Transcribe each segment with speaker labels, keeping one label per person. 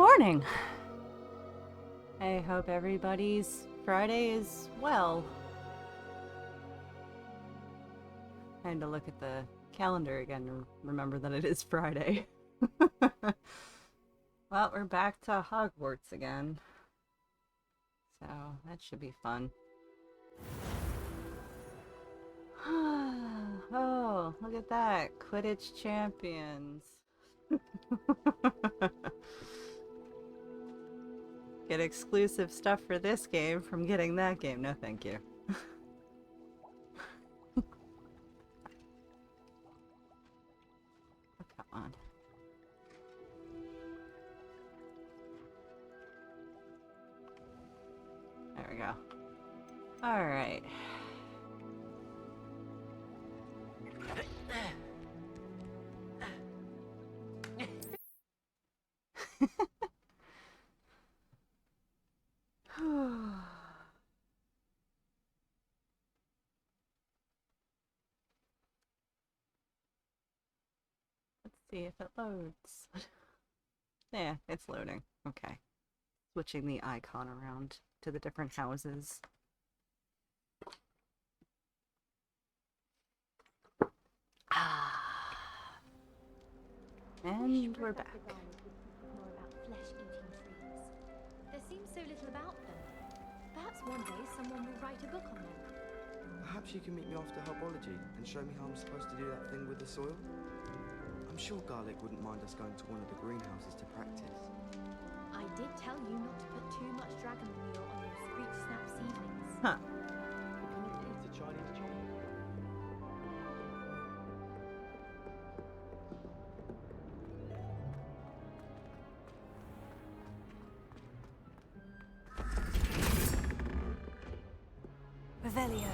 Speaker 1: morning. I hope everybody's Friday is well. I had to look at the calendar again and remember that it is Friday. Well, we're back to Hogwarts again. So, that should be fun. Oh, look at that. Quidditch champions. Get exclusive stuff for this game from getting that game. No, thank you. Come on. There we go. Alright. Let's see if it loads. Yeah, it's loading. Okay. Switching the icon around to the different houses. And we're back.
Speaker 2: More about flesh-eating trees. There seems so little about them. Perhaps one day someone will write a book on them.
Speaker 3: Perhaps you can meet me after herbology and show me how I'm supposed to do that thing with the soil? I'm sure Garlic wouldn't mind us going to one of the greenhouses to practice.
Speaker 2: I did tell you not to put too much dragon meal on your Screech Snap seedlings.
Speaker 1: Huh.
Speaker 3: Can you taste the Chinese chocolate?
Speaker 4: Revelio.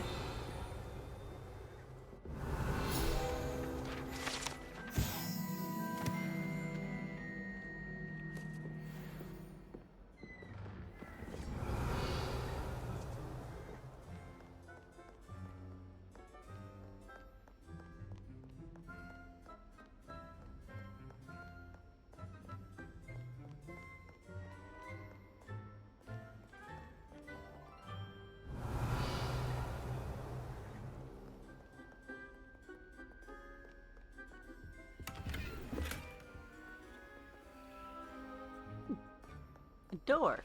Speaker 1: A door.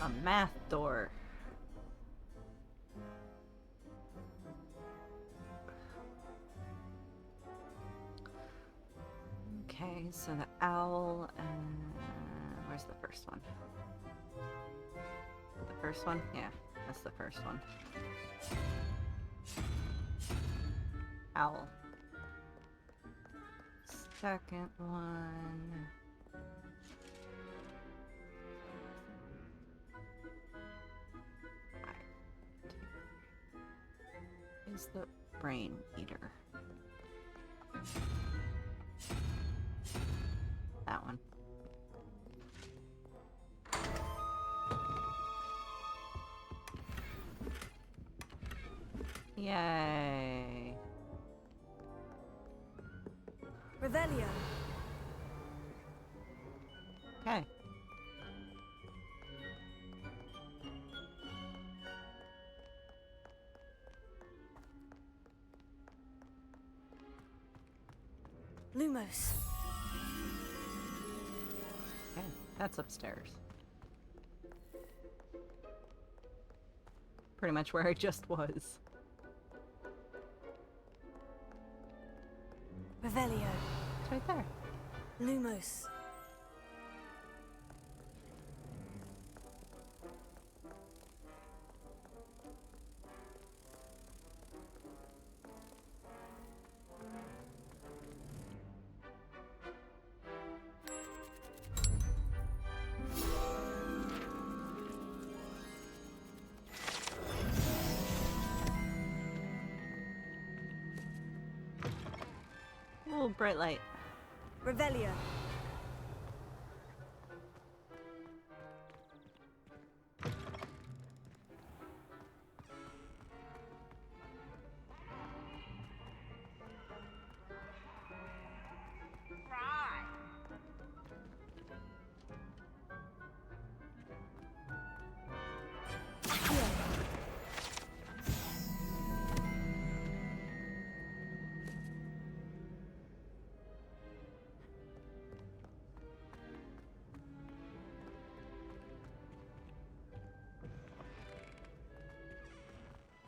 Speaker 1: A math door. Okay, so the owl and where's the first one? The first one? Yeah, that's the first one. Owl. Second one. Is the brain eater. That one. Yay.
Speaker 4: Revelio.
Speaker 1: Okay.
Speaker 4: Lumos.
Speaker 1: Okay, that's upstairs. Pretty much where I just was.
Speaker 4: Revelio.
Speaker 1: It's right there.
Speaker 4: Lumos.
Speaker 1: Ooh, bright light.
Speaker 4: Revelio.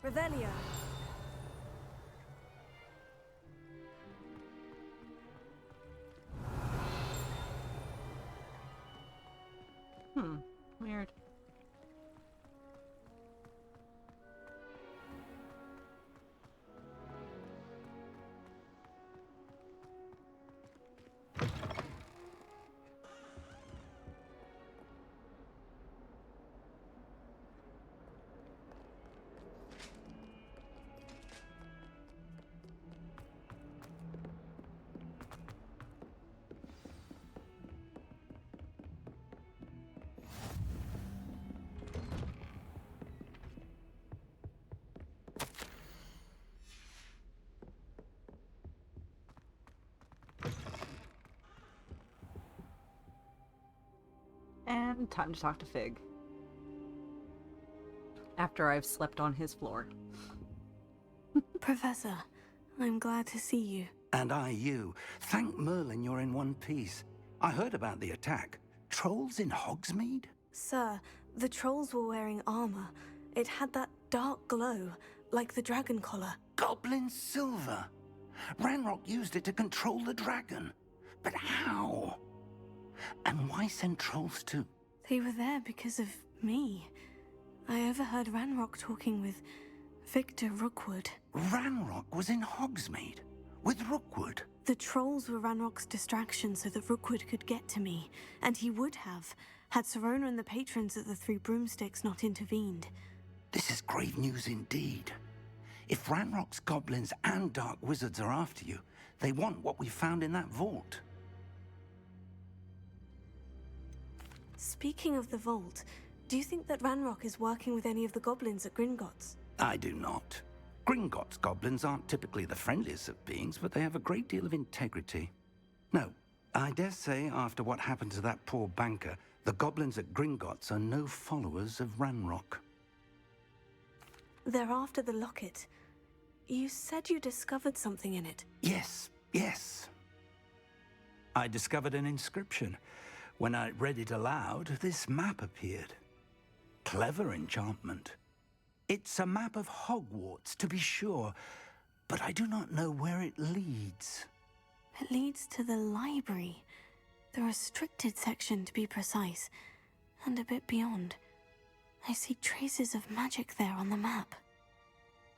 Speaker 4: Revelio.
Speaker 1: Weird. And time to talk to Fig. After I've slept on his floor.
Speaker 4: Professor, I'm glad to see you.
Speaker 5: And I you. Thank Merlin you're in one piece. I heard about the attack. Trolls in Hogsmeade?
Speaker 4: Sir, the trolls were wearing armor. It had that dark glow, like the dragon collar.
Speaker 5: Goblin silver. Ranrock used it to control the dragon. But how? And why send trolls to...
Speaker 4: They were there because of me. I overheard Ranrock talking with Victor Rookwood.
Speaker 5: Ranrock was in Hogsmeade? With Rookwood?
Speaker 4: The trolls were Ranrock's distraction so that Rookwood could get to me, and he would have, had Serona and the patrons at the Three Broomsticks not intervened.
Speaker 5: This is grave news indeed. If Ranrock's goblins and dark wizards are after you, they want what we found in that vault.
Speaker 4: Speaking of the vault, do you think that Ranrock is working with any of the goblins at Gringotts?
Speaker 5: I do not. Gringotts goblins aren't typically the friendliest of beings, but they have a great deal of integrity. No, I dare say after what happened to that poor banker, the goblins at Gringotts are no followers of Ranrock.
Speaker 4: They're after the locket. You said you discovered something in it.
Speaker 5: Yes. I discovered an inscription. When I read it aloud, this map appeared. Clever enchantment. It's a map of Hogwarts, to be sure, but I do not know where it leads.
Speaker 4: It leads to the library. The restricted section, to be precise, and a bit beyond. I see traces of magic there on the map.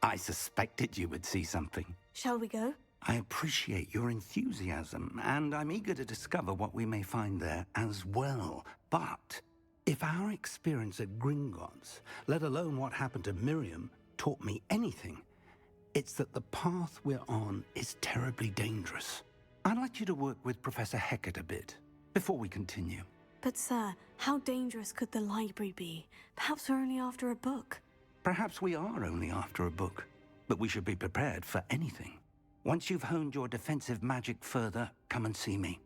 Speaker 5: I suspected you would see something.
Speaker 4: Shall we go?
Speaker 5: I appreciate your enthusiasm, and I'm eager to discover what we may find there as well. But if our experience at Gringotts, let alone what happened to Miriam, taught me anything, it's that the path we're on is terribly dangerous. I'd like you to work with Professor Hecat a bit, before we continue.
Speaker 4: But sir, how dangerous could the library be? Perhaps we're only after a book.
Speaker 5: Perhaps we are only after a book, but we should be prepared for anything. Once you've honed your defensive magic further, come and see me.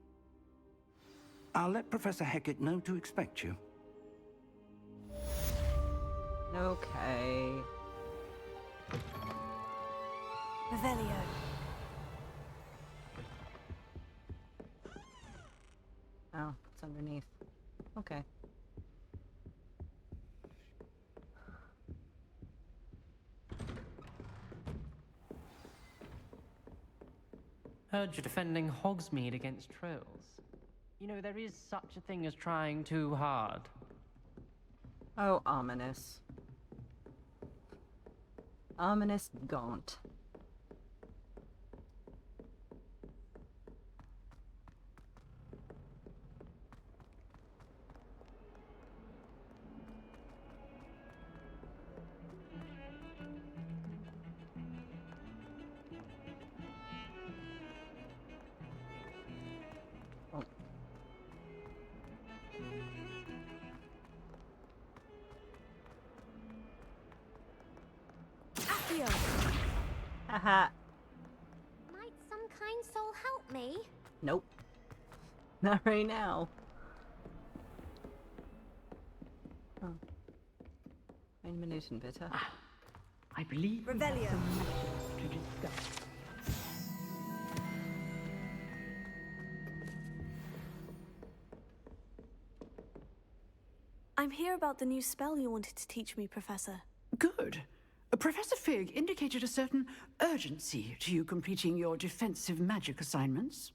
Speaker 5: I'll let Professor Hecat know to expect you.
Speaker 1: Okay.
Speaker 4: Revelio.
Speaker 1: Oh, it's underneath. Okay.
Speaker 6: Heard you're defending Hogsmeade against trolls. You know, there is such a thing as trying too hard.
Speaker 1: Oh, ominous. Ominous gaunt. Oh.
Speaker 4: Accio.
Speaker 1: Haha.
Speaker 2: Might some kind soul help me?
Speaker 1: Nope. Not right now. Oh. Ein Minuten, bitte.
Speaker 6: I believe we have
Speaker 4: Revelio.
Speaker 6: some matters to discuss.
Speaker 4: I'm here about the new spell you wanted to teach me, Professor.
Speaker 7: Good. Professor Fig indicated a certain urgency to you completing your defensive magic assignments.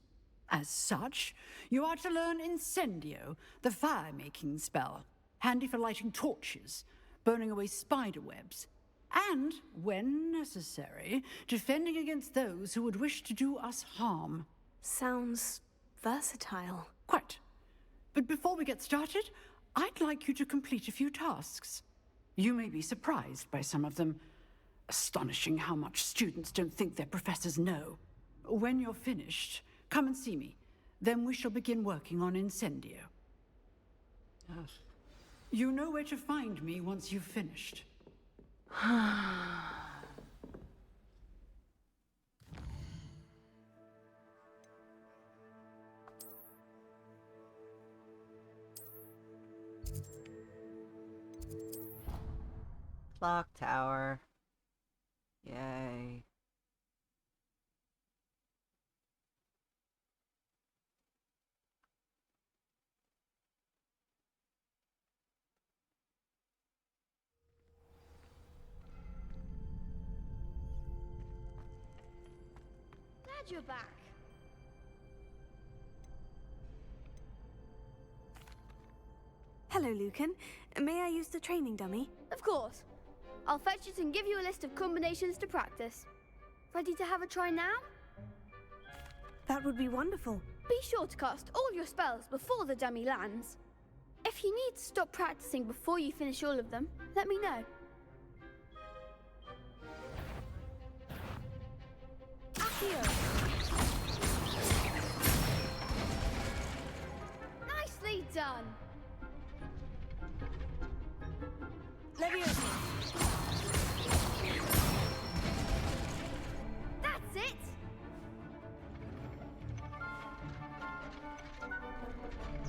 Speaker 7: As such, you are to learn Incendio, the fire-making spell, handy for lighting torches, burning away spider webs, and, when necessary, defending against those who would wish to do us harm.
Speaker 4: Sounds versatile.
Speaker 7: Quite. But before we get started, I'd like you to complete a few tasks. You may be surprised by some of them. Astonishing how much students don't think their professors know. When you're finished, come and see me. Then we shall begin working on Incendio. You know where to find me once you've finished.
Speaker 1: Clock tower. Yay.
Speaker 2: Glad you're back.
Speaker 4: Hello, Lucan. May I use the training dummy?
Speaker 8: Of course. I'll fetch it and give you a list of combinations to practice. Ready to have a try now?
Speaker 4: That would be wonderful.
Speaker 8: Be sure to cast all your spells before the dummy lands. If you need to stop practicing before you finish all of them, let me know. Accio! Nicely done!
Speaker 4: Leviosa!
Speaker 8: That's it!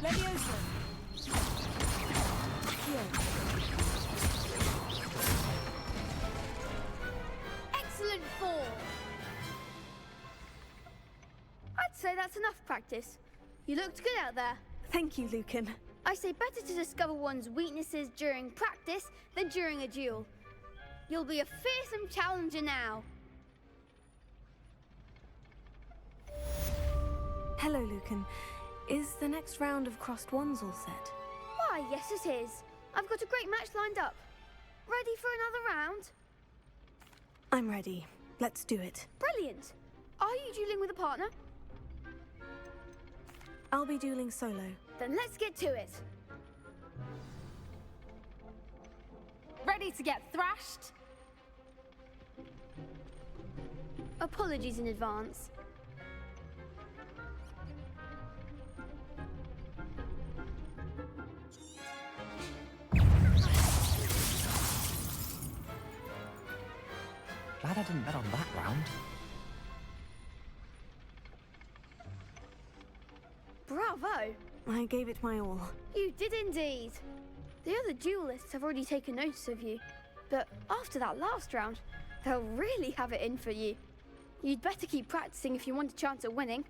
Speaker 4: Leviosa! Accio!
Speaker 8: Excellent form! I'd say that's enough practice. You looked good out there.
Speaker 4: Thank you, Lucan.
Speaker 8: I say better to discover one's weaknesses during practice than during a duel. You'll be a fearsome challenger now.
Speaker 4: Hello, Lucan. Is the next round of crossed wands all set?
Speaker 8: Why, yes it is. I've got a great match lined up. Ready for another round?
Speaker 4: I'm ready. Let's do it.
Speaker 8: Brilliant. Are you dueling with a partner?
Speaker 4: I'll be dueling solo.
Speaker 8: Then let's get to it.
Speaker 2: Ready to get thrashed?
Speaker 8: Apologies in advance.
Speaker 6: Glad I didn't bet on that round.
Speaker 8: Bravo!
Speaker 4: I gave it my all.
Speaker 8: You did indeed. The other duelists have already taken notice of you. But after that last round, they'll really have it in for you. You'd better keep practicing if you want a chance at winning.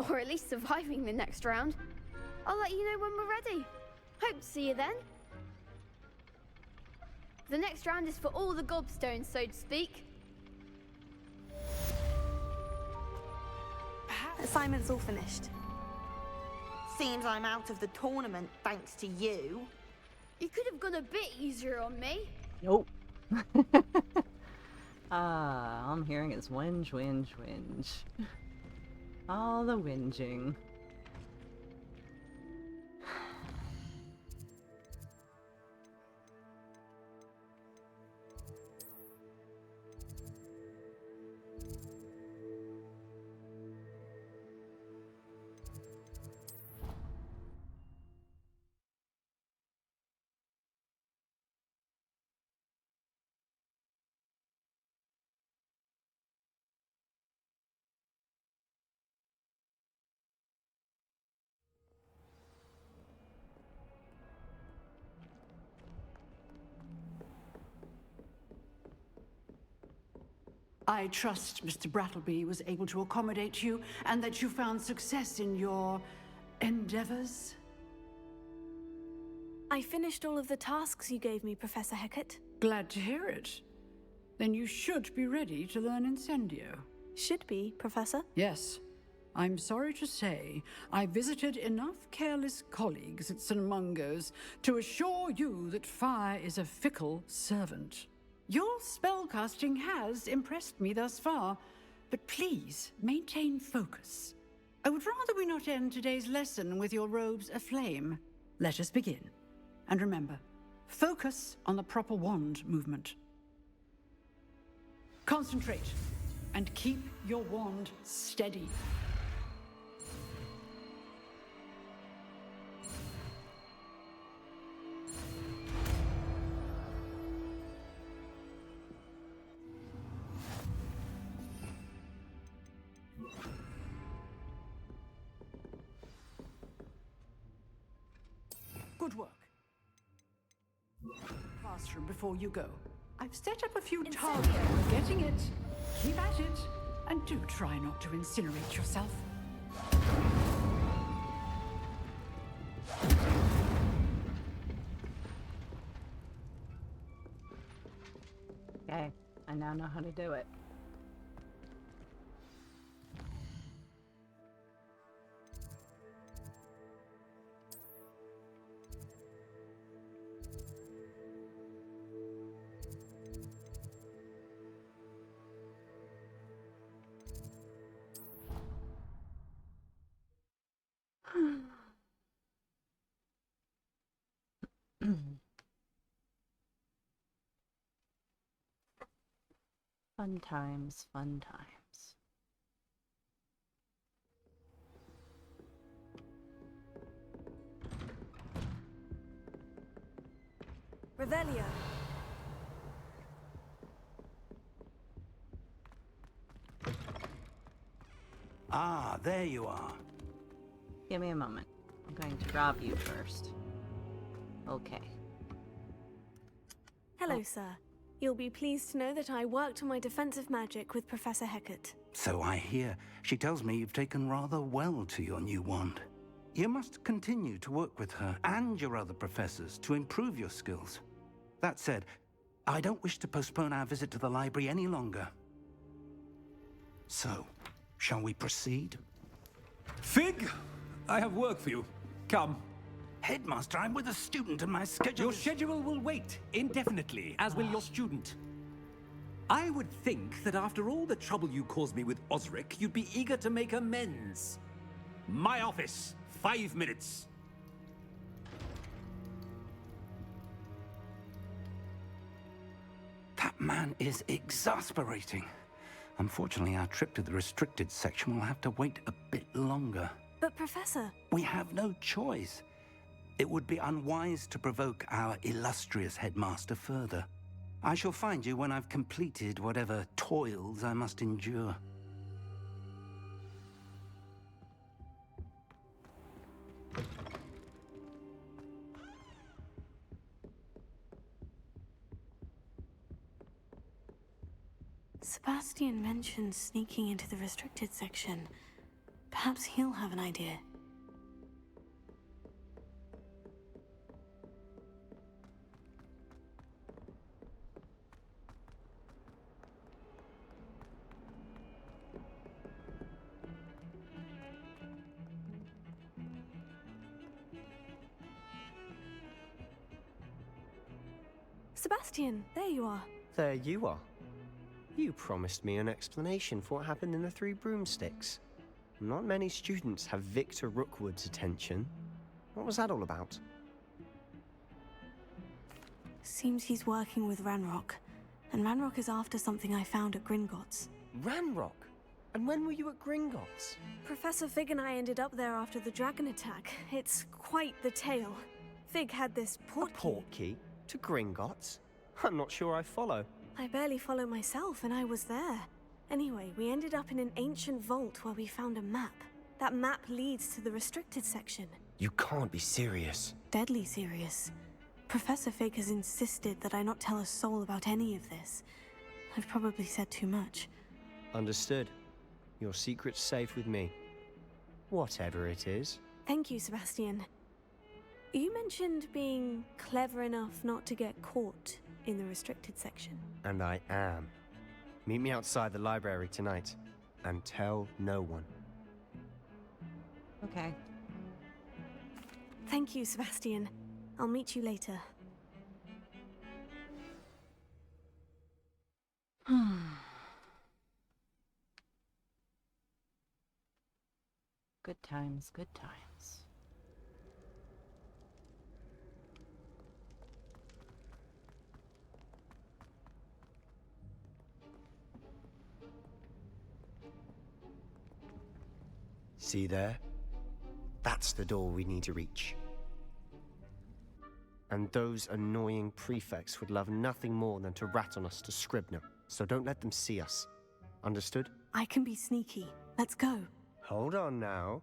Speaker 8: Or at least surviving the next round. I'll let you know when we're ready. Hope to see you then. The next round is for all the gobstones, so to speak.
Speaker 4: Assignment's all finished.
Speaker 9: Seems I'm out of the tournament thanks to you.
Speaker 8: You could have gone a bit easier on me.
Speaker 1: Nope. All I'm hearing is whinge, whinge, whinge. All the whinging.
Speaker 7: I trust Mr. Brattleby was able to accommodate you and that you found success in your endeavors.
Speaker 4: I finished all of the tasks you gave me, Professor Hecat.
Speaker 7: Glad to hear it. then you should be ready to learn Incendio.
Speaker 4: Should be, Professor.
Speaker 7: Yes. I'm sorry to say, I visited enough careless colleagues at St. Mungo's to assure you that fire is a fickle servant. Your spellcasting has impressed me thus far, but please maintain focus. I would rather we not end today's lesson with your robes aflame. Let us begin. And remember, focus on the proper wand movement. Concentrate, and keep your wand steady. Good work. Classroom before you go. I've set up a few targets. You're getting it. Keep at it. And do try not to incinerate yourself.
Speaker 1: Okay, I now know how to do it. Fun times, fun times.
Speaker 4: Revelio.
Speaker 5: Ah, there you are.
Speaker 1: Give me a moment. I'm going to rob you first. Okay.
Speaker 4: Hello, sir. You'll be pleased to know that I worked on my defensive magic with Professor Hecat.
Speaker 5: So I hear. She tells me you've taken rather well to your new wand. You must continue to work with her and your other professors to improve your skills. That said, I don't wish to postpone our visit to the library any longer. So, shall we proceed?
Speaker 10: Fig, I have work for you. Come.
Speaker 5: Headmaster, I'm with a student and my schedule
Speaker 10: Your schedule will wait indefinitely, as will your student. I would think that after all the trouble you caused me with Osric, you'd be eager to make amends. My office, 5 minutes.
Speaker 5: That man is exasperating. Unfortunately, our trip to the restricted section will have to wait a bit longer.
Speaker 4: But, Professor...
Speaker 5: We have no choice. It would be unwise to provoke our illustrious headmaster further. I shall find you when I've completed whatever toils I must endure.
Speaker 4: Sebastian mentioned sneaking into the restricted section. Perhaps he'll have an idea. Sebastian, there you are.
Speaker 11: There you are. You promised me an explanation for what happened in the Three Broomsticks. Not many students have Victor Rookwood's attention. What was that all about?
Speaker 4: Seems he's working with Ranrock. And Ranrock is after something I found at Gringotts.
Speaker 11: Ranrock? And when were you at Gringotts?
Speaker 4: Professor Fig and I ended up there after the dragon attack. It's quite the tale. Fig had this portkey.
Speaker 11: A portkey? To Gringotts? I'm not sure I follow.
Speaker 4: I barely follow myself, and I was there. Anyway, we ended up in an ancient vault where we found a map. That map leads to the restricted section.
Speaker 11: You can't be serious.
Speaker 4: Deadly serious. Professor Fig has insisted that I not tell a soul about any of this. I've probably said too much.
Speaker 11: Understood. Your secret's safe with me. Whatever it is.
Speaker 4: Thank you, Sebastian. You mentioned being clever enough not to get caught. in the restricted section.
Speaker 11: And I am. Meet me outside the library tonight, and tell no one.
Speaker 1: Okay.
Speaker 4: Thank you, Sebastian. I'll meet you later.
Speaker 1: Good times, good times.
Speaker 11: See there? That's the door we need to reach. And those annoying prefects would love nothing more than to rat on us to Scribner, so don't let them see us. Understood?
Speaker 4: I can be sneaky. Let's go.
Speaker 11: Hold on now.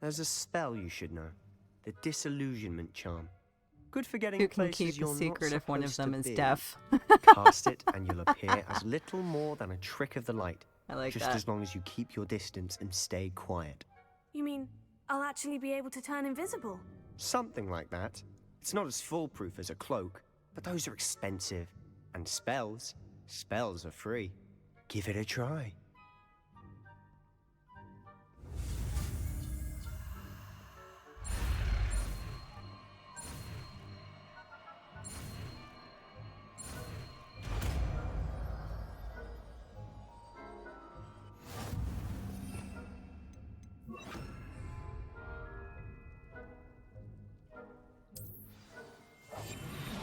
Speaker 11: There's a spell you should know. The Disillusionment Charm. Good for getting
Speaker 1: Who can
Speaker 11: places
Speaker 1: keep a
Speaker 11: you're
Speaker 1: secret
Speaker 11: not
Speaker 1: if one of
Speaker 11: supposed
Speaker 1: them
Speaker 11: to
Speaker 1: is
Speaker 11: be.
Speaker 1: deaf?
Speaker 11: Cast it and you'll appear as little more than a trick of the light.
Speaker 1: I like
Speaker 11: just
Speaker 1: that.
Speaker 11: as long as you keep your distance and stay quiet.
Speaker 4: You mean I'll actually be able to turn invisible?
Speaker 11: Something like that. It's not as foolproof as a cloak, but those are expensive. And spells are free. Give it a try.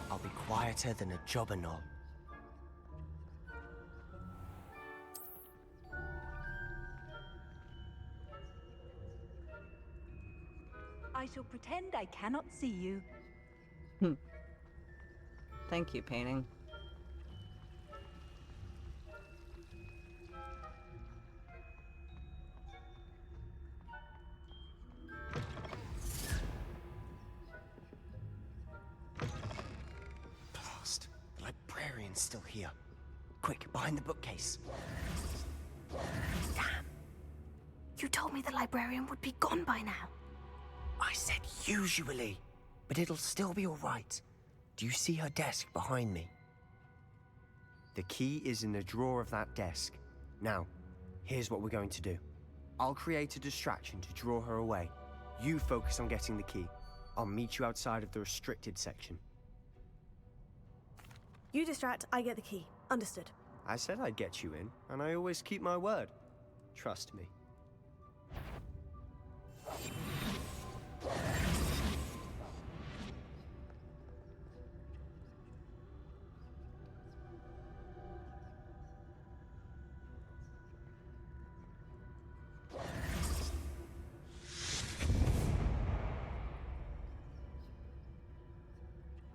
Speaker 11: I'll be quieter than a jobberknoll.
Speaker 12: I shall pretend I cannot see you.
Speaker 1: Thank you, painting.
Speaker 11: Blast. The librarian's still here. Quick, behind the bookcase.
Speaker 4: Damn. You told me the librarian would be gone by now.
Speaker 11: I said usually, but it'll still be all right. Do you see her desk behind me? The key is in the drawer of that desk. Now, here's what we're going to do. I'll create a distraction to draw her away. You focus on getting the key. I'll meet you outside of the restricted section.
Speaker 4: You distract, I get the key. Understood.
Speaker 11: I said I'd get you in, and I always keep my word. Trust me.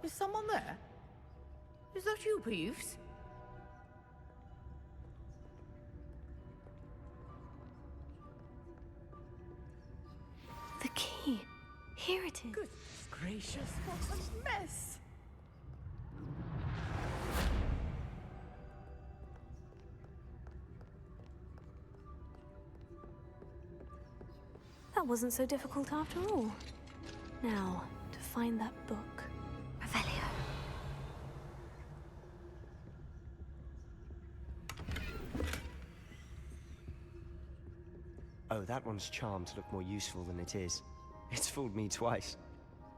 Speaker 7: Is someone there? Is that you, Peeves?
Speaker 4: The key. Here it is.
Speaker 7: Goodness gracious, what a mess!
Speaker 4: That wasn't so difficult after all. Now, to find that book. Revelio.
Speaker 11: Oh, that one's charmed to look more useful than it is. It's fooled me twice.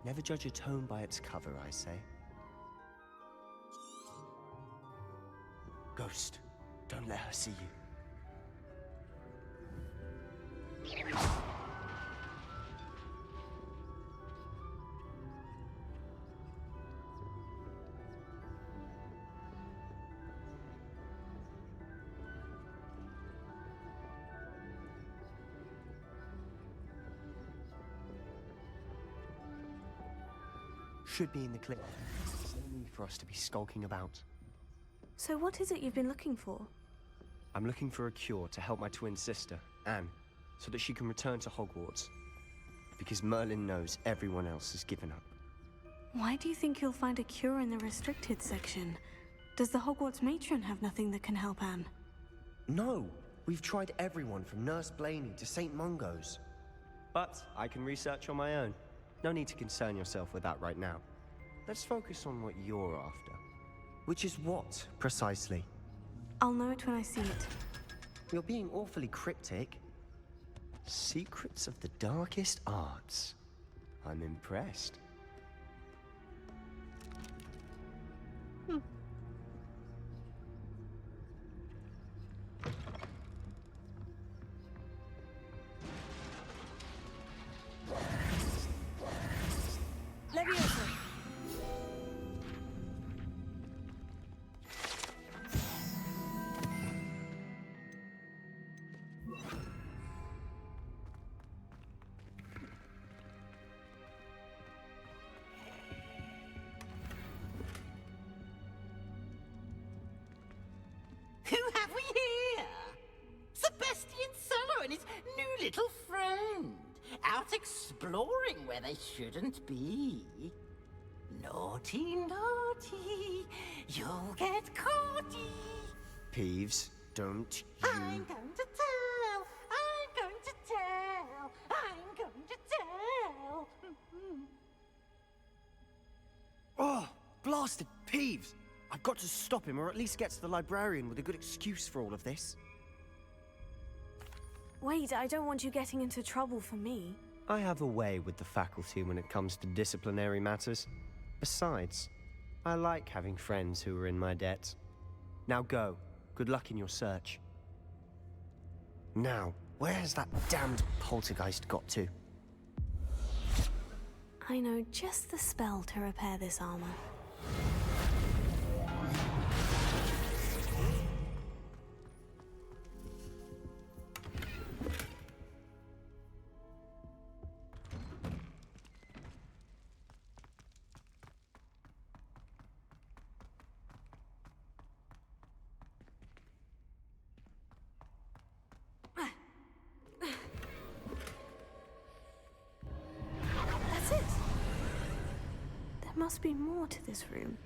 Speaker 11: Never judge a tome by its cover, I say. Ghost, don't let her see you. Should be in the clear. There's no need for us to be skulking about.
Speaker 4: So what is it you've been looking for?
Speaker 11: I'm looking for a cure to help my twin sister, Anne, so that she can return to Hogwarts. Because Merlin knows everyone else has given up.
Speaker 4: Why do you think you'll find a cure in the restricted section? Does the Hogwarts matron have nothing that can help Anne?
Speaker 11: No! We've tried everyone from Nurse Blaney to St. Mungo's. But I can research on my own. No need to concern yourself with that right now. Let's focus on what you're after. Which is what, precisely?
Speaker 4: I'll know it when I see it.
Speaker 11: You're being awfully cryptic. Secrets of the darkest arts. I'm impressed.
Speaker 12: Leviosa!
Speaker 13: Who have we here? Sebastian Solo and his new little friend. Out exploring where they shouldn't be. Naughty, naughty. You'll get caughty.
Speaker 11: Peeves, don't
Speaker 13: I'm
Speaker 11: you...
Speaker 13: going to tell. I'm going to tell. I'm going to tell.
Speaker 11: Oh, blasted Peeves! I've got to stop him, or at least get to the librarian with a good excuse for all of this.
Speaker 4: Wait, I don't want you getting into trouble for me.
Speaker 11: I have a way with the faculty when it comes to disciplinary matters. Besides, I like having friends who are in my debt. Now go. Good luck in your search. Now, where has that damned poltergeist got to?
Speaker 4: I know just the spell to repair this armor. That's it! There must be more to this room.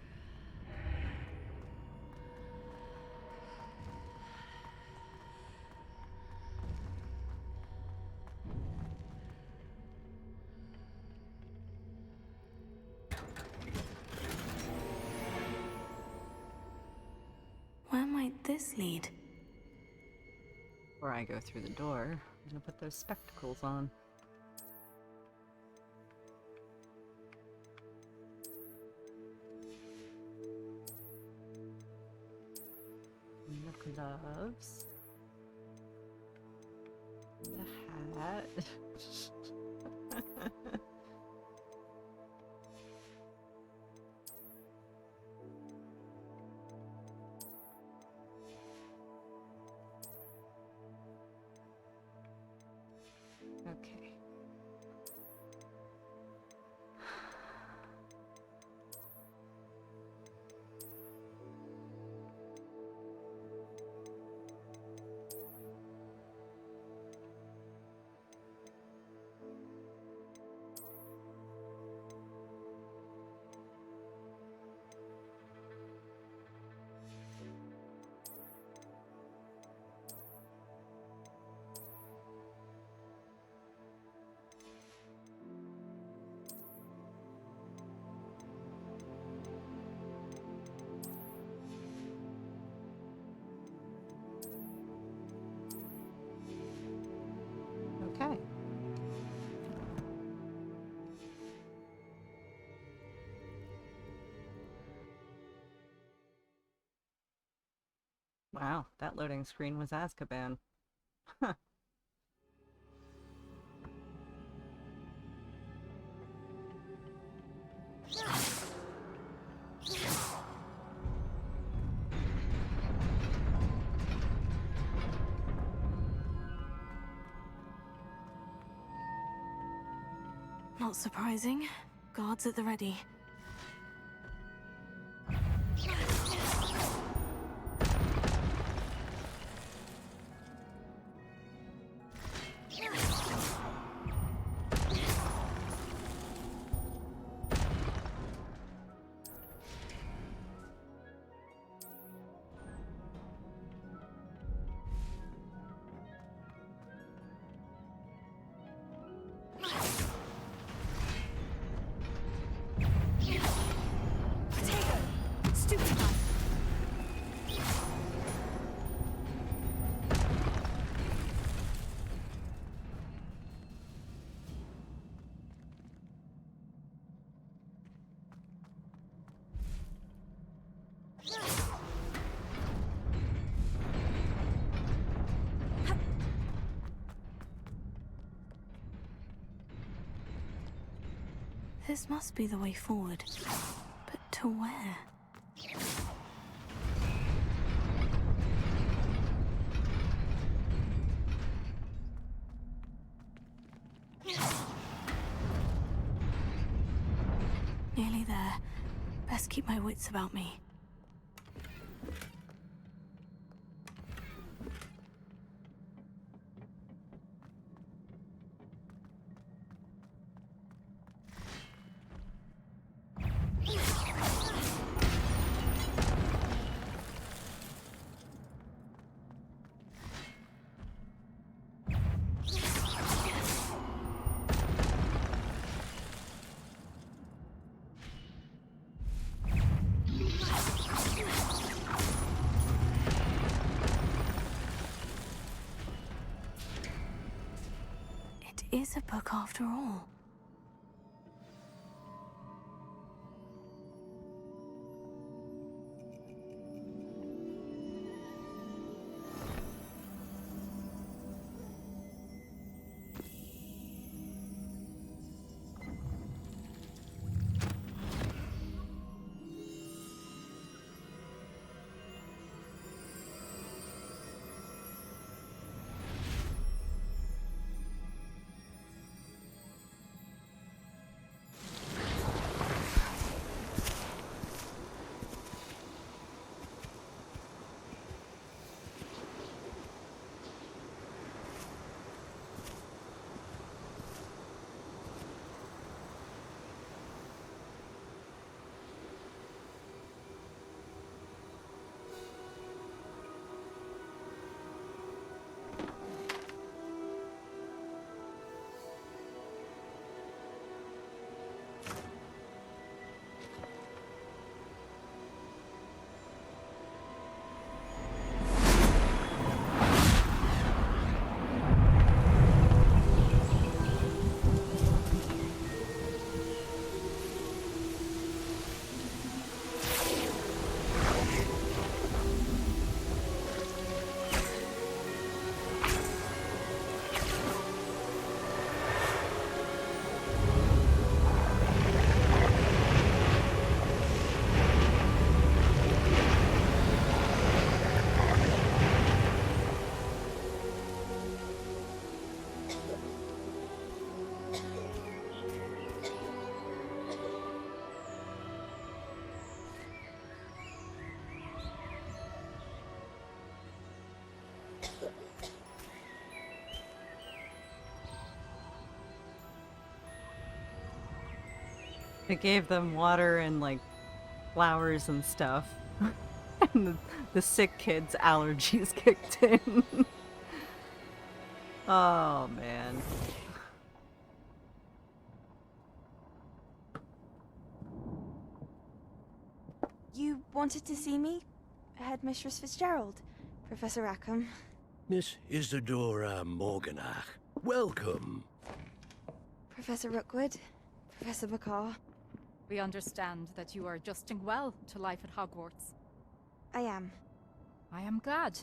Speaker 4: Where might this lead?
Speaker 1: Before I go through the door, I'm gonna put those spectacles on. And the gloves. The hat. Okay. Okay. Wow, that loading screen was Azkaban. Huh.
Speaker 4: Not surprising. Guards at the ready. This must be the way forward. But to where? Nearly there. Best keep my wits about me. It is a book after all.
Speaker 1: It gave them water and like flowers and stuff. And the sick kid's allergies kicked in. Oh man.
Speaker 14: You wanted to see me? Headmistress Fitzgerald, Professor Rackham.
Speaker 15: Miss Isadora Morganach, welcome.
Speaker 14: Professor Rookwood, Professor Bakar.
Speaker 16: We understand that you are adjusting well to life at Hogwarts.
Speaker 14: I am.
Speaker 16: I am glad.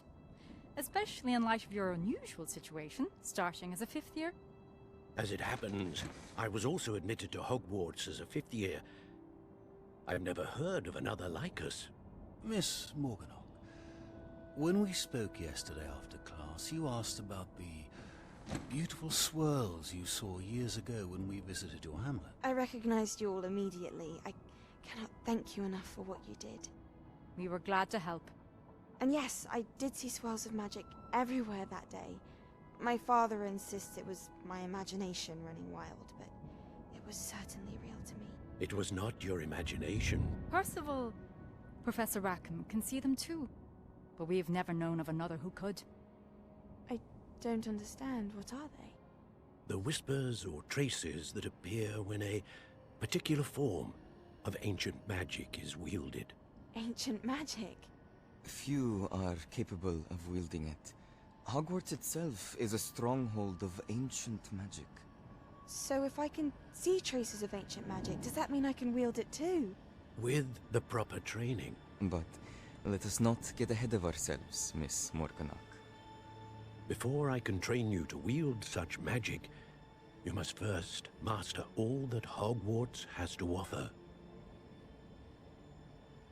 Speaker 16: Especially in light of your unusual situation, starting as a 5th year.
Speaker 15: As it happens, I was also admitted to Hogwarts as a 5th year. I've never heard of another like us.
Speaker 17: Miss Morganach, when we spoke yesterday after class, you asked about the beautiful swirls you saw years ago when we visited your hamlet.
Speaker 14: I recognized you all immediately. I cannot thank you enough for what you did.
Speaker 16: We were glad to help.
Speaker 14: And yes, I did see swirls of magic everywhere that day. My father insists it was my imagination running wild, but it was certainly real to me.
Speaker 15: It was not your imagination.
Speaker 16: Percival, Professor Rackham can see them too. But we've never known of another who could.
Speaker 14: I don't understand. What are they?
Speaker 15: The whispers or traces that appear when a particular form of ancient magic is wielded.
Speaker 14: Ancient magic?
Speaker 3: Few are capable of wielding it. Hogwarts itself is a stronghold of ancient magic.
Speaker 14: So if I can see traces of ancient magic, does that mean I can wield it too?
Speaker 15: With the proper training.
Speaker 3: But let us not get ahead of ourselves, Miss Morganach.
Speaker 15: Before I can train you to wield such magic, You must first master all that Hogwarts has to offer.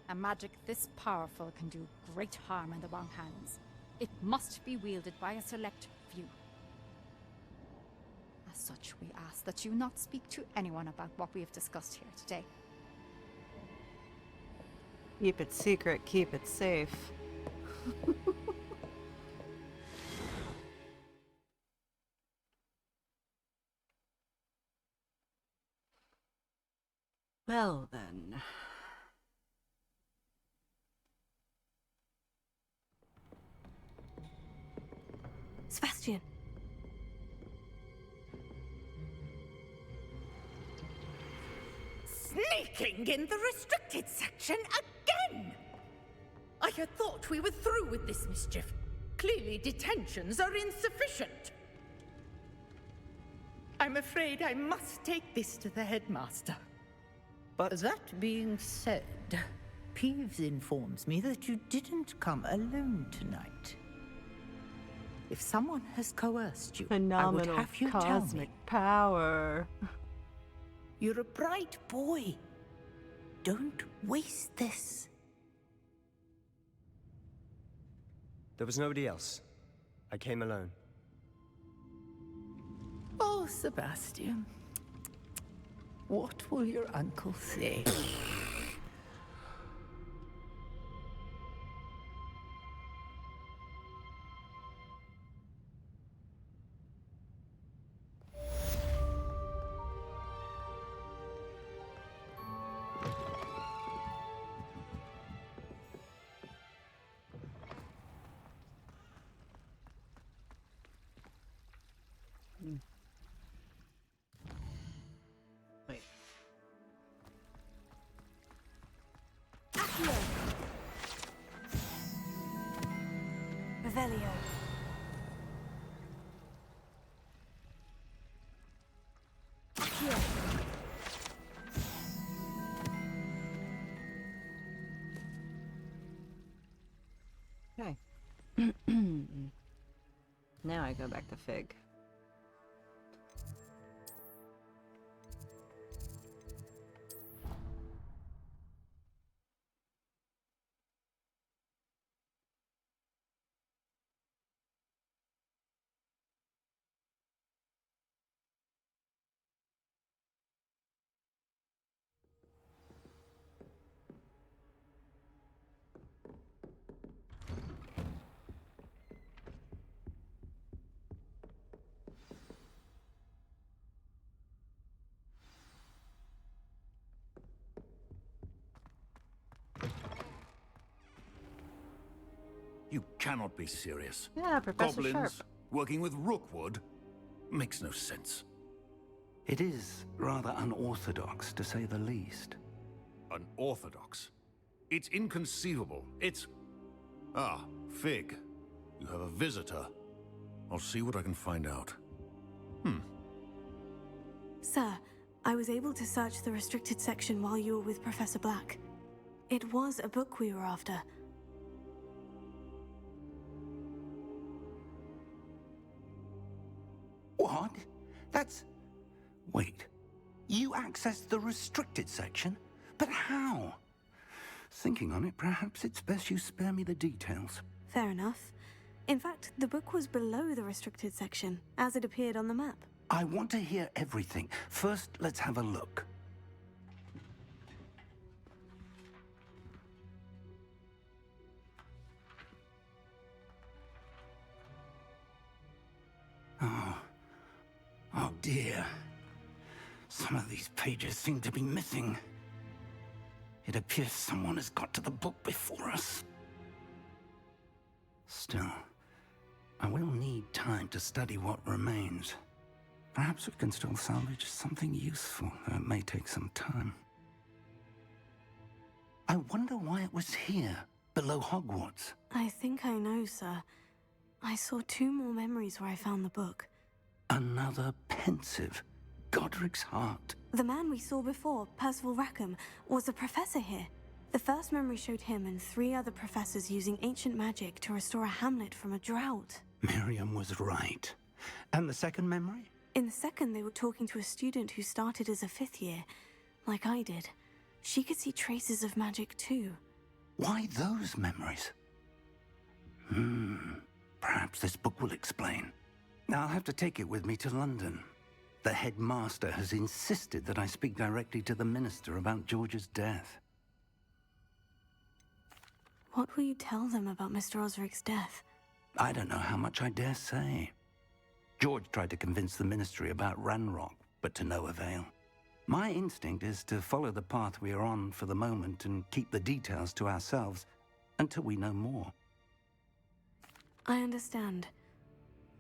Speaker 16: A magic this powerful can do great harm in the wrong hands. It must be wielded by a select few. As such, we ask that you not speak to anyone about what we have discussed here today.
Speaker 1: Keep it secret, keep it safe. Well then.
Speaker 4: Sebastian.
Speaker 18: Sneaking in the restricted section again! I had thought we were through with this mischief. Clearly detentions are insufficient. I'm afraid I must take this to the headmaster.
Speaker 19: But that being said, Peeves informs me that you didn't come alone tonight. If someone has coerced you, I would
Speaker 1: Phenomenal
Speaker 19: have you tell
Speaker 1: cosmic
Speaker 19: me.
Speaker 1: power.
Speaker 19: You're a bright boy. Don't waste this.
Speaker 11: There was nobody else. I came alone.
Speaker 19: Oh, Sebastian. What will your uncle say?
Speaker 1: Wait.
Speaker 4: Revelio.
Speaker 1: Okay. Now I go back to Fig.
Speaker 17: You cannot be serious.
Speaker 1: Yeah, Professor
Speaker 17: Goblins
Speaker 1: Sharp.
Speaker 17: working with Rookwood makes no sense.
Speaker 5: It is rather unorthodox, to say the least.
Speaker 17: Unorthodox? It's inconceivable. It's... Ah, Fig. You have a visitor. I'll see what I can find out.
Speaker 4: Sir, I was able to search the restricted section while you were with Professor Black. It was a book we were after.
Speaker 5: What? That's... Wait. You accessed the restricted section? But how? Thinking on it, perhaps it's best you spare me the details.
Speaker 4: Fair enough. In fact, the book was below the restricted section, as it appeared on the map.
Speaker 5: I want to hear everything. First, let's have a look. Oh dear. Some of these pages seem to be missing. It appears someone has got to the book before us. Still, I will need time to study what remains. Perhaps we can still salvage something useful, though it may take some time. I wonder why it was here, below Hogwarts.
Speaker 4: I think I know, sir. I saw 2 more memories where I found the book.
Speaker 5: Another pensive. Godric's heart.
Speaker 4: The man we saw before, Percival Rackham, was a professor here. The first memory showed him and 3 other professors using ancient magic to restore a hamlet from a drought.
Speaker 5: Miriam was right. And the second memory?
Speaker 4: In the second, they were talking to a student who started as a 5th year, like I did. She could see traces of magic too.
Speaker 5: Why those memories? Perhaps this book will explain. I'll have to take it with me to London. The headmaster has insisted that I speak directly to the minister about George's death.
Speaker 4: What will you tell them about Mr. Osric's death?
Speaker 5: I don't know how much I dare say. George tried to convince the ministry about Ranrock, but to no avail. My instinct is to follow the path we are on for the moment and keep the details to ourselves until we know more.
Speaker 4: I understand.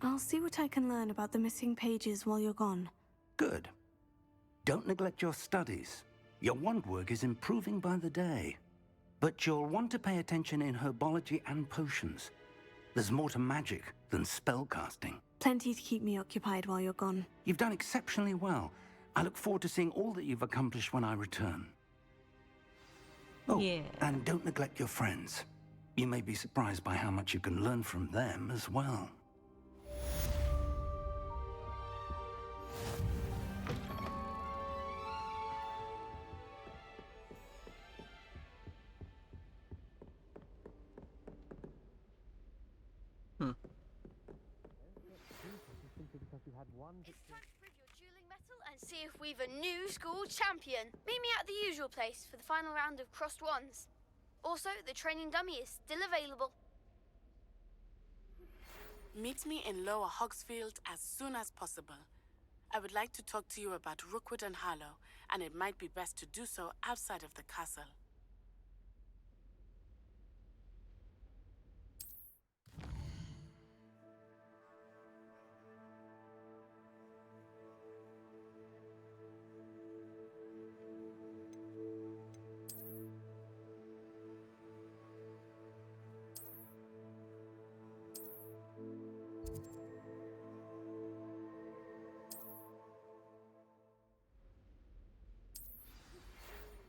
Speaker 4: I'll see what I can learn about the missing pages while you're gone.
Speaker 5: Good. Don't neglect your studies. Your wand work is improving by the day. But you'll want to pay attention in herbology and potions. There's more to magic than spellcasting.
Speaker 4: Plenty to keep me occupied while you're gone.
Speaker 5: You've done exceptionally well. I look forward to seeing all that you've accomplished when I return. Oh,
Speaker 1: yeah.
Speaker 5: And don't neglect your friends. You may be surprised by how much you can learn from them as well.
Speaker 8: Extract with your dueling metal and see if we've a new school champion. Meet me at the usual place for the final round of crossed wands. Also, the training dummy is still available.
Speaker 20: Meet me in Lower Hogsfield as soon as possible. I would like to talk to you about Rookwood and Harlow, and it might be best to do so outside of the castle.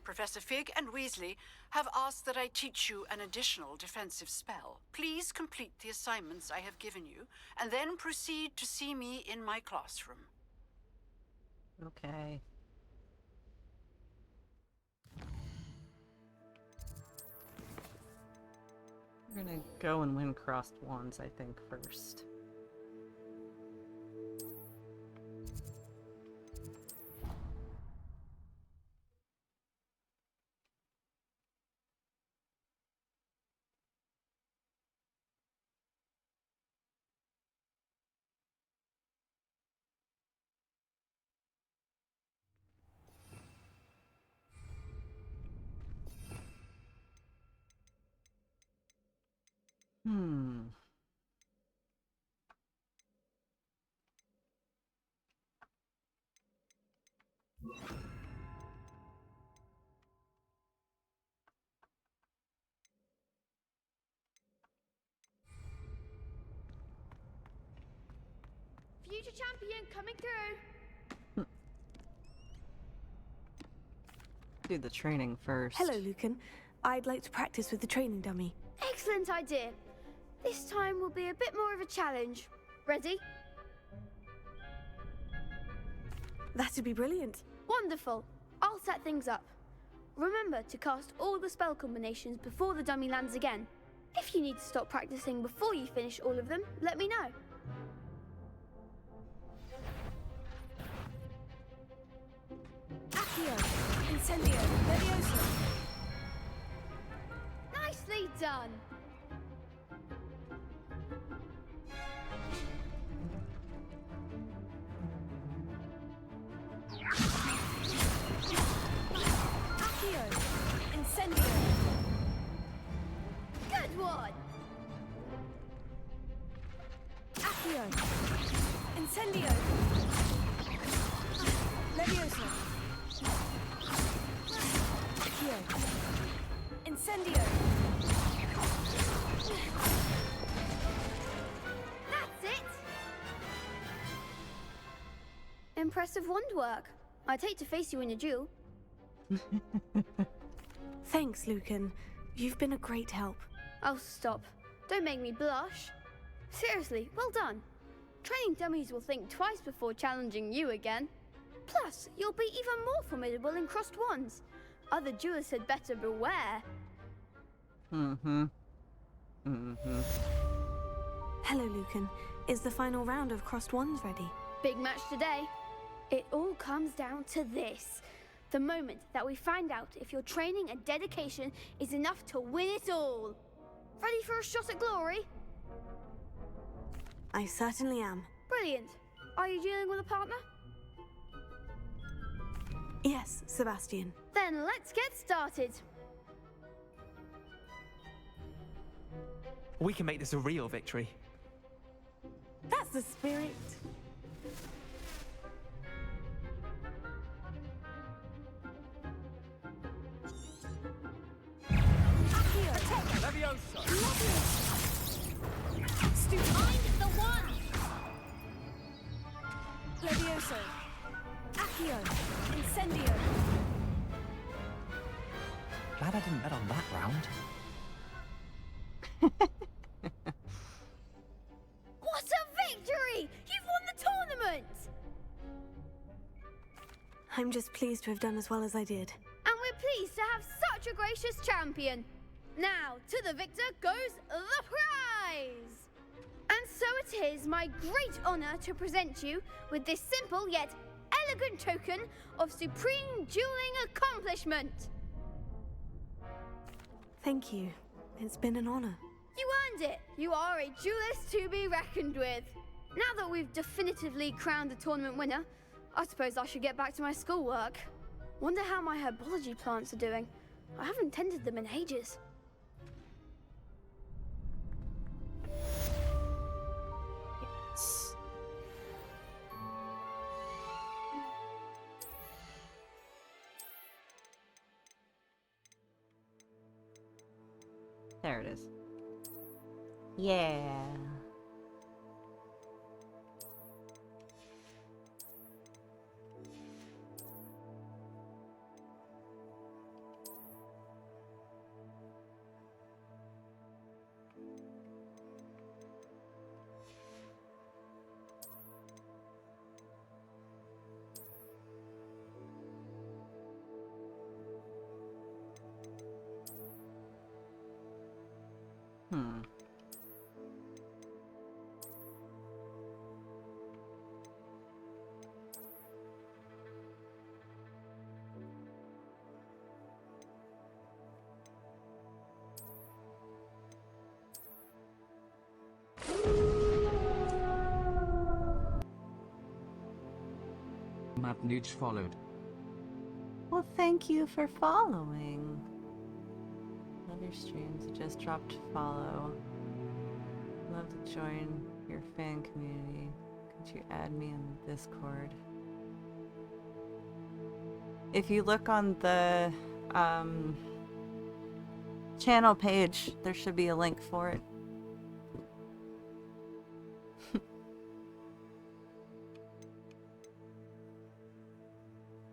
Speaker 7: Professor Fig and Weasley have asked that I teach you an additional defensive spell. Please complete the assignments I have given you, and then proceed to see me in my classroom.
Speaker 1: Okay. We're gonna go and win crossed wands, I think, first.
Speaker 8: Future champion coming through.
Speaker 1: Do the training first.
Speaker 4: Hello, Lucan. I'd like to practice with the training dummy.
Speaker 8: Excellent idea. This time will be a bit more of a challenge. Ready?
Speaker 4: That'd be brilliant.
Speaker 8: Wonderful. I'll set things up. Remember to cast all the spell combinations before the dummy lands again. If you need to stop practicing before you finish all of them, let me know.
Speaker 4: Accio, Incendio, Leviosa.
Speaker 8: Nicely done.
Speaker 4: Accio, Incendio.
Speaker 8: Good one.
Speaker 4: Accio, Incendio. Leviosa. Accio, Incendio.
Speaker 8: That's it. Impressive wand work. I'd hate to face you in a duel.
Speaker 4: Thanks, Lucan. You've been a great help.
Speaker 8: Oh, stop. Don't make me blush. Seriously, well done. Training dummies will think twice before challenging you again. Plus, you'll be even more formidable in crossed wands. Other duelists had better beware.
Speaker 4: Hello, Lucan. Is the final round of crossed wands ready?
Speaker 8: Big match today. It all comes down to this. The moment that we find out if your training and dedication is enough to win it all. Ready for a shot at glory?
Speaker 4: I certainly am.
Speaker 8: Brilliant. Are you dealing with a partner?
Speaker 4: Yes, Sebastian.
Speaker 8: Then let's get started.
Speaker 21: We can make this a real victory.
Speaker 4: That's the spirit.
Speaker 10: Levioso!
Speaker 2: Find the one!
Speaker 4: Levioso. Accio. Incendio.
Speaker 21: Glad I didn't bet on that round.
Speaker 8: What a victory! You've won the tournament!
Speaker 4: I'm just pleased to have done as well as I did.
Speaker 8: And we're pleased to have such a gracious champion. Now, to the victor goes the prize! And so it is my great honor to present you with this simple yet elegant token of supreme dueling accomplishment.
Speaker 4: Thank you. It's been an honor.
Speaker 8: You earned it. You are a duelist to be reckoned with. Now that we've definitively crowned the tournament winner, I suppose I should get back to my schoolwork. Wonder how my herbology plants are doing. I haven't tended them in ages.
Speaker 4: Yes.
Speaker 1: There it is. Yeah.
Speaker 22: Matt Nooch followed.
Speaker 1: Well, thank you for following. Love your streams. You just dropped follow. Love to join your fan community. Could you add me in the Discord? If you look on the channel page, there should be a link for it.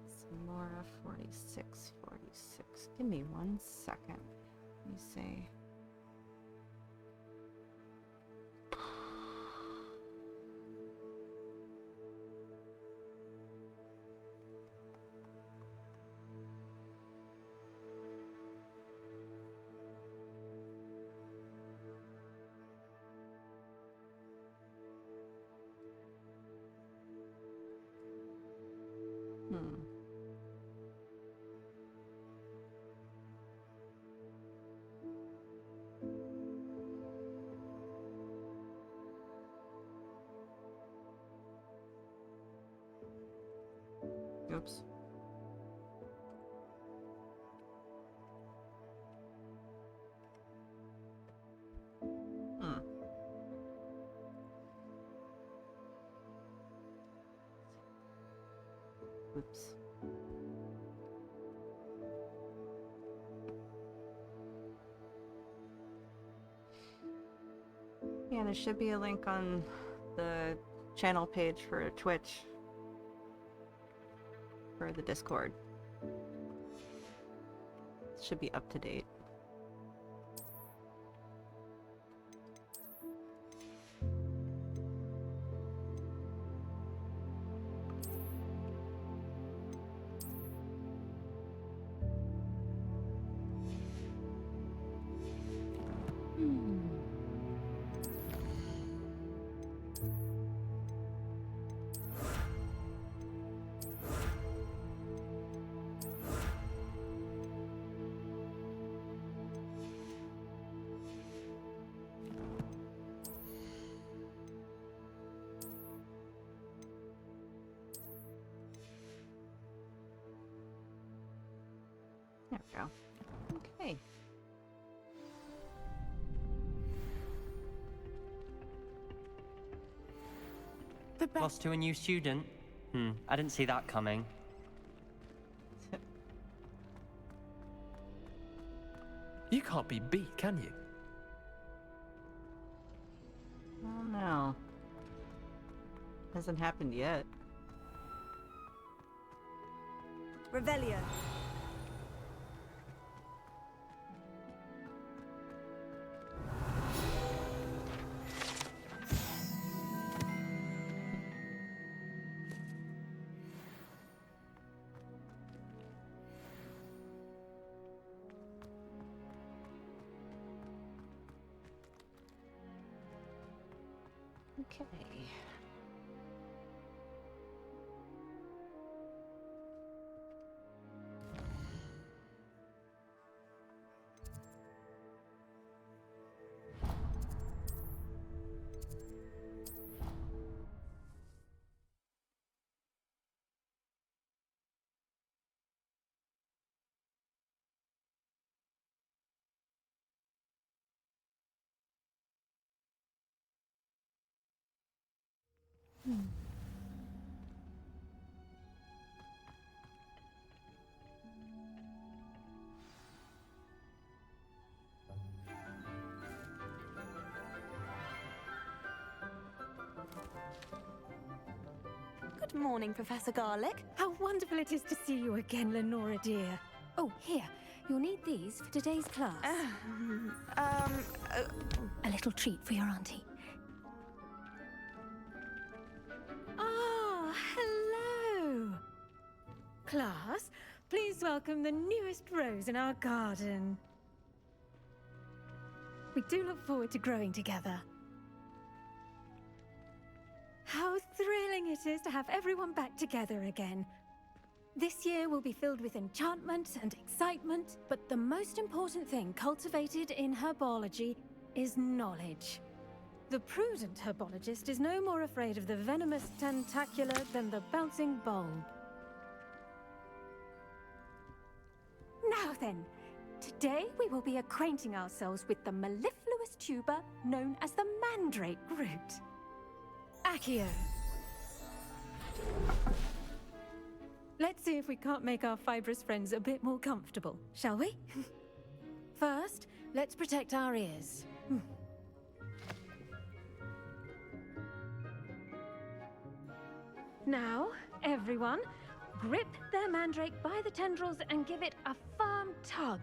Speaker 1: Samora 4646. Give me 1 second. Let me see. Oops. Oops. Yeah, there should be a link on the channel page for Twitch. For the Discord. It should be up to date. There we go. Okay.
Speaker 6: Lost to a new student? I didn't see that coming.
Speaker 22: You can't be beat, can you?
Speaker 1: Oh no. Hasn't happened yet.
Speaker 23: Revelio.
Speaker 1: Okay.
Speaker 23: Good morning, Professor Garlick.
Speaker 24: How wonderful it is to see you again, Lenora dear. Oh, here. You'll need these for today's class. A little treat for your auntie. Ah, hello. Class, please welcome the newest rose in our garden. We do look forward to growing together. How thrilling it is to have everyone back together again. This year will be filled with enchantment and excitement, but the most important thing cultivated in herbology is knowledge. The prudent herbologist is no more afraid of the venomous tentacular than the bouncing bulb. Now then, today we will be acquainting ourselves with the mellifluous tuber known as the mandrake root. Accio. Let's see if we can't make our fibrous friends a bit more comfortable, shall we? First, let's protect our ears. Now, everyone, grip their mandrake by the tendrils and give it a firm tug.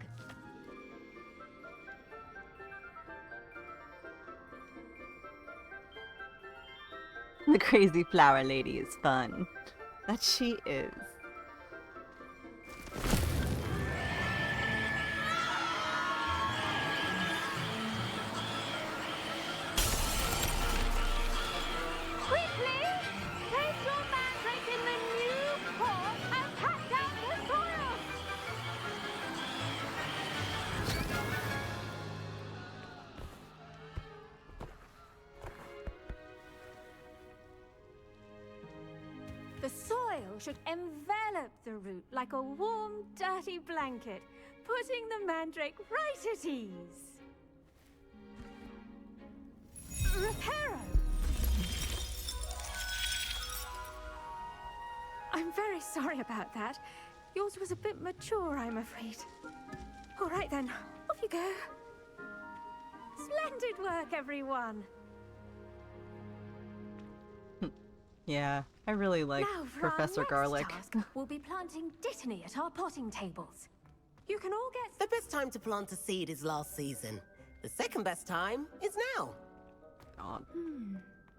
Speaker 1: The crazy flower lady is fun. That she is.
Speaker 24: Quickly! Place your mandrake in the new pot and pat down the soil! The soil should envelop the root like a warm, dirty blanket, putting the mandrake right at ease. Reparo! I'm very sorry about that. Yours was a bit mature, I'm afraid. All right then, off you go. Splendid work, everyone.
Speaker 1: Yeah, I really like
Speaker 24: Now for
Speaker 1: Professor
Speaker 24: our next
Speaker 1: Garlic.
Speaker 24: task, we'll be planting Dittany at our potting tables. You can all get...
Speaker 25: The best time to plant a seed is last season. The second best time is now.
Speaker 1: God.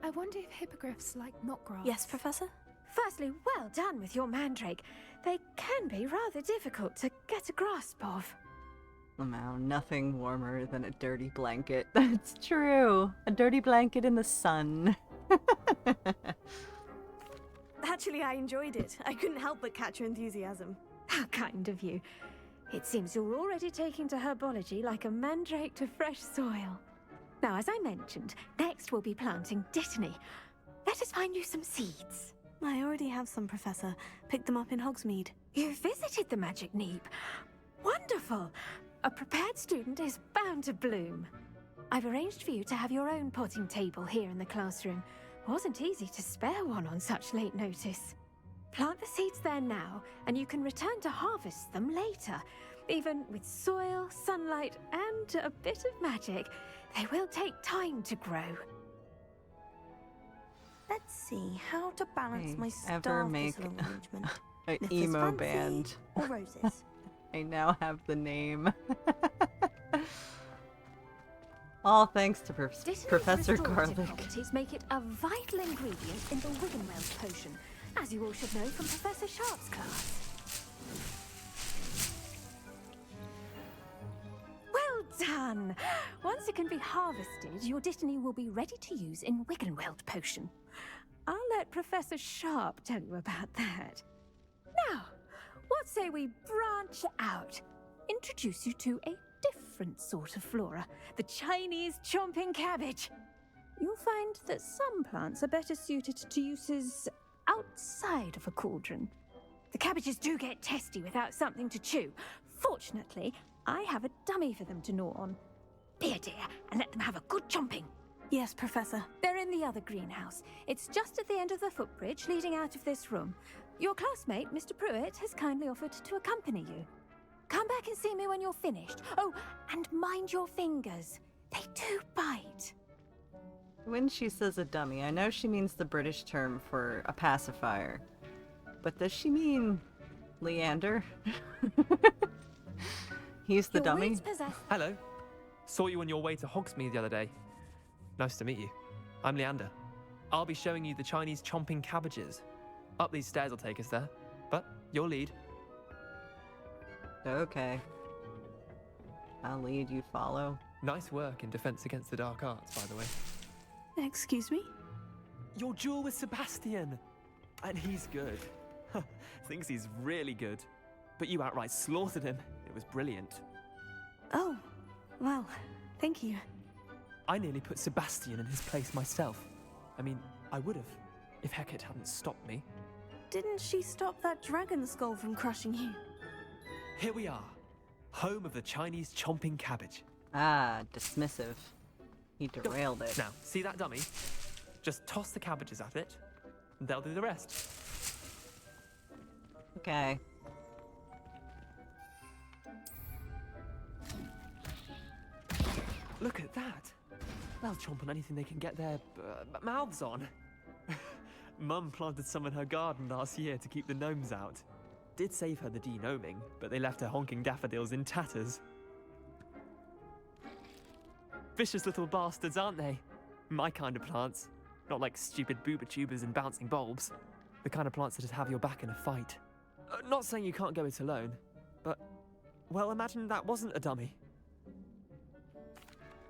Speaker 24: I wonder if hippogriffs like knotgrass.
Speaker 8: Yes, Professor?
Speaker 24: Firstly, well done with your mandrake. They can be rather difficult to get a grasp of.
Speaker 1: Wow, nothing warmer than a dirty blanket. That's true. A dirty blanket in the sun.
Speaker 23: Actually, I enjoyed it. I couldn't help but catch your enthusiasm.
Speaker 24: How kind of you. It seems you're already taking to herbology like a mandrake to fresh soil. Now, as I mentioned, next we'll be planting Dittany. Let us find you some seeds.
Speaker 8: I already have some, Professor. Picked them up in Hogsmeade.
Speaker 24: You visited the Magic Neep. One Wonderful! A prepared student is bound to bloom. I've arranged for you to have your own potting table here in the classroom. Wasn't easy to spare one on such late notice. Plant the seeds there now, and you can return to harvest them later. Even with soil, sunlight, and a bit of magic, they will take time to grow.
Speaker 4: Let's see how to balance my
Speaker 1: Ever
Speaker 4: staff
Speaker 1: make
Speaker 4: thistle arrangement.
Speaker 1: an
Speaker 4: Knickers
Speaker 1: emo
Speaker 4: fancy
Speaker 1: band.
Speaker 4: or roses?
Speaker 1: I now have the name. All thanks to
Speaker 24: Dittany's
Speaker 1: Professor
Speaker 24: restorative
Speaker 1: Garlic.
Speaker 24: properties make it a vital ingredient in the Wiggenweld potion, as you all should know from Professor Sharp's class. Well done! Once it can be harvested, your Dittany will be ready to use in Wiggenweld potion. I'll let Professor Sharp tell you about that. Now, what say we branch out? Introduce you to a different sort of flora, the Chinese chomping cabbage. You'll find that some plants are better suited to uses outside of a cauldron. The cabbages do get testy without something to chew. Fortunately, I have a dummy for them to gnaw on. Dear, and let them have a good chomping.
Speaker 4: Yes, Professor.
Speaker 24: They're in the other greenhouse. It's just at the end of the footbridge leading out of this room. Your classmate, Mr. Pruitt, has kindly offered to accompany you. Come back and see me when you're finished. Oh, and mind your fingers. They do bite.
Speaker 1: When she says a dummy, I know she means the British term for a pacifier. But does she mean Leander? He's the dummy?
Speaker 22: Hello. Saw you on your way to Hogsmeade the other day. Nice to meet you. I'm Leander. I'll be showing you the Chinese chomping cabbages. Up these stairs will take us there. But your lead.
Speaker 1: Okay. I'll lead, you follow.
Speaker 22: Nice work in Defense Against the Dark Arts, by the way.
Speaker 4: Excuse me?
Speaker 22: Your duel with Sebastian! And he's good. Thinks he's really good. But you outright slaughtered him. It was brilliant.
Speaker 4: Oh, well, thank you.
Speaker 22: I nearly put Sebastian in his place myself. I mean, I would have, if Hecate hadn't stopped me.
Speaker 4: Didn't she stop that dragon skull from crushing you?
Speaker 22: Here we are, home of the Chinese chomping cabbage.
Speaker 1: Ah, dismissive. He derailed it.
Speaker 22: Now, see that dummy? Just toss the cabbages at it, and they'll do the rest.
Speaker 1: Okay.
Speaker 22: Look at that. They'll chomp on anything they can get their mouths on. Mum planted some in her garden last year to keep the gnomes out. Did save her the de-gnoming, but they left her honking daffodils in tatters. Vicious little bastards, aren't they? My kind of plants. Not like stupid booba tubers and bouncing bulbs. The kind of plants that'd have your back in a fight. Not saying you can't go it alone, but, well, imagine that wasn't a dummy.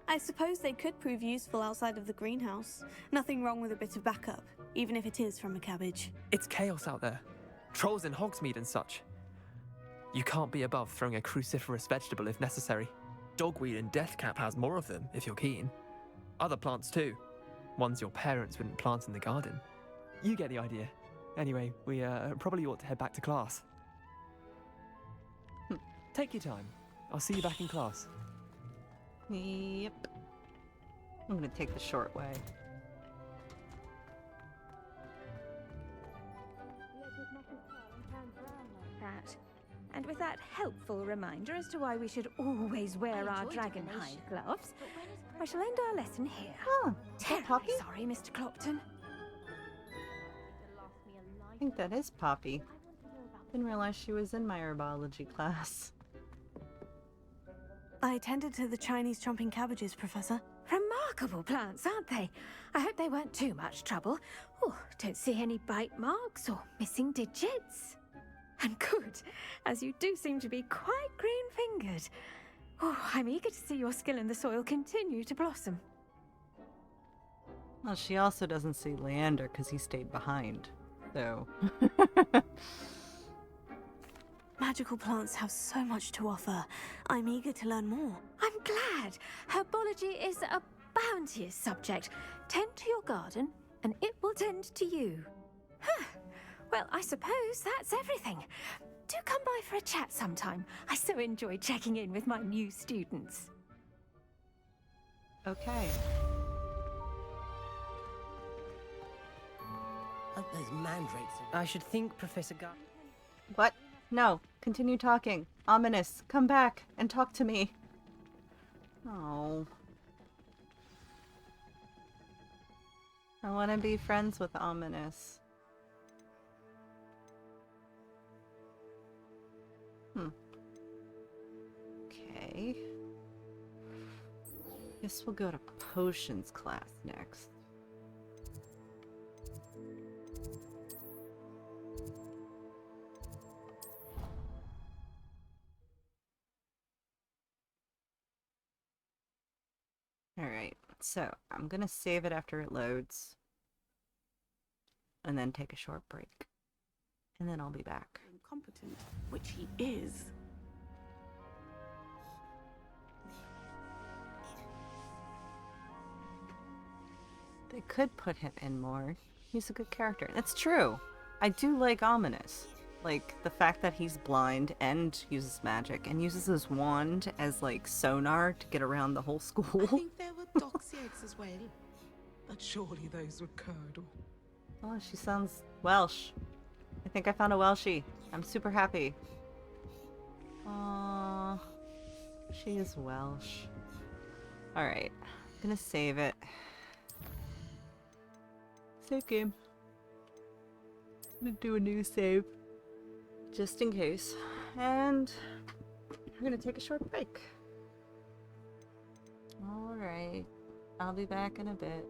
Speaker 4: I suppose they could prove useful outside of the greenhouse. Nothing wrong with a bit of backup, even if it is from a cabbage.
Speaker 22: It's chaos out there. Trolls in Hogsmeade and such. You can't be above throwing a cruciferous vegetable if necessary. Dogweed and deathcap has more of them, if you're keen. Other plants too. Ones your parents wouldn't plant in the garden. You get the idea. Anyway, we probably ought to head back to class. Take your time. I'll see you back in class.
Speaker 1: Yep. I'm gonna take the short way.
Speaker 24: That. And with that helpful reminder as to why we should always wear our dragon hide gloves, I shall end our lesson here.
Speaker 1: Oh,
Speaker 24: terribly sorry, Mr. Clopton.
Speaker 1: I think that is Poppy. Didn't realize she was in my herbology class.
Speaker 4: I tended to the Chinese chomping cabbages, Professor.
Speaker 24: Remarkable plants, aren't they? I hope they weren't too much trouble. Oh, don't see any bite marks or missing digits. And good, as you do seem to be quite green-fingered. Oh, I'm eager to see your skill in the soil continue to blossom.
Speaker 1: Well, she also doesn't see Leander because he stayed behind, so...
Speaker 4: Magical plants have so much to offer. I'm eager to learn more.
Speaker 24: I'm glad. Herbology is a bounteous subject. Tend to your garden, and it will tend to you. Huh. Well, I suppose that's everything. Do come by for a chat sometime. I so enjoy checking in with my new students.
Speaker 1: Okay.
Speaker 25: Hope those mandrakes are...
Speaker 6: I should think Professor Gar...
Speaker 1: What? No. Continue talking. Ominous, come back and talk to me. Oh. I want to be friends with Ominous. Okay. Guess we'll go to potions class next. Alright, so I'm gonna save it after it loads. And then take a short break. And then I'll be back.
Speaker 3: Incompetent, which he is.
Speaker 1: They could put him in more. He's a good character. That's true. I do like Ominous. Like, the fact that he's blind and uses magic and uses his wand as, like, sonar to get around the whole school.
Speaker 3: I think there were doxy eggs as well, but surely those would curdle.
Speaker 1: Oh, she sounds Welsh. I think I found a Welshie. I'm super happy. Aww. She is Welsh. Alright. I'm gonna save it. Save game. I'm gonna do a new save. Just in case. And we're gonna take a short break. Alright. I'll be back in a bit.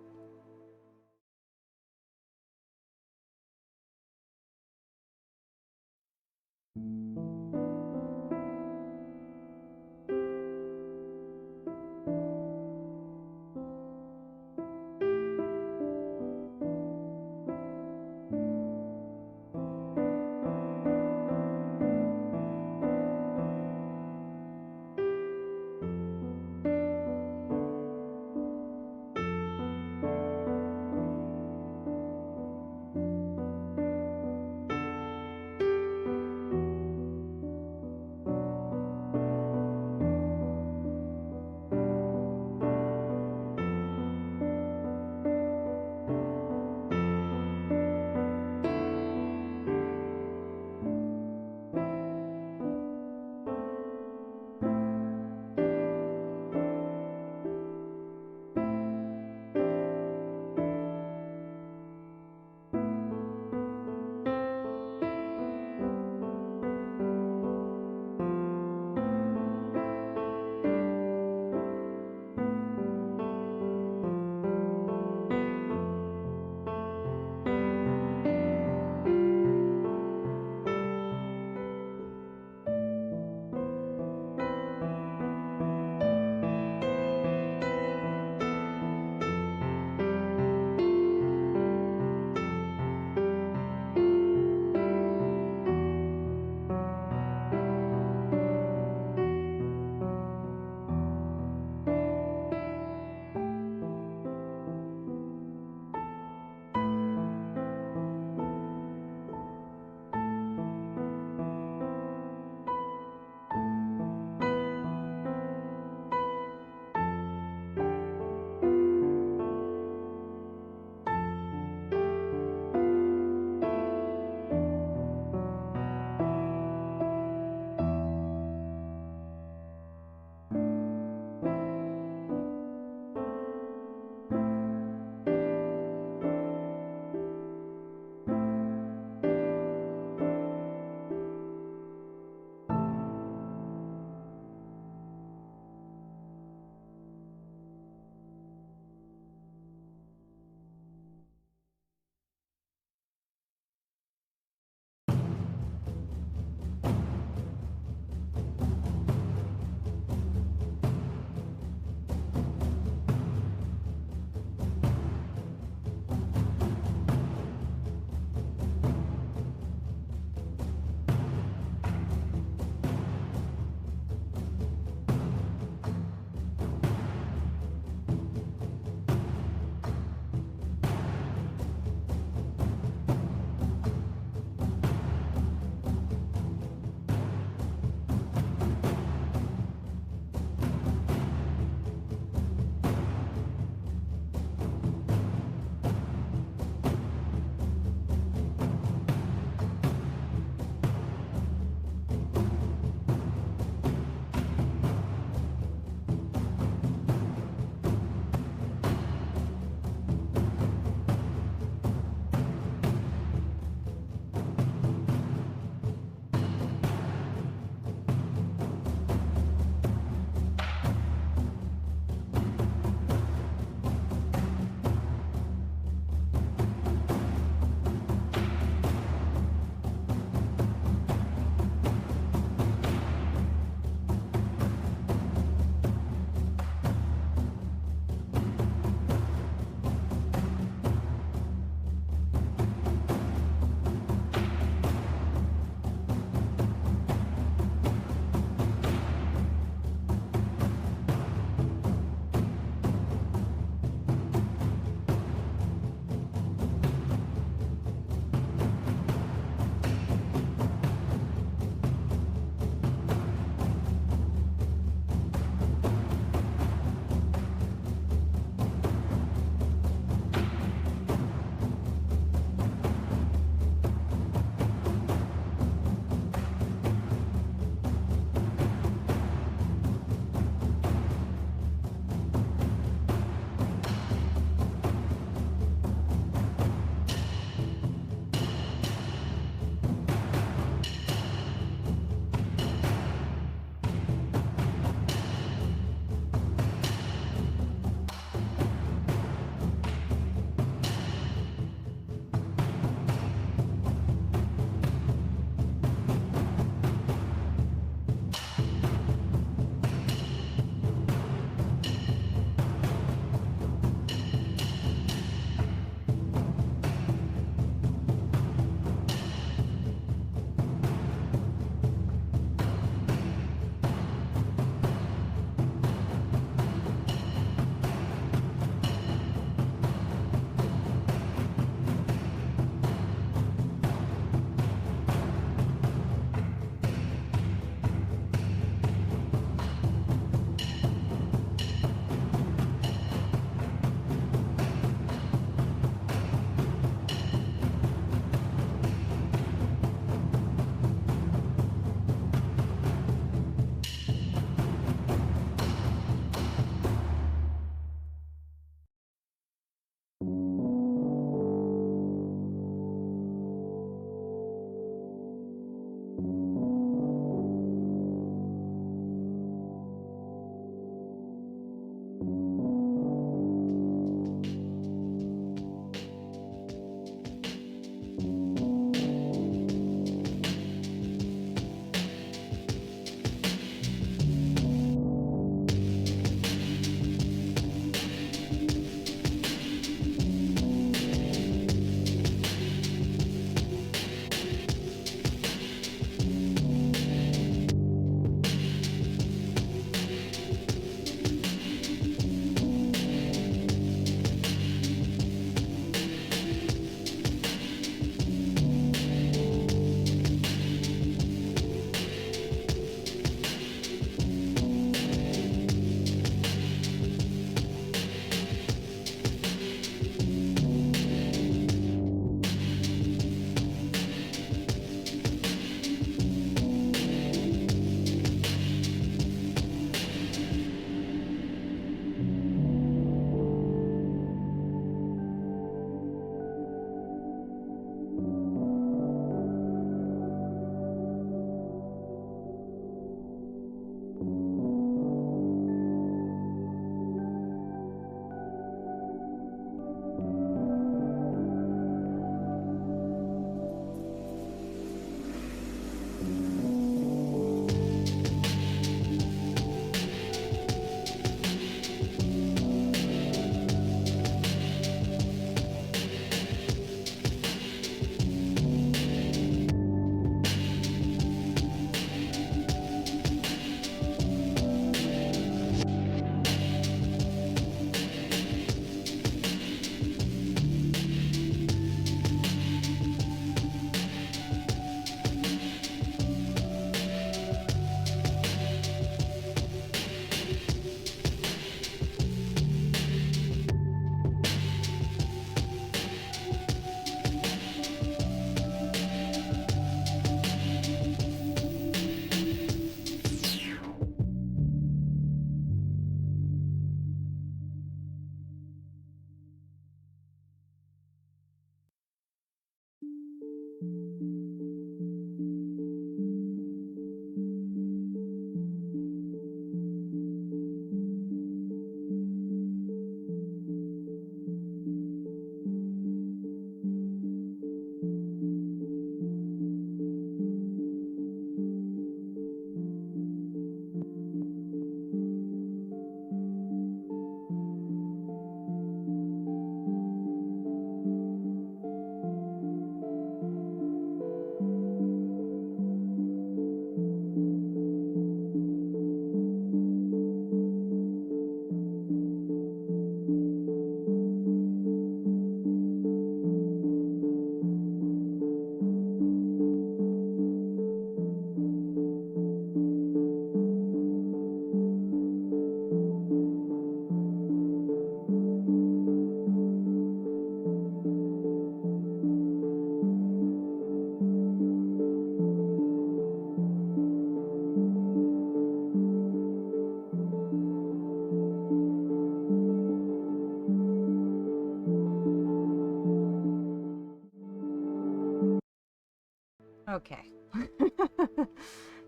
Speaker 1: Okay.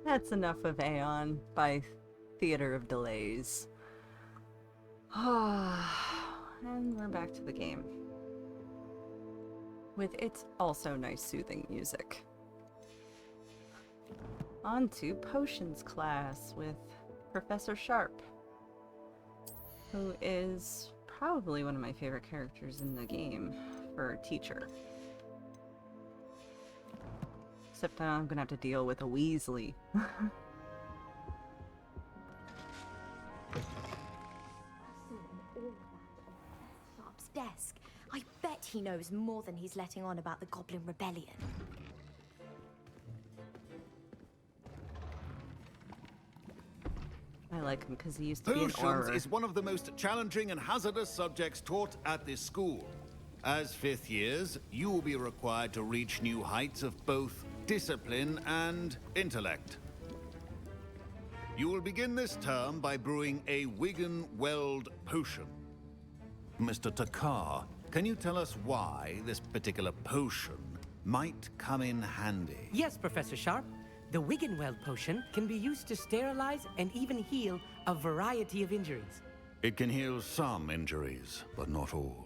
Speaker 1: That's enough of Aeon by Theater of Delays. And we're back to the game. With its also nice soothing music. On to Potions class with Professor Sharp, who is probably one of my favorite characters in the game for a teacher. Except I'm gonna have to deal with a Weasley.
Speaker 2: Sharp's desk. I bet he knows more than he's letting on about the Goblin Rebellion.
Speaker 1: I like him because he used to be an
Speaker 9: Potions
Speaker 1: Auror.
Speaker 9: is one of the most challenging and hazardous subjects taught at this school. As fifth years, you will be required to reach new heights of both discipline and intellect. You will begin this term by brewing a Wiggenweld potion. Mr. Takar, can you tell us why this particular potion might come in handy?
Speaker 12: Yes, Professor Sharp. The Wiggenweld potion can be used to sterilize and even heal a variety of injuries.
Speaker 9: It can heal some injuries, but not all.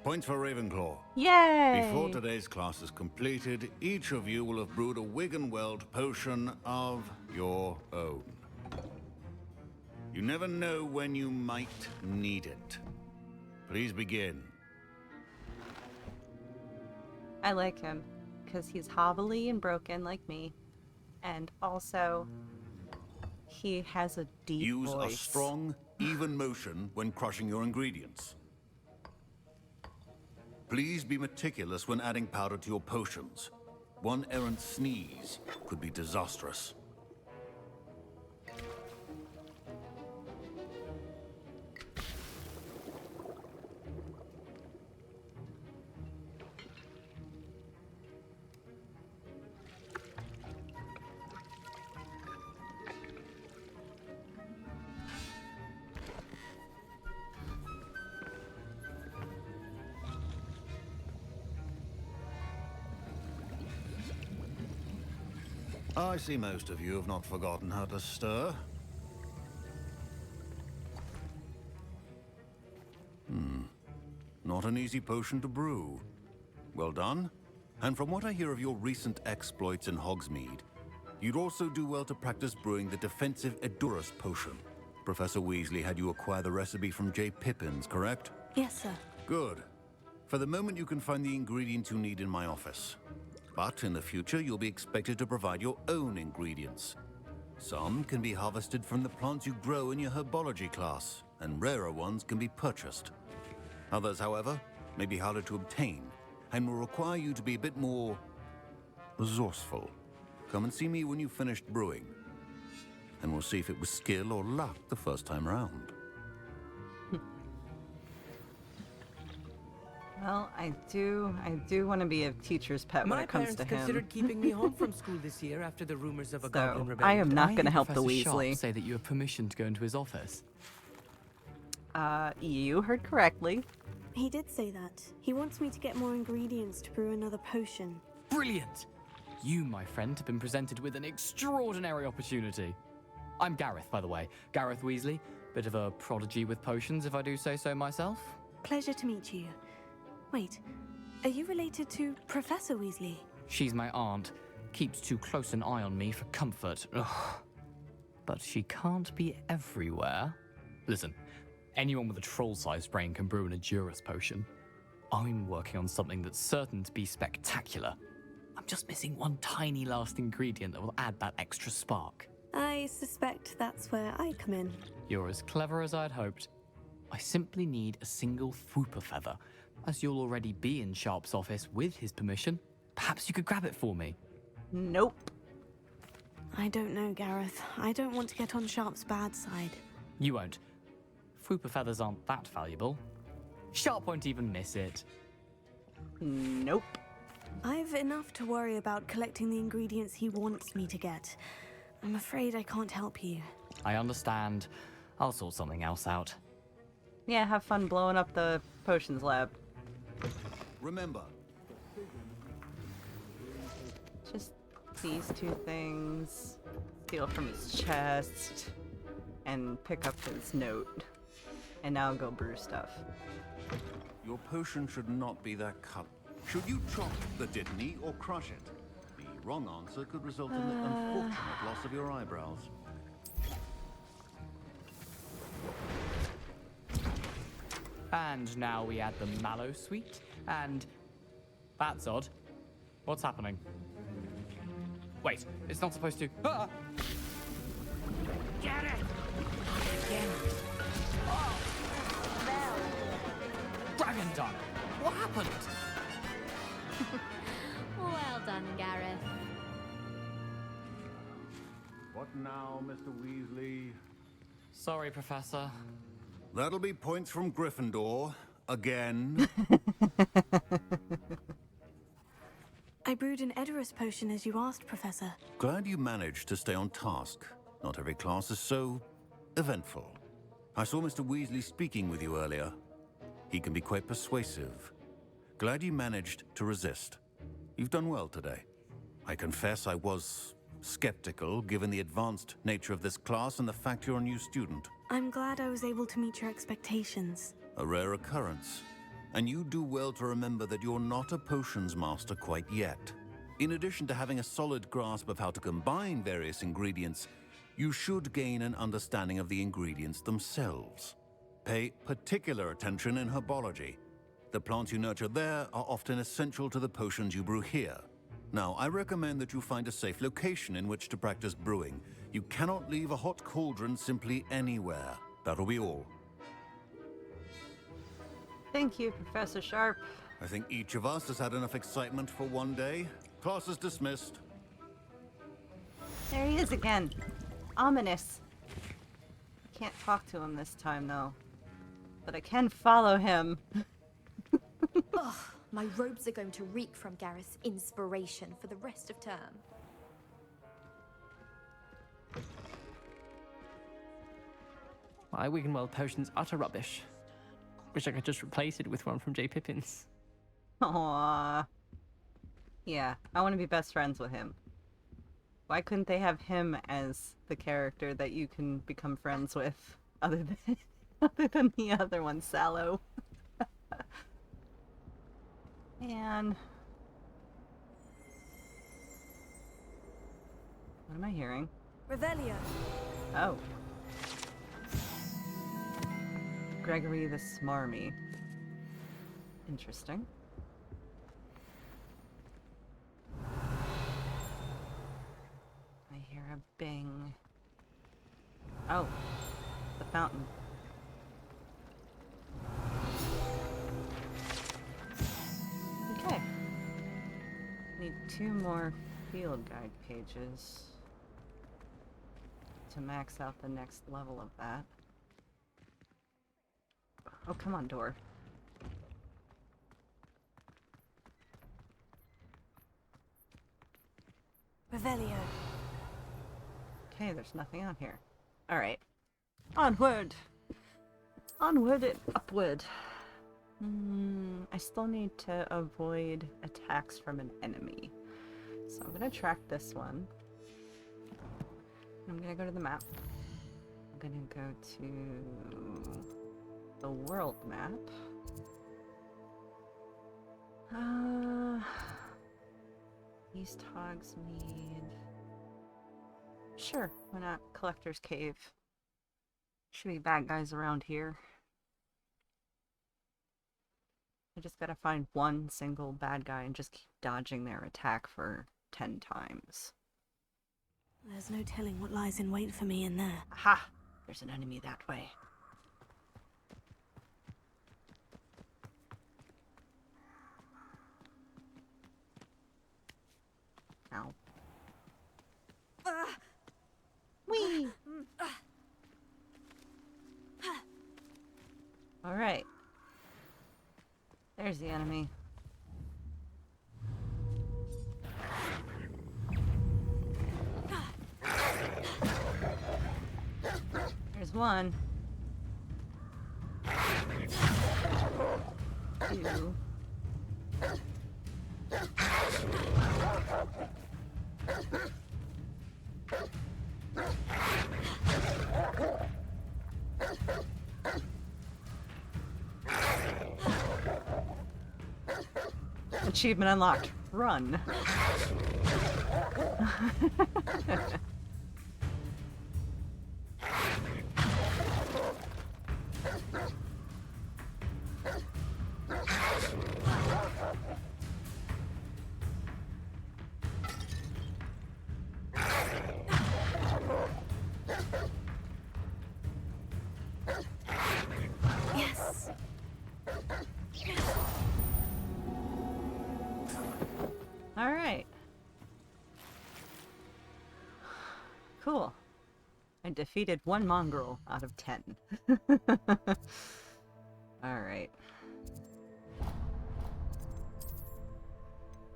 Speaker 9: Points for Ravenclaw.
Speaker 1: Yay!
Speaker 9: Before today's class is completed, each of you will have brewed a Wiggenweld potion of your own. You never know when you might need it. Please begin.
Speaker 1: I like him because he's hobbly and broken like me, and also he has a deep
Speaker 9: Use
Speaker 1: voice.
Speaker 9: a strong, even motion when crushing your ingredients. Please be meticulous when adding powder to your potions. One errant sneeze could be disastrous. I see most of you have not forgotten how to stir. Not an easy potion to brew. Well done. And from what I hear of your recent exploits in Hogsmeade, you'd also do well to practice brewing the defensive Edurus potion. Professor Weasley had you acquire the recipe from J. Pippins, correct?
Speaker 4: Yes, sir.
Speaker 9: Good. For the moment, you can find the ingredients you need in my office. But in the future, you'll be expected to provide your own ingredients. Some can be harvested from the plants you grow in your herbology class, and rarer ones can be purchased. Others, however, may be harder to obtain, and will require you to be a bit more resourceful. Come and see me when you've finished brewing, and we'll see if it was skill or luck the first time round.
Speaker 1: Well, I do want to be a teacher's pet when
Speaker 12: My
Speaker 1: it comes to
Speaker 12: parents
Speaker 1: him.
Speaker 12: considered keeping me home from school this year after the rumors of a
Speaker 1: So,
Speaker 12: Goblin Rebellion.
Speaker 1: I am not
Speaker 21: Did
Speaker 1: going to
Speaker 21: hear
Speaker 1: help the
Speaker 21: Professor Sharp
Speaker 1: Weasley.
Speaker 21: say that you have permission to go into his office.
Speaker 1: You heard correctly.
Speaker 4: He did say that. He wants me to get more ingredients to brew another potion.
Speaker 21: Brilliant! You, my friend, have been presented with an extraordinary opportunity. I'm Gareth, by the way. Gareth Weasley. Bit of a prodigy with potions, if I do say so myself.
Speaker 4: Pleasure to meet you. Wait, are you related to Professor Weasley?
Speaker 21: She's my aunt. Keeps too close an eye on me for comfort. Ugh. But she can't be everywhere. Listen, anyone with a troll-sized brain can brew an Edurus potion. I'm working on something that's certain to be spectacular. I'm just missing one tiny last ingredient that will add that extra spark.
Speaker 4: I suspect that's where I come in.
Speaker 21: You're as clever as I'd hoped. I simply need a single Fwooper feather. As you'll already be in Sharp's office with his permission, perhaps you could grab it for me.
Speaker 1: Nope.
Speaker 4: I don't know, Gareth. I don't want to get on Sharp's bad side.
Speaker 21: You won't. Fwooper feathers aren't that valuable. Sharp won't even miss it.
Speaker 1: Nope.
Speaker 4: I've enough to worry about collecting the ingredients he wants me to get. I'm afraid I can't help you.
Speaker 21: I understand. I'll sort something else out.
Speaker 1: Yeah, have fun blowing up the potions lab.
Speaker 9: Remember,
Speaker 1: these two things, steal from his chest, and pick up his note. And now go brew stuff.
Speaker 9: Your potion should not be that cut. Should you chop the Dittany or crush it? The wrong answer could result in the unfortunate loss of your eyebrows.
Speaker 21: And now we add the mallow sweet, and that's odd. What's happening? Wait, it's not supposed to. Ah!
Speaker 2: Get it!
Speaker 21: Again. Oh. Dragon done. What happened?
Speaker 2: Well done, Gareth.
Speaker 9: What now, Mr. Weasley?
Speaker 21: Sorry, Professor.
Speaker 9: That'll be points from Gryffindor. Again.
Speaker 4: I brewed an Edorus potion as you asked, Professor.
Speaker 9: Glad you managed to stay on task. Not every class is so eventful. I saw Mr. Weasley speaking with you earlier. He can be quite persuasive. Glad you managed to resist. You've done well today. I confess I was skeptical, given the advanced nature of this class and the fact you're a new student.
Speaker 4: I'm glad I was able to meet your expectations.
Speaker 9: A rare occurrence. And you do well to remember that you're not a potions master quite yet. In addition to having a solid grasp of how to combine various ingredients, you should gain an understanding of the ingredients themselves. Pay particular attention in herbology. The plants you nurture there are often essential to the potions you brew here. Now, I recommend that you find a safe location in which to practice brewing. You cannot leave a hot cauldron simply anywhere. That'll be all.
Speaker 1: Thank you, Professor Sharp.
Speaker 9: I think each of us has had enough excitement for one day. Class is dismissed.
Speaker 1: There he is again. Ominous. I can't talk to him this time, though. But I can follow him.
Speaker 2: Ugh, my robes are going to reek from Gareth's inspiration for the rest of term.
Speaker 22: My Wiggenweld potion's utter rubbish. Wish I could just replace it with one from J. Pippin's.
Speaker 1: Aww. Yeah, I want to be best friends with him. Why couldn't they have him as the character that you can become friends with, other than the other one, Sallow? Man. What am I hearing?
Speaker 23: Revelio.
Speaker 1: Oh. Gregory the Smarmy. Interesting. I hear a bing. Oh, the fountain. Okay. Need 2 more field guide pages to max out the next level of that. Oh, come on, door.
Speaker 23: Revelio.
Speaker 1: Okay, there's nothing on here. Alright. Onward! Onward and upward. I still need to avoid attacks from an enemy. So I'm gonna track this one. I'm gonna go to the map. I'm gonna go to the world map. East Hogsmeade. Sure, why not? Collector's Cave. Should be bad guys around here. I just gotta find one single bad guy and just keep dodging their attack for 10 times.
Speaker 4: There's no telling what lies in wait for me in there.
Speaker 1: Aha! There's an enemy that way. Ow. Whee! Alright. There's the enemy. There's one. 2. Achievement unlocked. Run.
Speaker 24: Yes.
Speaker 1: All right. Cool. I defeated 1 mongrel out of 10. All right.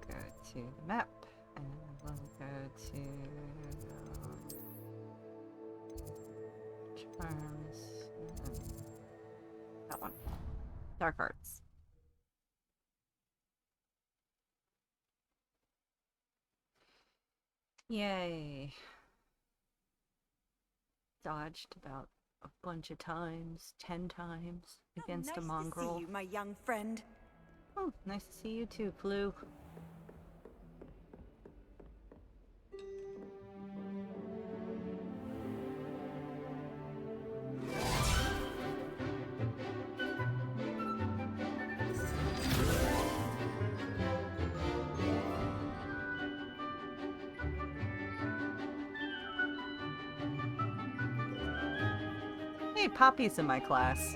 Speaker 1: Go to the map, and we'll go to charms. That one. Dark arts. Yay. Dodged about a bunch of times, 10 times against a mongrel.
Speaker 13: Nice to see you, my young friend.
Speaker 1: Oh, nice to see you too, Flu. Hey, Poppy's in my class.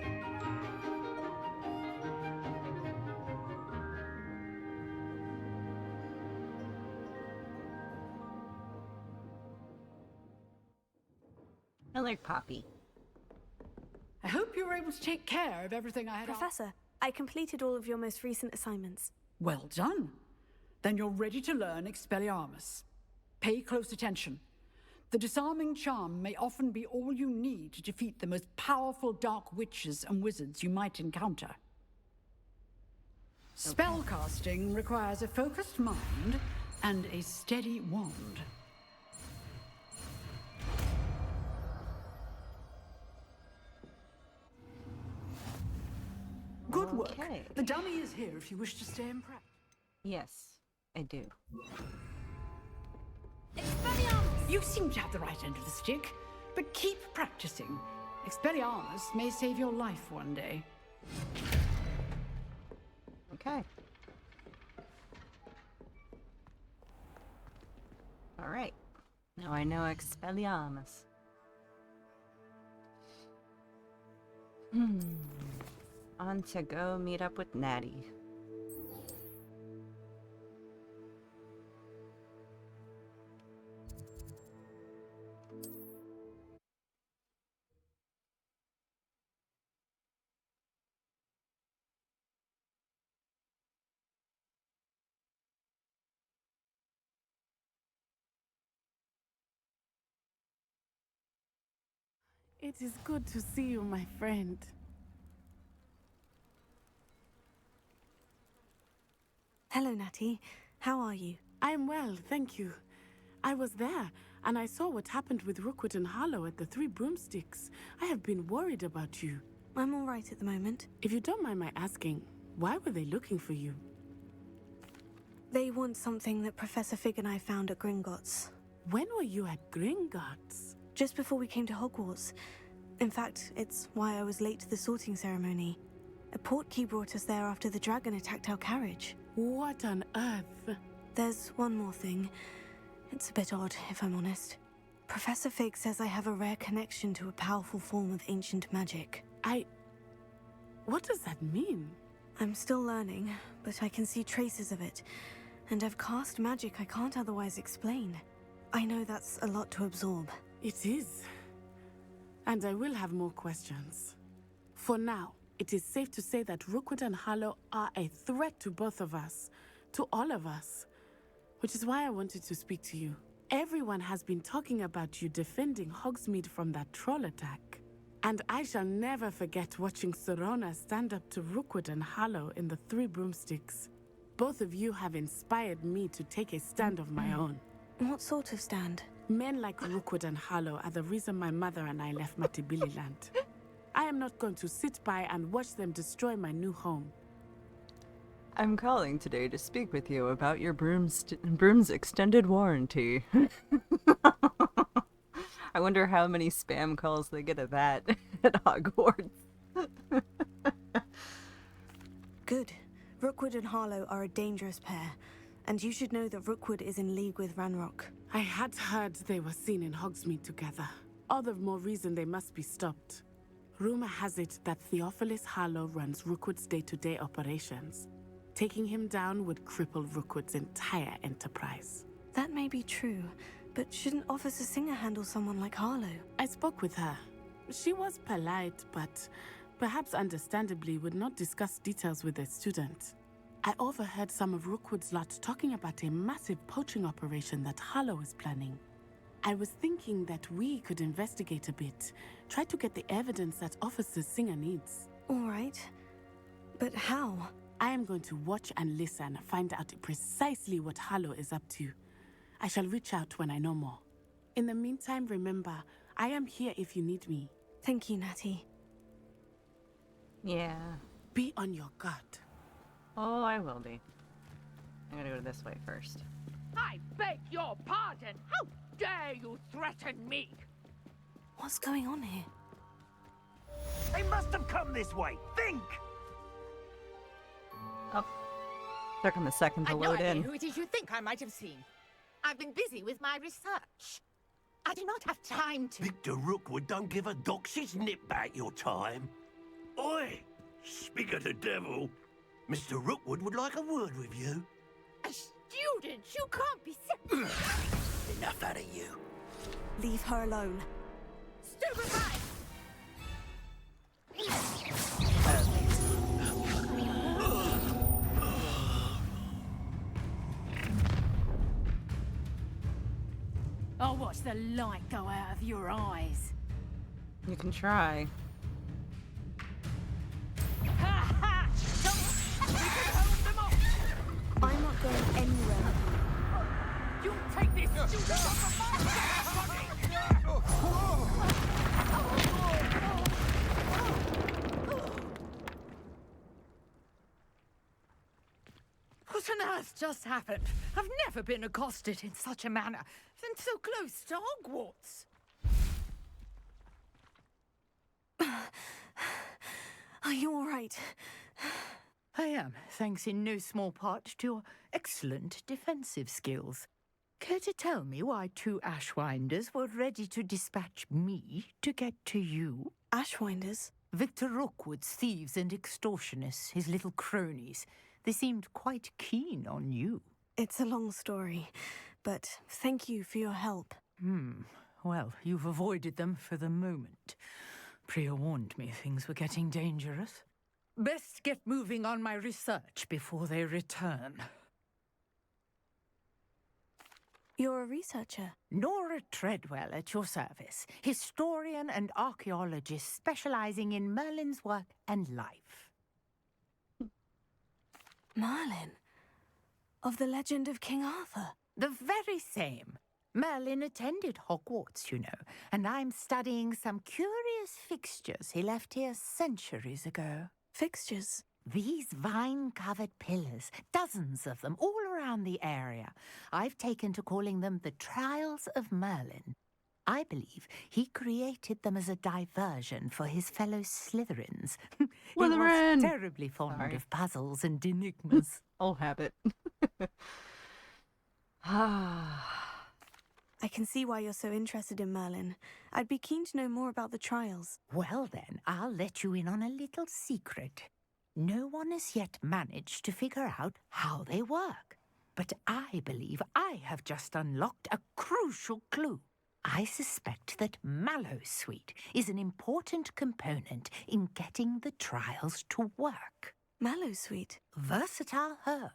Speaker 1: I like Poppy.
Speaker 7: I hope you were able to take care of everything I had.
Speaker 23: Professor, I completed all of your most recent assignments.
Speaker 7: Well done. Then you're ready to learn Expelliarmus. Pay close attention. The disarming charm may often be all you need to defeat the most powerful dark witches and wizards you might encounter. Spellcasting requires a focused mind and a steady wand. Good work. The dummy is here if you wish to stay in practice.
Speaker 1: Yes, I do.
Speaker 7: You seem to have the right end of the stick, but keep practicing. Expelliarmus may save your life one day.
Speaker 1: Okay. All right. Now I know Expelliarmus. On to go meet up with Natty.
Speaker 14: It is good to see you, my friend.
Speaker 24: Hello, Natty. How are you?
Speaker 14: I'm well, thank you. I was there, and I saw what happened with Rookwood and Harlow at the Three Broomsticks. I have been worried about you.
Speaker 24: I'm all right at the moment.
Speaker 14: If you don't mind my asking, why were they looking for you?
Speaker 24: They want something that Professor Fig and I found at Gringotts.
Speaker 14: When were you at Gringotts?
Speaker 24: Just before we came to Hogwarts. In fact, it's why I was late to the sorting ceremony. A portkey brought us there after the dragon attacked our carriage.
Speaker 14: What on earth?
Speaker 24: There's one more thing. It's a bit odd, if I'm honest. Professor Fig says I have a rare connection to a powerful form of ancient magic.
Speaker 14: What does that mean?
Speaker 24: I'm still learning, but I can see traces of it. And I've cast magic I can't otherwise explain. I know that's a lot to absorb.
Speaker 14: It is. And I will have more questions. For now, it is safe to say that Rookwood and Harlow are a threat to both of us. To all of us. Which is why I wanted to speak to you. Everyone has been talking about you defending Hogsmeade from that troll attack. And I shall never forget watching Serona stand up to Rookwood and Harlow in the Three Broomsticks. Both of you have inspired me to take a stand of my own.
Speaker 24: What sort of stand?
Speaker 14: Men like Rookwood and Harlow are the reason my mother and I left Matabeleland. I am not going to sit by and watch them destroy my new home.
Speaker 1: I'm calling today to speak with you about your broom's extended warranty. I wonder how many spam calls they get of that at Hogwarts.
Speaker 4: Good. Rookwood and Harlow are a dangerous pair, and you should know that Rookwood is in league with Ranrock.
Speaker 14: I had heard they were seen in Hogsmeade together. All the more reason they must be stopped. Rumor has it that Theophilus Harlow runs Rookwood's day-to-day operations. Taking him down would cripple Rookwood's entire enterprise.
Speaker 4: That may be true, but shouldn't Officer Singer handle someone like Harlow?
Speaker 14: I spoke with her. She was polite, but perhaps understandably would not discuss details with a student. I overheard some of Rookwood's lot talking about a massive poaching operation that Harlow is planning. I was thinking that we could investigate a bit, try to get the evidence that Officer Singer needs.
Speaker 4: All right. But how?
Speaker 14: I am going to watch and listen, find out precisely what Harlow is up to. I shall reach out when I know more. In the meantime, remember, I am here if you need me.
Speaker 4: Thank you, Natty.
Speaker 1: Yeah.
Speaker 14: Be on your guard.
Speaker 1: Oh, I will be. I'm gonna go this way first.
Speaker 11: I beg your pardon! How dare you threaten me?
Speaker 4: What's going on here?
Speaker 13: They must have come this way. Think!
Speaker 1: Oh. Took him a second to
Speaker 19: I've
Speaker 1: load
Speaker 19: no idea
Speaker 1: in.
Speaker 19: who it is you think I might have seen. I've been busy with my research. I do not have time to...
Speaker 13: Victor Rookwood don't give a doxy's nip back your time. Oi! Speak of the devil. Mr. Rookwood would like a word with you.
Speaker 19: A student? You can't be...
Speaker 13: Enough out of you.
Speaker 4: Leave her alone.
Speaker 19: Stupefy!
Speaker 11: I'll watch the light go out of your eyes.
Speaker 1: You can try.
Speaker 4: I'm not going anywhere.
Speaker 11: You take this student off What on earth just happened? I've never been accosted in such a manner, and so close to Hogwarts.
Speaker 4: Are you all right?
Speaker 19: I am, thanks in no small part to your excellent defensive skills. Care to tell me why two Ashwinders were ready to dispatch me to get to you?
Speaker 4: Ashwinders?
Speaker 19: Victor Rookwood's thieves and extortionists, his little cronies. They seemed quite keen on you.
Speaker 4: It's a long story, but thank you for your help.
Speaker 19: Well, you've avoided them for the moment. Priya warned me things were getting dangerous. Best get moving on my research before they return.
Speaker 4: You're a researcher?
Speaker 19: Nora Treadwell at your service, historian and archaeologist specializing in Merlin's work and life.
Speaker 4: Merlin? Of the legend of King Arthur?
Speaker 19: The very same. Merlin attended Hogwarts, you know, and I'm studying some curious fixtures he left here centuries ago.
Speaker 4: Fixtures?
Speaker 19: These vine-covered pillars, dozens of them, all around the area. I've taken to calling them the Trials of Merlin. I believe he created them as a diversion for his fellow Slytherins. He was terribly fond of puzzles and enigmas.
Speaker 1: Old habit.
Speaker 4: I can see why you're so interested in Merlin. I'd be keen to know more about the trials.
Speaker 19: Well then, I'll let you in on a little secret. No one has yet managed to figure out how they work. But I believe I have just unlocked a crucial clue. I suspect that Mallowsweet is an important component in getting the trials to work.
Speaker 4: Mallowsweet?
Speaker 19: Versatile herb.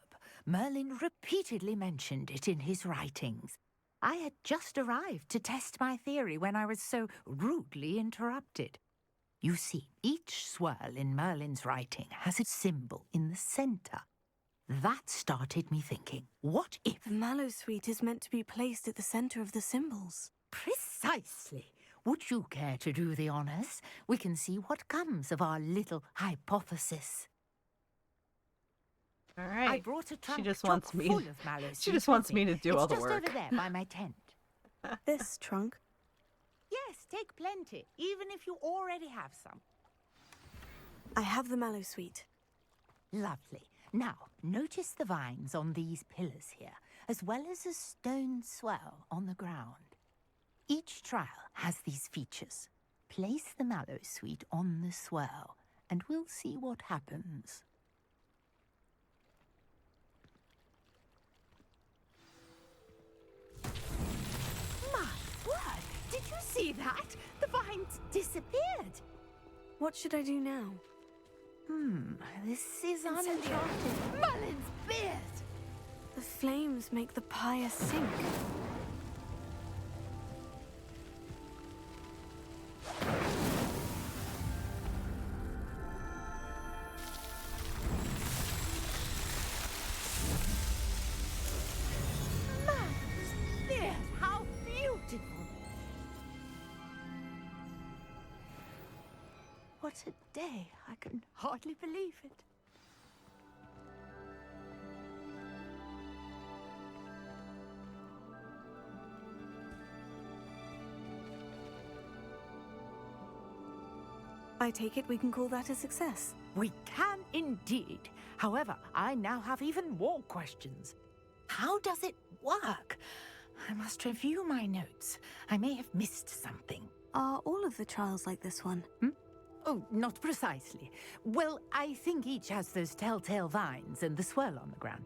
Speaker 19: Merlin repeatedly mentioned it in his writings. I had just arrived to test my theory when I was so rudely interrupted. You see, each swirl in Merlin's writing has a symbol in the center. That started me thinking, what if...
Speaker 4: The Mallowsweet is meant to be placed at the center of the symbols.
Speaker 19: Precisely. Would you care to do the honors? We can see what comes of our little hypothesis.
Speaker 1: All right.
Speaker 19: I brought a trunk
Speaker 1: She just
Speaker 19: chock
Speaker 1: wants me.
Speaker 19: full of mallow
Speaker 1: She
Speaker 19: seeds
Speaker 1: just
Speaker 19: with
Speaker 1: wants me to do
Speaker 19: it's
Speaker 1: all the
Speaker 19: just
Speaker 1: work.
Speaker 19: over there by my tent.
Speaker 23: This trunk?
Speaker 19: Yes, take plenty, even if you already have some.
Speaker 23: I have the mallow sweet.
Speaker 19: Lovely. Now, notice the vines on these pillars here, as well as a stone swell on the ground. Each trial has these features. Place the mallow sweet on the swell, and we'll see what happens. My word! Did you see that? The vines disappeared.
Speaker 23: What should I do now?
Speaker 19: This is uncharted. Mullen's beard!
Speaker 23: The flames make the pyre sink.
Speaker 19: Mullen's beard! How beautiful! What a day! I can hardly believe it.
Speaker 23: I take it we can call that a success.
Speaker 19: We can indeed. However, I now have even more questions. How does it work? I must review my notes. I may have missed something.
Speaker 23: Are all of the trials like this one?
Speaker 19: Oh, not precisely. Well, I think each has those telltale vines and the swirl on the ground.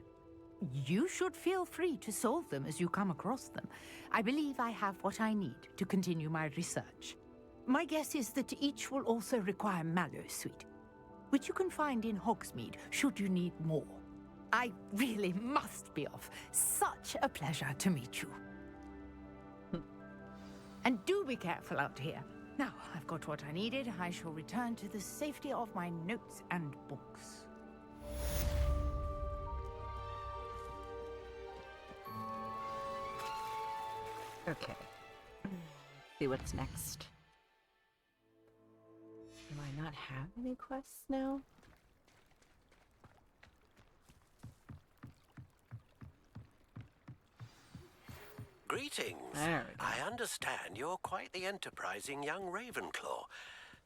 Speaker 19: You should feel free to solve them as you come across them. I believe I have what I need to continue my research. My guess is that each will also require mallow sweet, which you can find in Hogsmeade should you need more. I really must be off. Such a pleasure to meet you. And do be careful out here. Now, I've got what I needed. I shall return to the safety of my notes and books.
Speaker 1: Okay. See what's next. Do I not have any quests now?
Speaker 13: Greetings.
Speaker 1: There we go.
Speaker 13: I understand you're quite the enterprising young Ravenclaw.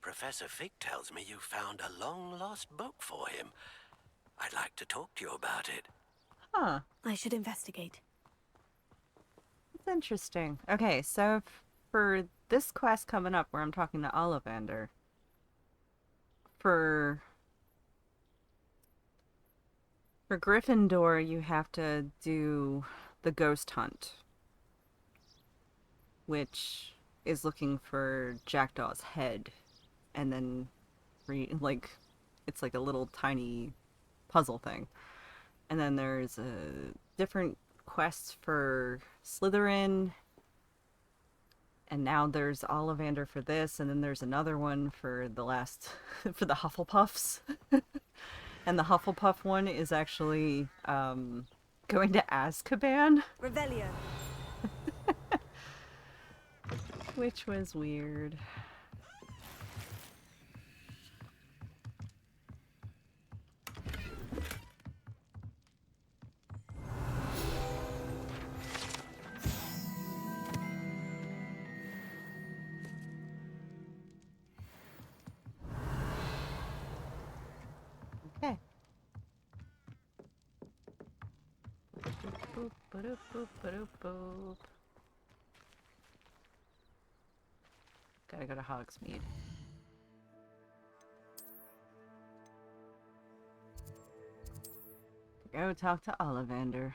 Speaker 13: Professor Fig tells me you found a long-lost book for him. I'd like to talk to you about it.
Speaker 1: Huh.
Speaker 23: I should investigate.
Speaker 1: That's interesting. Okay, so for this quest coming up where I'm talking to Ollivander, for Gryffindor, you have to do the ghost hunt, which is looking for Jackdaw's head, and then it's like a little tiny puzzle thing. And then there's different quests for Slytherin, and now there's Ollivander for this, and then there's another one for the last for the Hufflepuffs. And the Hufflepuff one is actually going to Azkaban.
Speaker 23: Revelio.
Speaker 1: Which was weird. Okay. Boop, ba-doop, boop, ba-doop, boop. Gotta go to Hogsmeade. Go talk to Ollivander.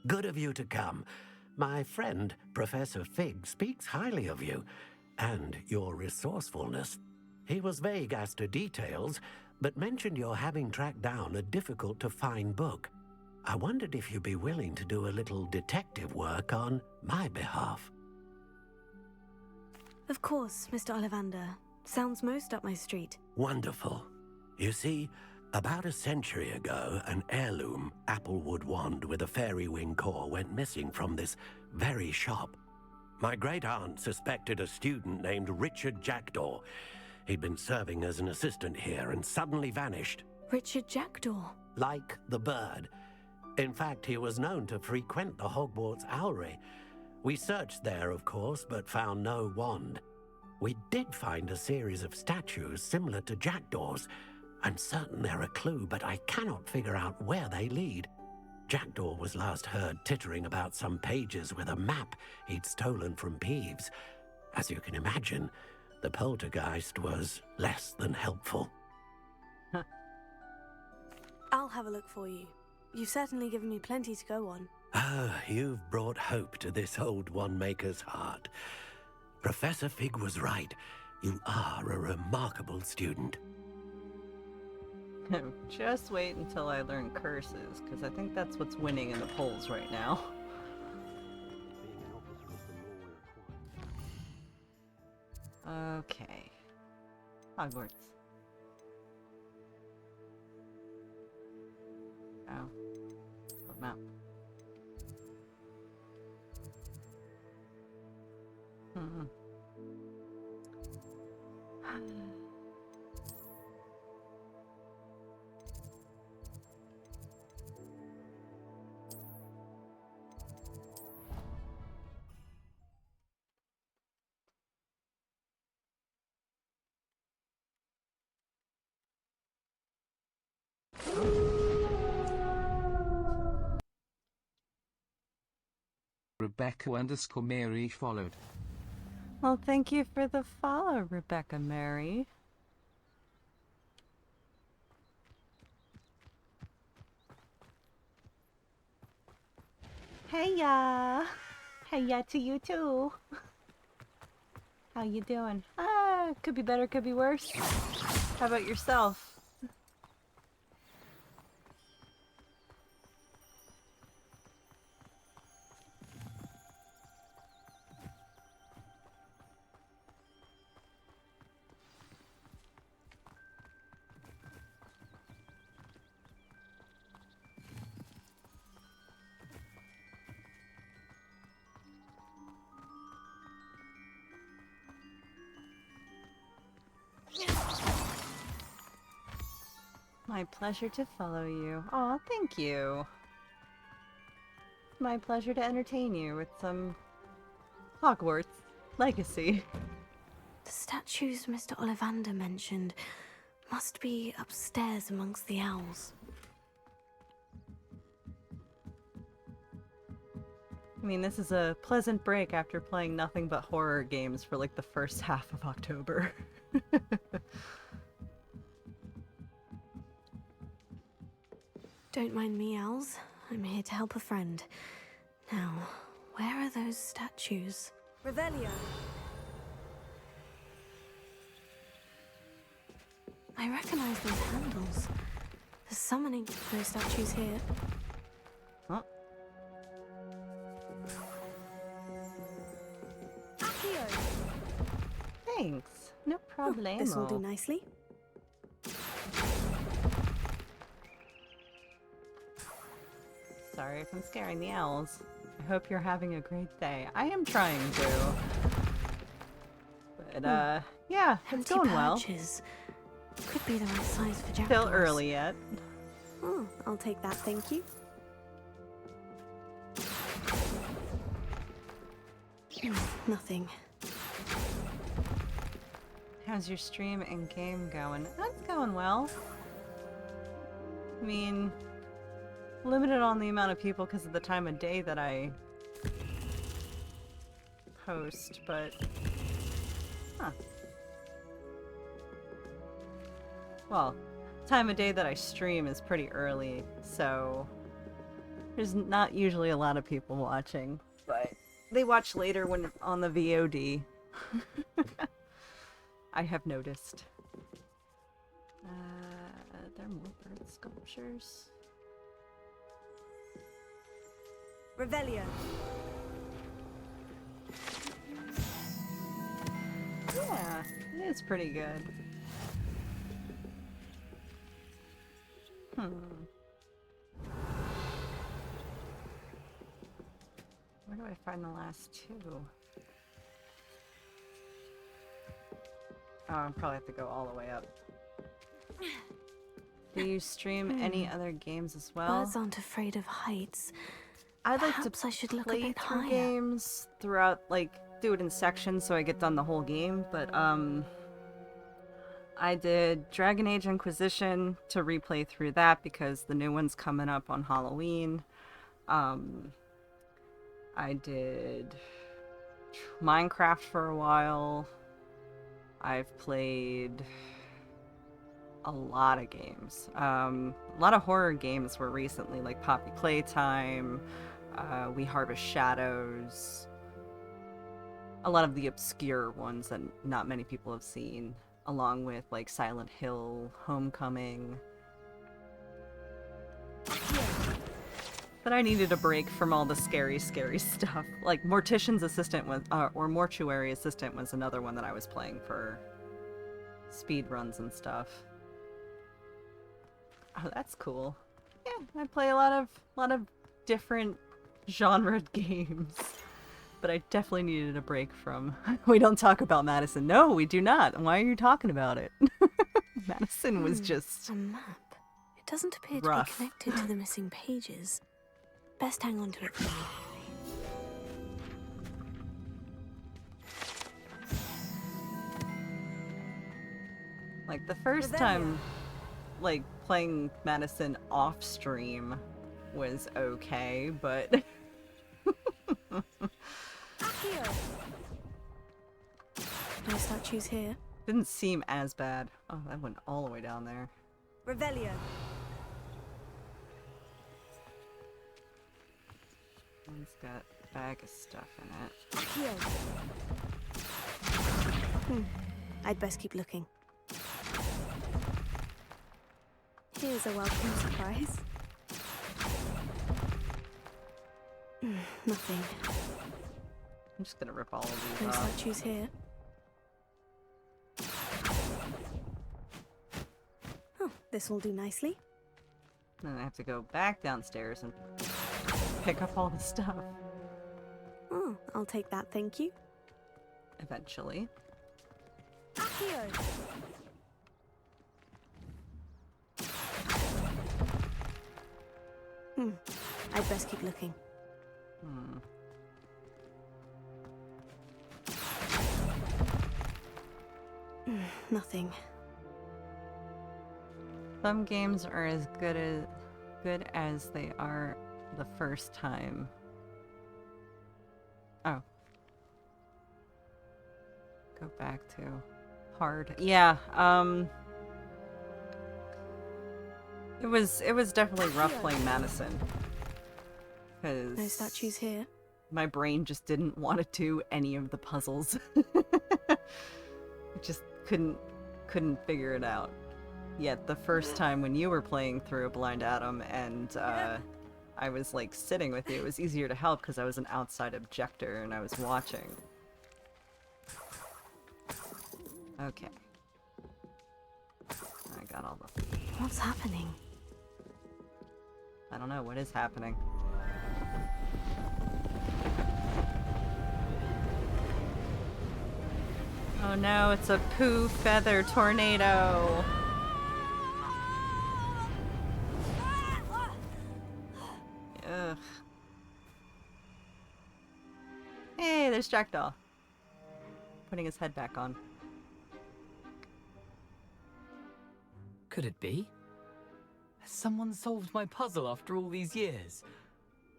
Speaker 13: Good of you to come. My friend, Professor Fig, speaks highly of you and your resourcefulness. He was vague as to details, but mentioned your having tracked down a difficult-to-find book. I wondered if you'd be willing to do a little detective work on my behalf.
Speaker 4: Of course, Mr. Ollivander. Sounds most up my street.
Speaker 13: Wonderful. You see, about a century ago, an heirloom applewood wand with a fairy wing core went missing from this very shop. My great-aunt suspected a student named Richard Jackdaw. He'd been serving as an assistant here and suddenly vanished.
Speaker 4: Richard Jackdaw?
Speaker 13: Like the bird. In fact, he was known to frequent the Hogwarts Owlery. We searched there, of course, but found no wand. We did find a series of statues similar to Jackdaw's. I'm certain they're a clue, but I cannot figure out where they lead. Jackdaw was last heard tittering about some pages with a map he'd stolen from Peeves. As you can imagine, the poltergeist was less than helpful.
Speaker 4: I'll have a look for you. You've certainly given me plenty to go on.
Speaker 13: Ah, you've brought hope to this old one-maker's heart. Professor Fig was right. You are a remarkable student.
Speaker 1: Just wait until I learn curses, because I think that's what's winning in the polls right now. Okay. Hogwarts. Oh. What map?
Speaker 5: Rebecca_Mary followed.
Speaker 1: Well, thank you for the follow, Rebecca Mary. Heya! Heya to you too. How you doing? Could be better, could be worse. How about yourself? My pleasure to follow you. Aw, thank you. My pleasure to entertain you with some Hogwarts Legacy.
Speaker 4: The statues Mr. Ollivander mentioned must be upstairs amongst the owls.
Speaker 1: I mean, this is a pleasant break after playing nothing but horror games for like the first half of October.
Speaker 4: Don't mind me, owls. I'm here to help a friend. Now, where are those statues?
Speaker 23: Revelio.
Speaker 4: I recognize those handles. The summoning those statues here.
Speaker 1: Huh?
Speaker 23: Accio.
Speaker 1: Thanks. No problemo.
Speaker 4: This will do nicely.
Speaker 1: Sorry if I'm scaring the owls. I hope you're having a great day. I am trying to. But, yeah, it's going well.
Speaker 4: Could be the right size for jackdaws.
Speaker 1: Still early yet.
Speaker 4: Oh, I'll take that, thank you. Nothing.
Speaker 1: How's your stream and game going? That's going well. I mean, limited on the amount of people because of the time of day that I post, but well, time of day that I stream is pretty early, so there's not usually a lot of people watching, but they watch later when on the VOD. I have noticed. There are more bird sculptures.
Speaker 23: Revelio.
Speaker 1: Yeah, it's pretty good. Where do I find the last two? Oh, I probably have to go all the way up. Do you stream any other games as well?
Speaker 4: Birds aren't afraid of heights.
Speaker 1: I'd like
Speaker 4: Perhaps
Speaker 1: to
Speaker 4: I should look a
Speaker 1: play
Speaker 4: bit
Speaker 1: through
Speaker 4: higher.
Speaker 1: games throughout, like, do it in sections so I get done the whole game, but, I did Dragon Age Inquisition to replay through that because the new one's coming up on Halloween. I did Minecraft for a while. I've played a lot of games. A lot of horror games were recently, like Poppy Playtime, We Harvest Shadows. A lot of the obscure ones that not many people have seen, along with like Silent Hill, Homecoming. But I needed a break from all the scary stuff. Like Mortician's Assistant was, or Mortuary Assistant was another one that I was playing for speed runs and stuff. Oh, that's cool. Yeah, I play a lot of different genre games. But I definitely needed a break from... We don't talk about Madison. No, we do not. Why are you talking about it? Madison was just...
Speaker 4: A map. It doesn't appear
Speaker 1: rough.
Speaker 4: to be connected to the missing pages. Best hang on to it for now.
Speaker 1: Like, the first time, like, playing Madison off-stream was okay, but...
Speaker 4: No statues here.
Speaker 1: Didn't seem as bad. Oh, that went all the way down there.
Speaker 23: Revelio.
Speaker 1: One's got a bag of stuff in it.
Speaker 4: I'd best keep looking. Here's a welcome surprise. Nothing.
Speaker 1: I'm just gonna rip all of
Speaker 4: No
Speaker 1: these off.
Speaker 4: statues here. Oh, this will do nicely.
Speaker 1: Then I have to go back downstairs and pick up all the stuff.
Speaker 4: Oh, I'll take that, thank you.
Speaker 1: Eventually.
Speaker 4: I'd best keep looking. Nothing.
Speaker 1: Some games are as good as they are the first time. Oh. Go back to hard. Yeah, it was definitely rough playing Madison. Cause
Speaker 4: No statues here.
Speaker 1: my brain just didn't want to do any of the puzzles. It just couldn't figure it out. Yet the first time when you were playing through Blind Adam and I was like sitting with you, it was easier to help because I was an outside objector and I was watching. Okay. I got all the...
Speaker 4: What's happening?
Speaker 1: I don't know, what is happening? Oh no, it's a poo feather tornado! Ugh. Hey, there's Jackdaw. Putting his head back on.
Speaker 21: Could it be? Has someone solved my puzzle after all these years?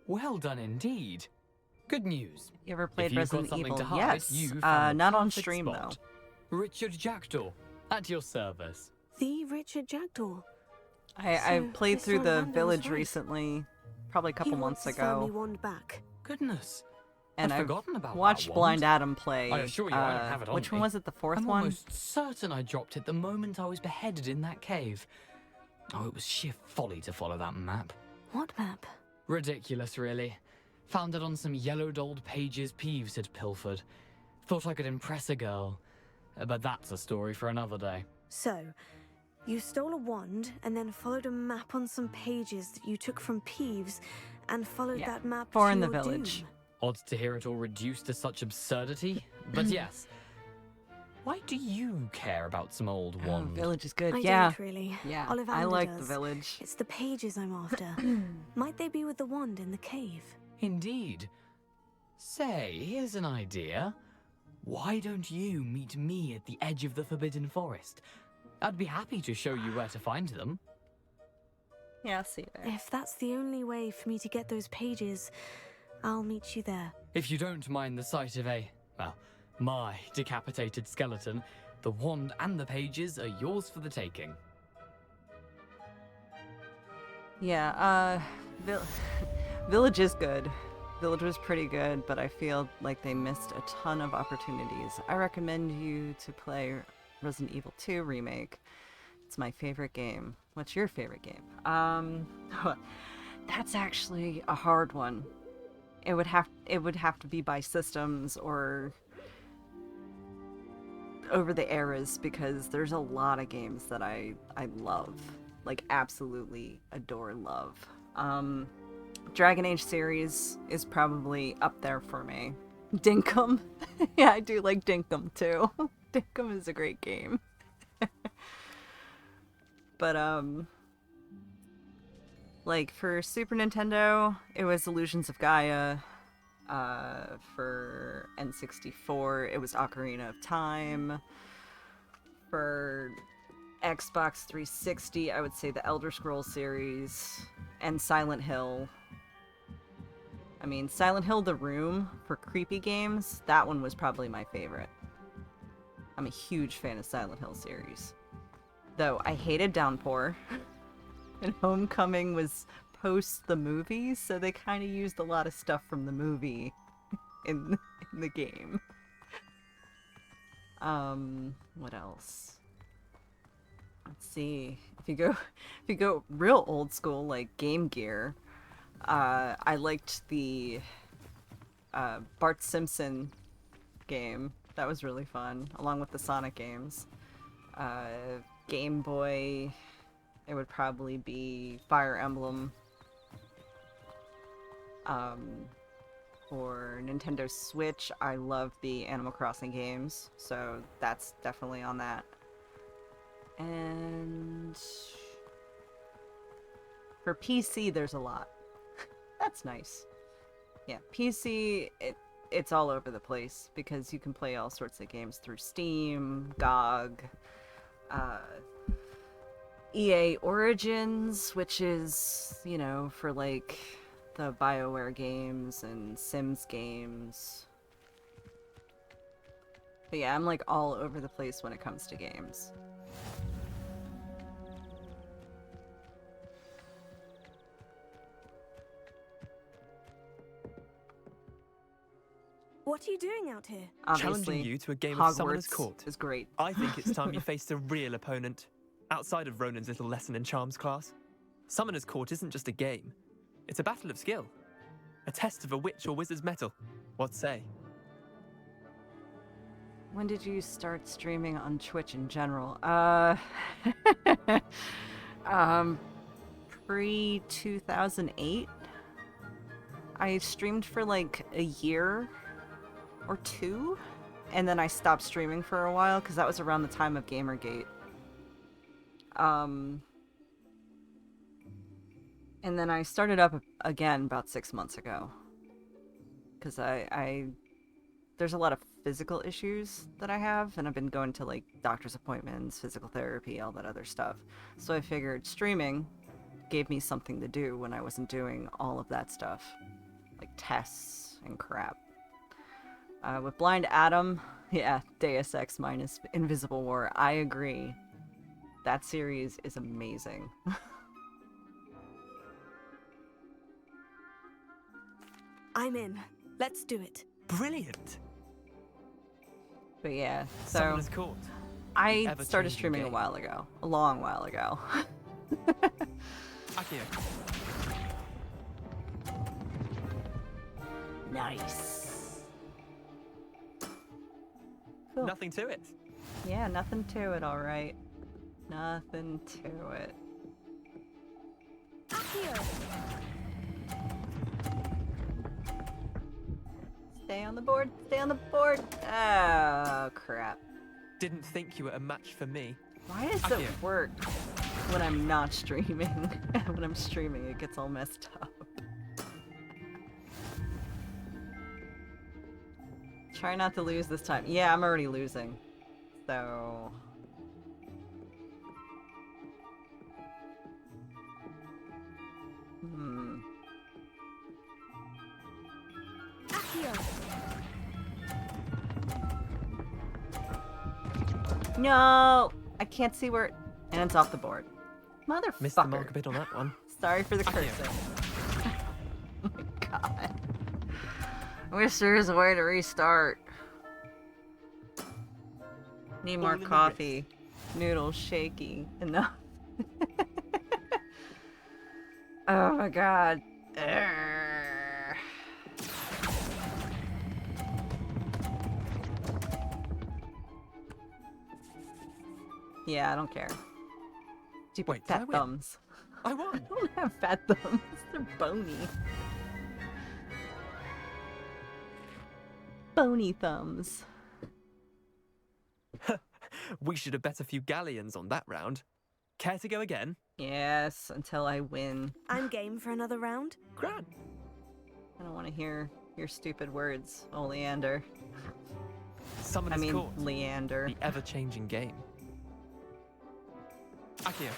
Speaker 21: Well done indeed. Good news.
Speaker 1: You ever played
Speaker 21: If you've got
Speaker 1: Resident
Speaker 21: something
Speaker 1: Evil?
Speaker 21: to hide,
Speaker 1: Yes.
Speaker 21: you found the
Speaker 1: Not on
Speaker 21: perfect
Speaker 1: stream
Speaker 21: spot.
Speaker 1: though.
Speaker 21: Richard Jackdaw, at your service.
Speaker 4: The Richard Jackdaw.
Speaker 1: I
Speaker 4: So,
Speaker 1: played
Speaker 4: this
Speaker 1: through
Speaker 4: young
Speaker 1: the
Speaker 4: man was
Speaker 1: village
Speaker 4: right.
Speaker 1: recently, probably a couple
Speaker 4: He
Speaker 1: months
Speaker 4: wants his family
Speaker 1: ago,
Speaker 4: wand back.
Speaker 21: Goodness.
Speaker 1: and
Speaker 21: I'd
Speaker 1: I've
Speaker 21: forgotten about that
Speaker 1: watched
Speaker 21: wand.
Speaker 1: Blind Adam play.
Speaker 21: I assure you I don't have it on
Speaker 1: Which
Speaker 21: me.
Speaker 1: one was it? The fourth
Speaker 21: I'm
Speaker 1: one?
Speaker 21: almost certain I dropped it the moment I was beheaded in that cave. Oh, it was sheer folly to follow that map.
Speaker 4: What map?
Speaker 21: Ridiculous, really. Found it on some yellowed old pages Peeves had pilfered. Thought I could impress a girl. But that's a story for another day.
Speaker 23: So, you stole a wand and then followed a map on some pages that you took from Peeves and followed that map
Speaker 1: Four
Speaker 23: to
Speaker 1: in the
Speaker 23: your
Speaker 1: village.
Speaker 23: doom.
Speaker 21: Odd to hear it all reduced to such absurdity. But yes. Why do you care about some old wand?
Speaker 1: Village is good.
Speaker 23: I
Speaker 1: yeah.
Speaker 23: don't really.
Speaker 1: Yeah.
Speaker 23: Ollivander
Speaker 1: I like
Speaker 23: does.
Speaker 1: the village.
Speaker 23: It's the pages I'm after. Might they be with the wand in the cave?
Speaker 21: Indeed. Say, here's an idea. Why don't you meet me at the edge of the Forbidden Forest? I'd be happy to show you where to find them.
Speaker 1: Yeah, I'll see you there.
Speaker 23: If that's the only way for me to get those pages, I'll meet you there.
Speaker 21: If you don't mind the sight of my decapitated skeleton, the wand and the pages are yours for the taking.
Speaker 1: Yeah, Village is good. Village was pretty good, but I feel like they missed a ton of opportunities. I recommend you to play Resident Evil 2 Remake. It's my favorite game. What's your favorite game? That's actually a hard one. It would have to be by systems or over the eras, because there's a lot of games that I love. Like, absolutely adore, love. Dragon Age series is probably up there for me. Dinkum. Yeah, I do like Dinkum too. Dinkum is a great game. But, like, for Super Nintendo, it was Illusions of Gaia. For N64, it was Ocarina of Time. For Xbox 360, I would say the Elder Scrolls series and Silent Hill. I mean, Silent Hill The Room for creepy games, that one was probably my favorite. I'm a huge fan of Silent Hill series. Though I hated Downpour, and Homecoming was post the movie, so they kind of used a lot of stuff from the movie in the game. What else? Let's see. If you go real old school, like Game Gear, I liked the Bart Simpson game. That was really fun, along with the Sonic games. Game Boy, it would probably be Fire Emblem. For Nintendo Switch, I love the Animal Crossing games, so that's definitely on that. And for PC, there's a lot. That's nice. Yeah, PC, it's all over the place because you can play all sorts of games through Steam, GOG, EA Origins, which is, you know, for like the BioWare games and Sims games. But yeah, I'm like all over the place when it comes to games.
Speaker 23: What are you doing out here?
Speaker 1: Obviously,
Speaker 22: challenging you to a game
Speaker 1: Hogwarts
Speaker 22: of Summoner's Court
Speaker 1: is great.
Speaker 22: I think it's time you faced a real opponent, outside of Ronan's little lesson in charms class. Summoner's Court isn't just a game. It's a battle of skill. A test of a witch or wizard's mettle. What say?
Speaker 1: When did you start streaming on Twitch in general? Pre-2008. I streamed for like a year or two, and then I stopped streaming for a while because that was around the time of Gamergate. And then I started up again about 6 months ago because there's a lot of physical issues that I have, and I've been going to like doctor's appointments, physical therapy, all that other stuff. So I figured streaming gave me something to do when I wasn't doing all of that stuff, like tests and crap. With Blind Adam, yeah, Deus Ex minus Invisible War, I agree. That series is amazing.
Speaker 23: I'm in. Let's do it.
Speaker 22: Brilliant.
Speaker 1: But yeah, so
Speaker 22: Summoner's Court.
Speaker 1: I
Speaker 22: Ever
Speaker 1: started
Speaker 22: changing
Speaker 1: streaming a
Speaker 22: game.
Speaker 1: while ago, a long while ago.
Speaker 22: Akio.
Speaker 25: Nice.
Speaker 1: Cool.
Speaker 22: Nothing to it.
Speaker 1: Yeah, nothing to it, alright. Nothing to it. Stay on the board, stay on the board! Oh, crap.
Speaker 22: Didn't think you were a match for me.
Speaker 1: Why does it work when I'm not streaming? When I'm streaming, it gets all messed up. Try not to lose this time. Yeah, I'm already losing. So... No! I can't see where... And it's off the board. Motherfucker.
Speaker 22: Missed the mark a bit on that one.
Speaker 1: Sorry for the cursing. Oh my god. I wish there was a way to restart. Need more coffee. Noodles shaky. Enough. Oh my god. Yeah, I don't care. Stupid
Speaker 22: Wait,
Speaker 1: fat thumbs.
Speaker 22: I won.
Speaker 1: I don't have fat thumbs. They're bony. Bony thumbs.
Speaker 22: We should have bet a few galleons on that round. Care to go again?
Speaker 1: Yes, until I win.
Speaker 23: I'm game for another round.
Speaker 22: Gran.
Speaker 1: I don't want to hear your stupid words, Oleander.
Speaker 22: Summoner's Court.
Speaker 1: Leander.
Speaker 22: The ever-changing game. Akio.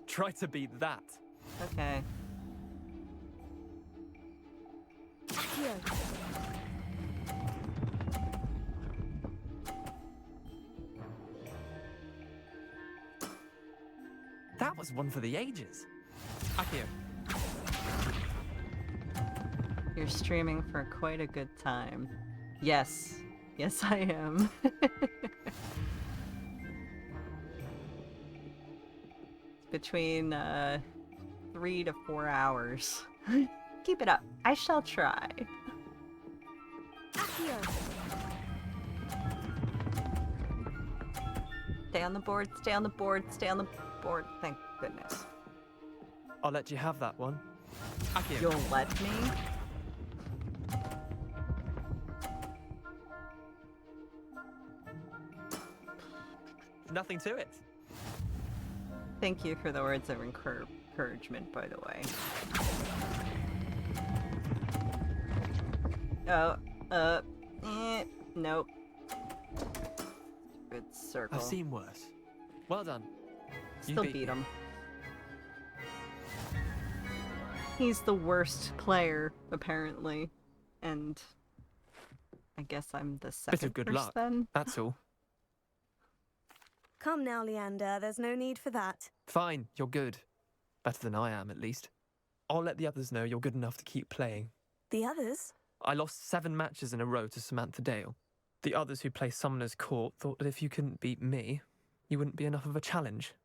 Speaker 22: Try to beat that.
Speaker 1: Okay.
Speaker 22: That was one for the ages. Akio.
Speaker 1: You're streaming for quite a good time. Yes. Yes, I am. Between 3 to 4 hours. Keep it up. I shall try. Stay on the board, stay on the board, stay on the board. Thank goodness.
Speaker 22: I'll let you have that one. Akio.
Speaker 1: You'll let me?
Speaker 22: Nothing to it.
Speaker 1: Thank you for the words of encouragement, by the way. Nope. Good circle.
Speaker 22: I've seen worse. Well done.
Speaker 1: Still beat him. He's the worst player, apparently. And I guess I'm the second
Speaker 22: Bit of good
Speaker 1: worst
Speaker 22: luck,
Speaker 1: then.
Speaker 22: that's all.
Speaker 23: Come now, Leander. There's no need for that.
Speaker 22: Fine, you're good. Better than I am, at least. I'll let the others know you're good enough to keep playing.
Speaker 23: The others?
Speaker 22: I lost 7 matches in a row to Samantha Dale. The others who play Summoner's Court thought that if you couldn't beat me, you wouldn't be enough of a challenge.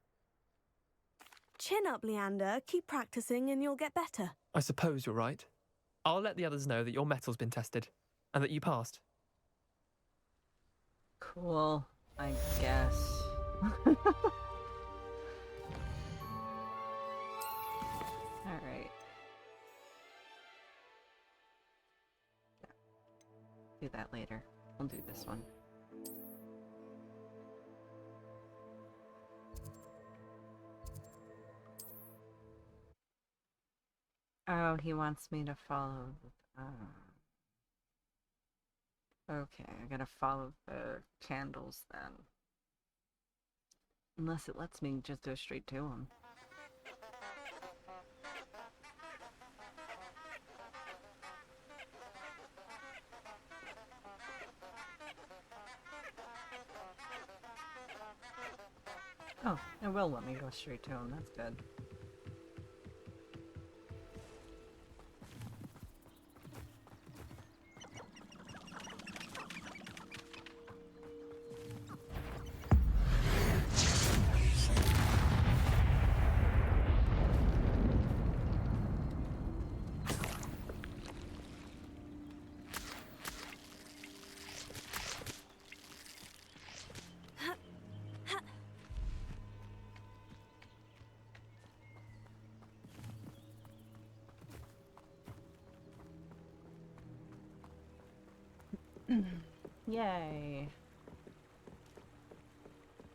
Speaker 23: Chin up, Leander. Keep practicing and you'll get better.
Speaker 22: I suppose you're right. I'll let the others know that your metal's been tested, and that you passed.
Speaker 1: Cool, I guess. Alright. Do that later. I'll do this one. Oh, he wants me to follow. Okay, I gotta follow the candles then. Unless it lets me just go straight to them. Oh, it will let me go straight to him. That's good. Yay.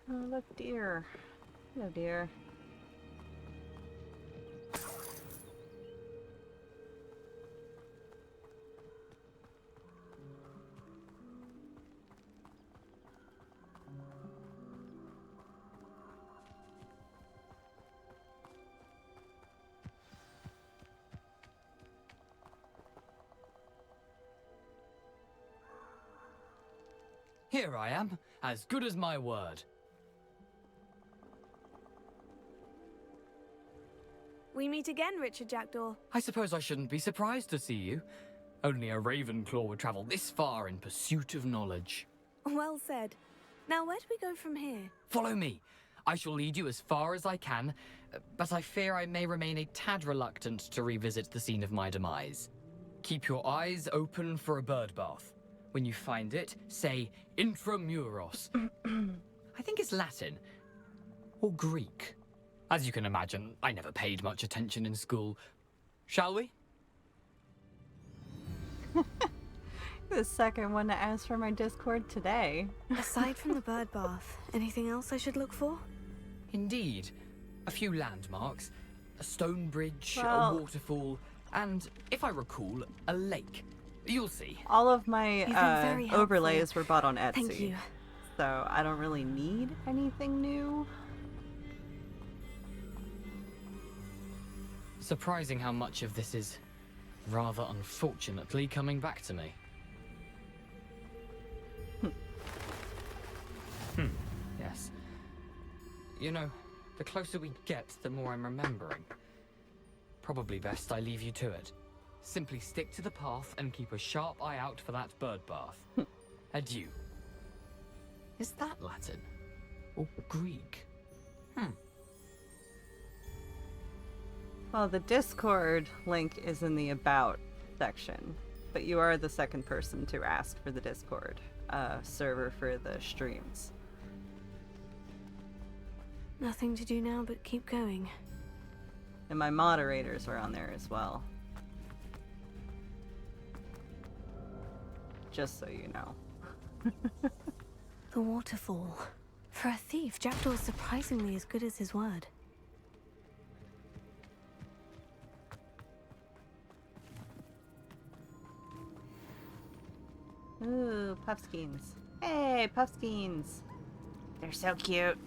Speaker 1: Oh, look, deer. Hello, deer.
Speaker 21: Here I am, as good as my word.
Speaker 23: We meet again, Richard Jackdaw.
Speaker 21: I suppose I shouldn't be surprised to see you. Only a Ravenclaw would travel this far in pursuit of knowledge.
Speaker 23: Well said. Now, where do we go from here?
Speaker 21: Follow me. I shall lead you as far as I can, but I fear I may remain a tad reluctant to revisit the scene of my demise. Keep your eyes open for a bird bath. When you find it, say intramuros. I think it's Latin. Or Greek. As you can imagine, I never paid much attention in school. Shall we?
Speaker 1: The second one to ask for my Discord today.
Speaker 23: Aside from the bird bath, anything else I should look for?
Speaker 21: Indeed. A few landmarks. A stone bridge,
Speaker 1: Well,
Speaker 21: a waterfall, and, if I recall, a lake. You'll see.
Speaker 1: all of
Speaker 23: You've been
Speaker 1: my
Speaker 23: very helpful.
Speaker 1: overlays were bought on Etsy.
Speaker 23: Thank you.
Speaker 1: So I don't really need anything new.
Speaker 21: Surprising how much of this is, rather unfortunately, coming back to me. Yes. You know, the closer we get, the more I'm remembering. Probably best I leave you to it. Simply stick to the path and keep a sharp eye out for that bird bath. Adieu. Is that Latin? Or Greek?
Speaker 1: Well, the Discord link is in the About section, but you are the second person to ask for the Discord server for the streams.
Speaker 23: Nothing to do now but keep going.
Speaker 1: And my moderators are on there as well. Just so you know.
Speaker 23: The waterfall. For a thief, Jackdaw is surprisingly as good as his word.
Speaker 1: Ooh, puffskins. Hey, puffskins. They're so cute.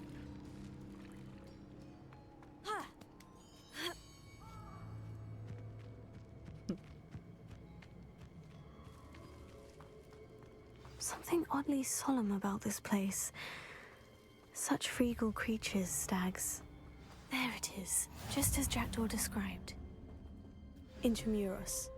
Speaker 23: Something oddly solemn about this place. Such regal creatures, stags. There it is, just as Jackdaw described. Intramuros.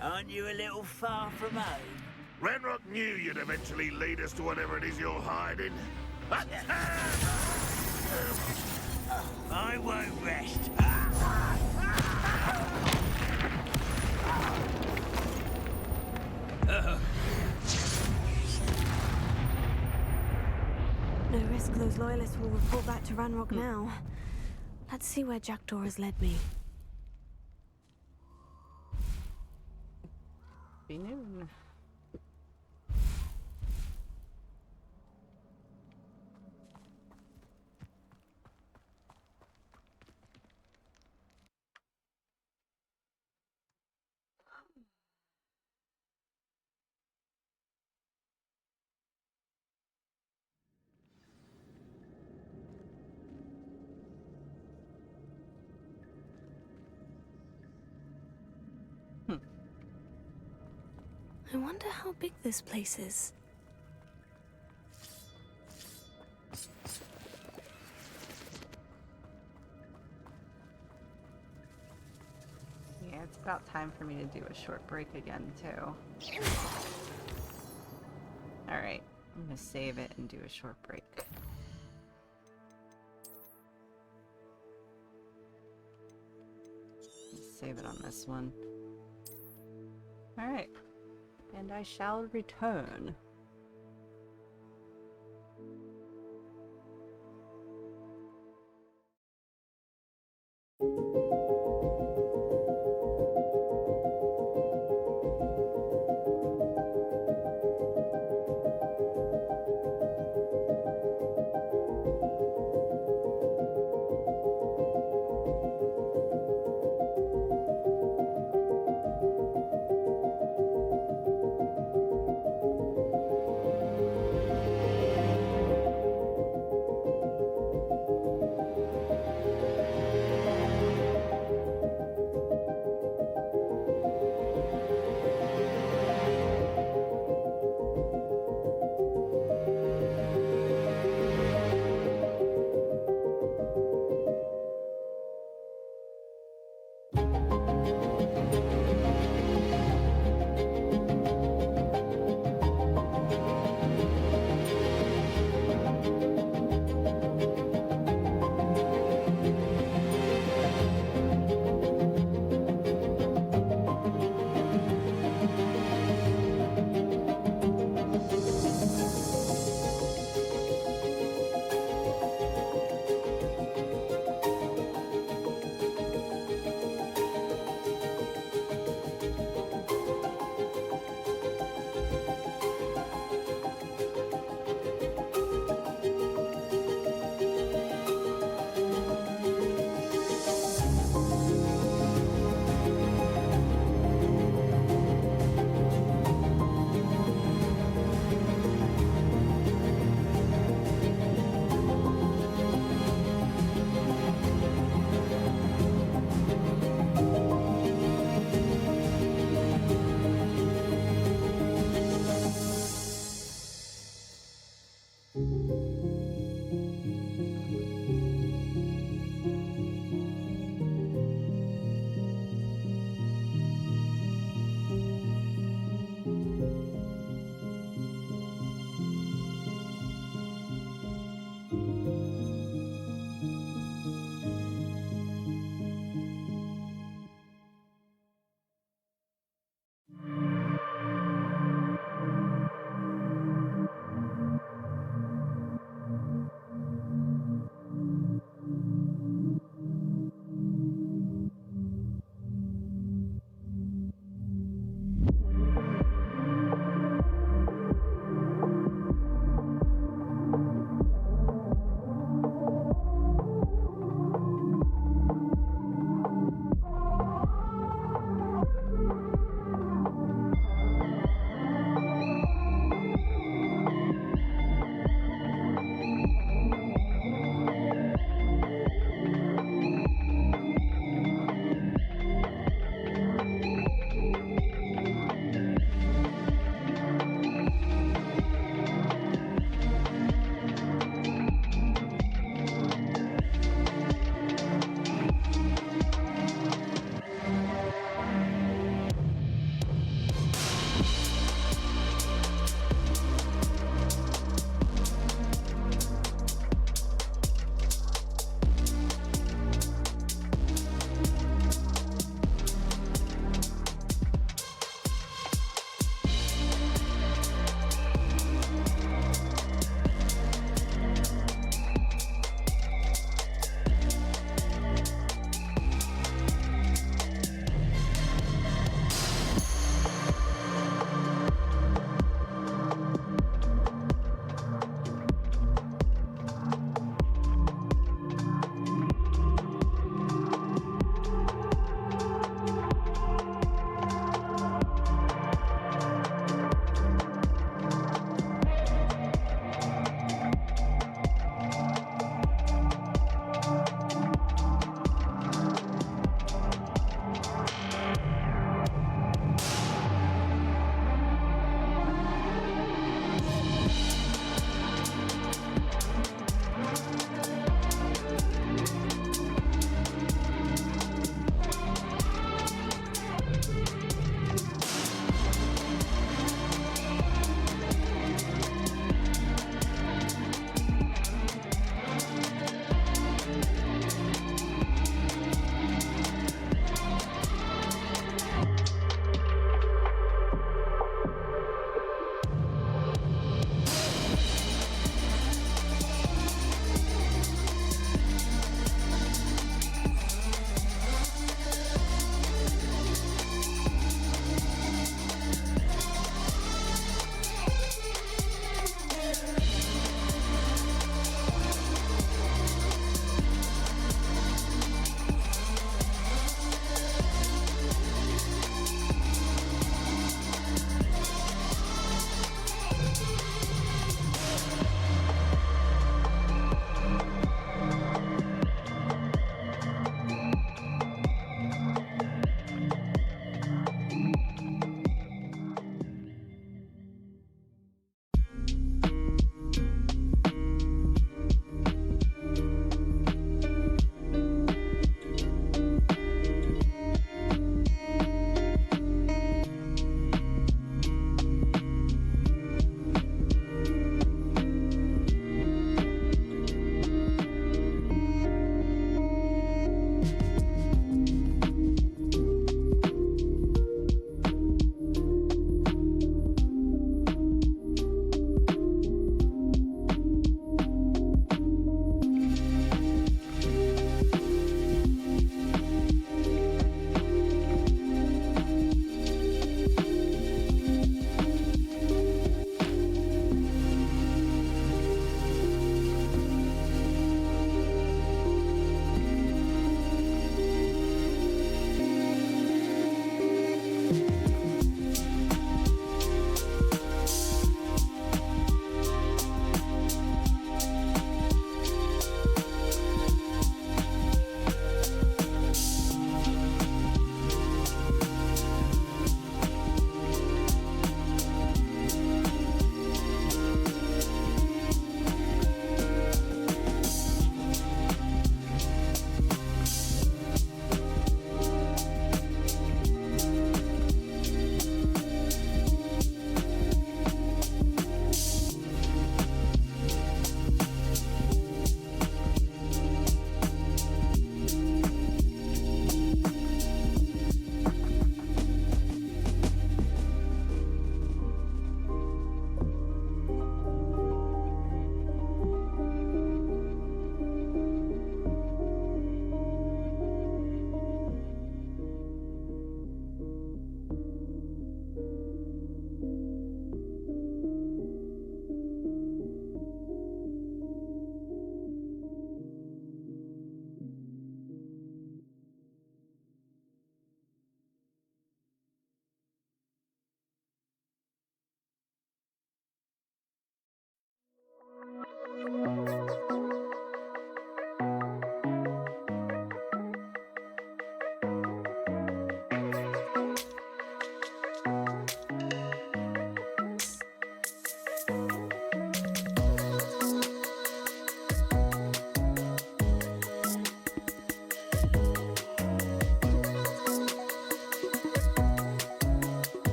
Speaker 15: Aren't you a little far from home?
Speaker 16: Ranrock knew you'd eventually lead us to whatever it is you're hiding.
Speaker 15: I won't rest.
Speaker 23: No risk those loyalists will report back to Ranrock now. Let's see where Jackdaw has led me.
Speaker 1: Be noon.
Speaker 23: I wonder how big this place is.
Speaker 1: Yeah, it's about time for me to do a short break again, too. Alright, I'm gonna save it and do a short break. Save it on this one. Alright. And I shall return.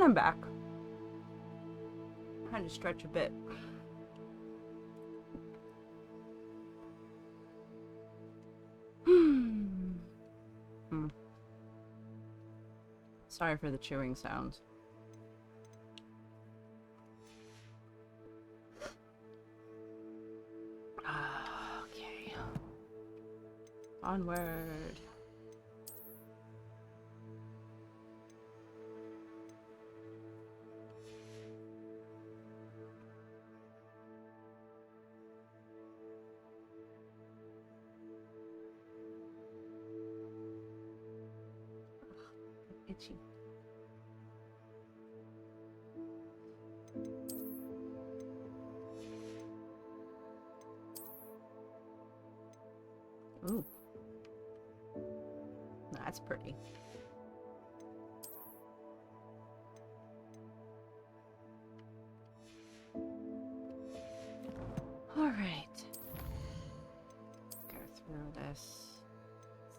Speaker 1: I'm back. Trying to stretch a bit. Sorry for the chewing sounds. Okay. Onward. Itchy. Ooh. That's pretty. All right. Let's go through this.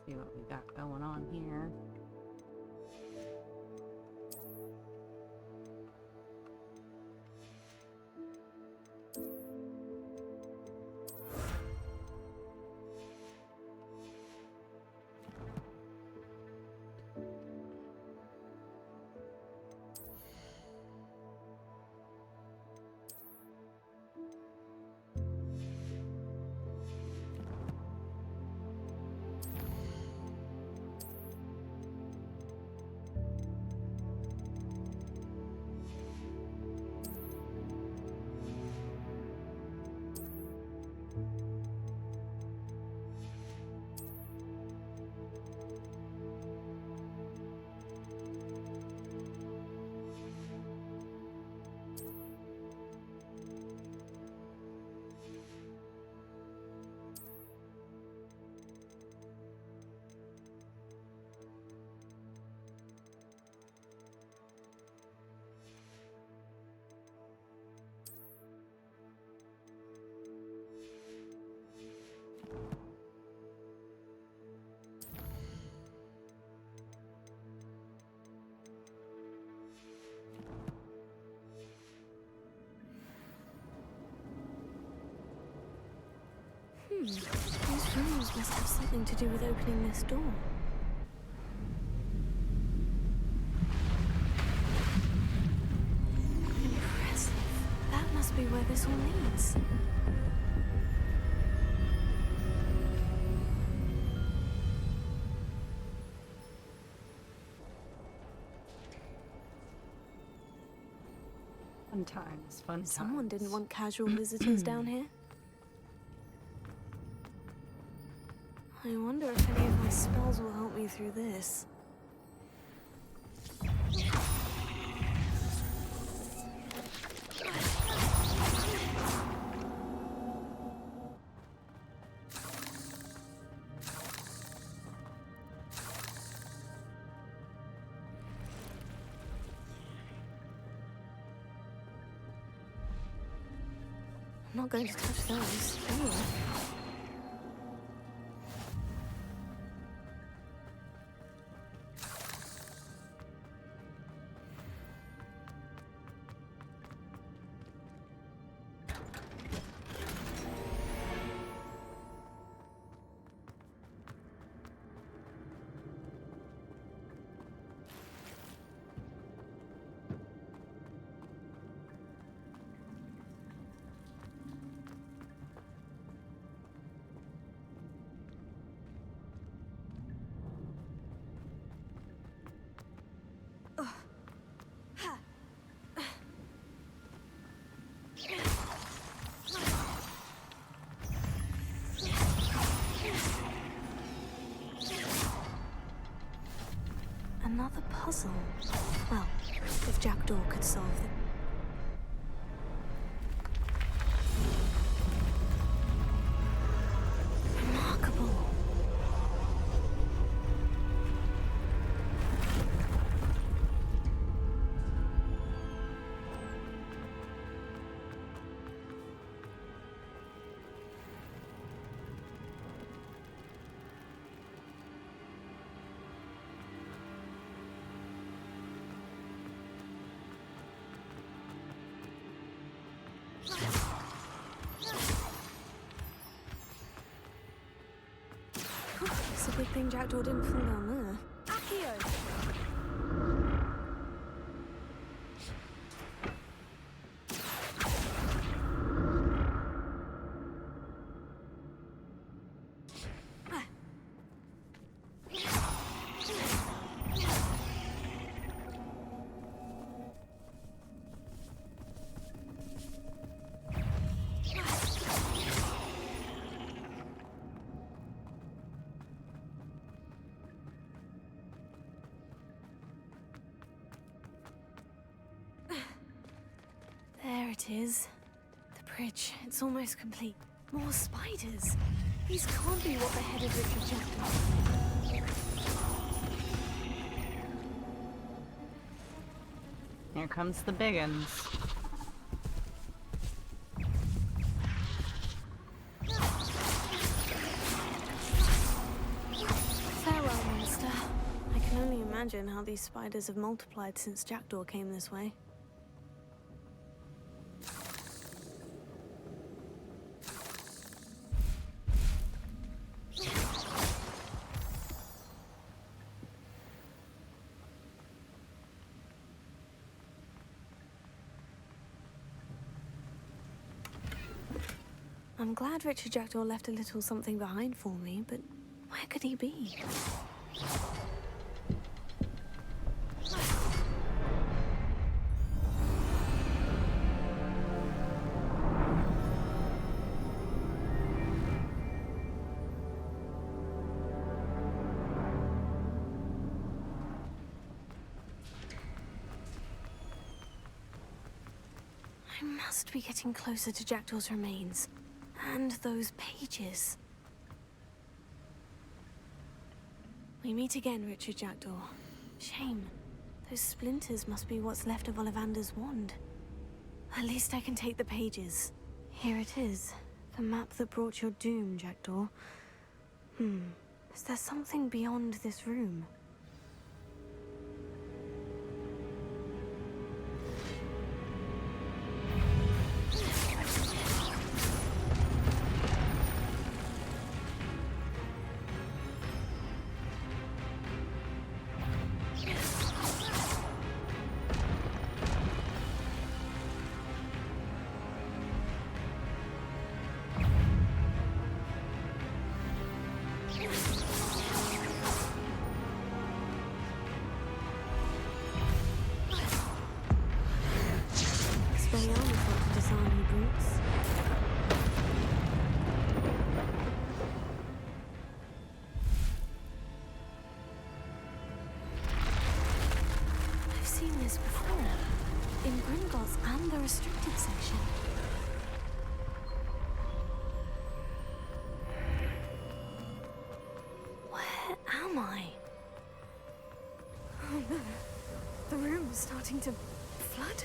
Speaker 1: See what we got going on here.
Speaker 23: These runes must have something to do with opening this door. Impressive. That must be where this all leads.
Speaker 1: Fun times, fun times.
Speaker 23: Someone didn't want casual visitors down here. I wonder if any of my spells will help me through this. I'm not going to touch those. Anyway. Another puzzle. Well, if Jackdaw could solve them. Remarkable. It's a good thing Jackdaw didn't fall down there. Accio! There it is. The bridge. It's almost complete. More spiders. These can't be what the head of Richard Jackdaw.
Speaker 1: Here comes the biggins.
Speaker 23: Farewell, monster. I can only imagine how these spiders have multiplied since Jackdaw came this way. I'm glad Richard Jackdaw left a little something behind for me, but where could he be? I must be getting closer to Jackdaw's remains. And those pages. We meet again, Richard Jackdaw. Shame. Those splinters must be what's left of Ollivander's wand. At least I can take the pages. Here it is. The map that brought your doom, Jackdaw. Is there something beyond this room? I've seen this before. In Gringotts and the restricted section. Where am I? Oh no. The room's starting to flood.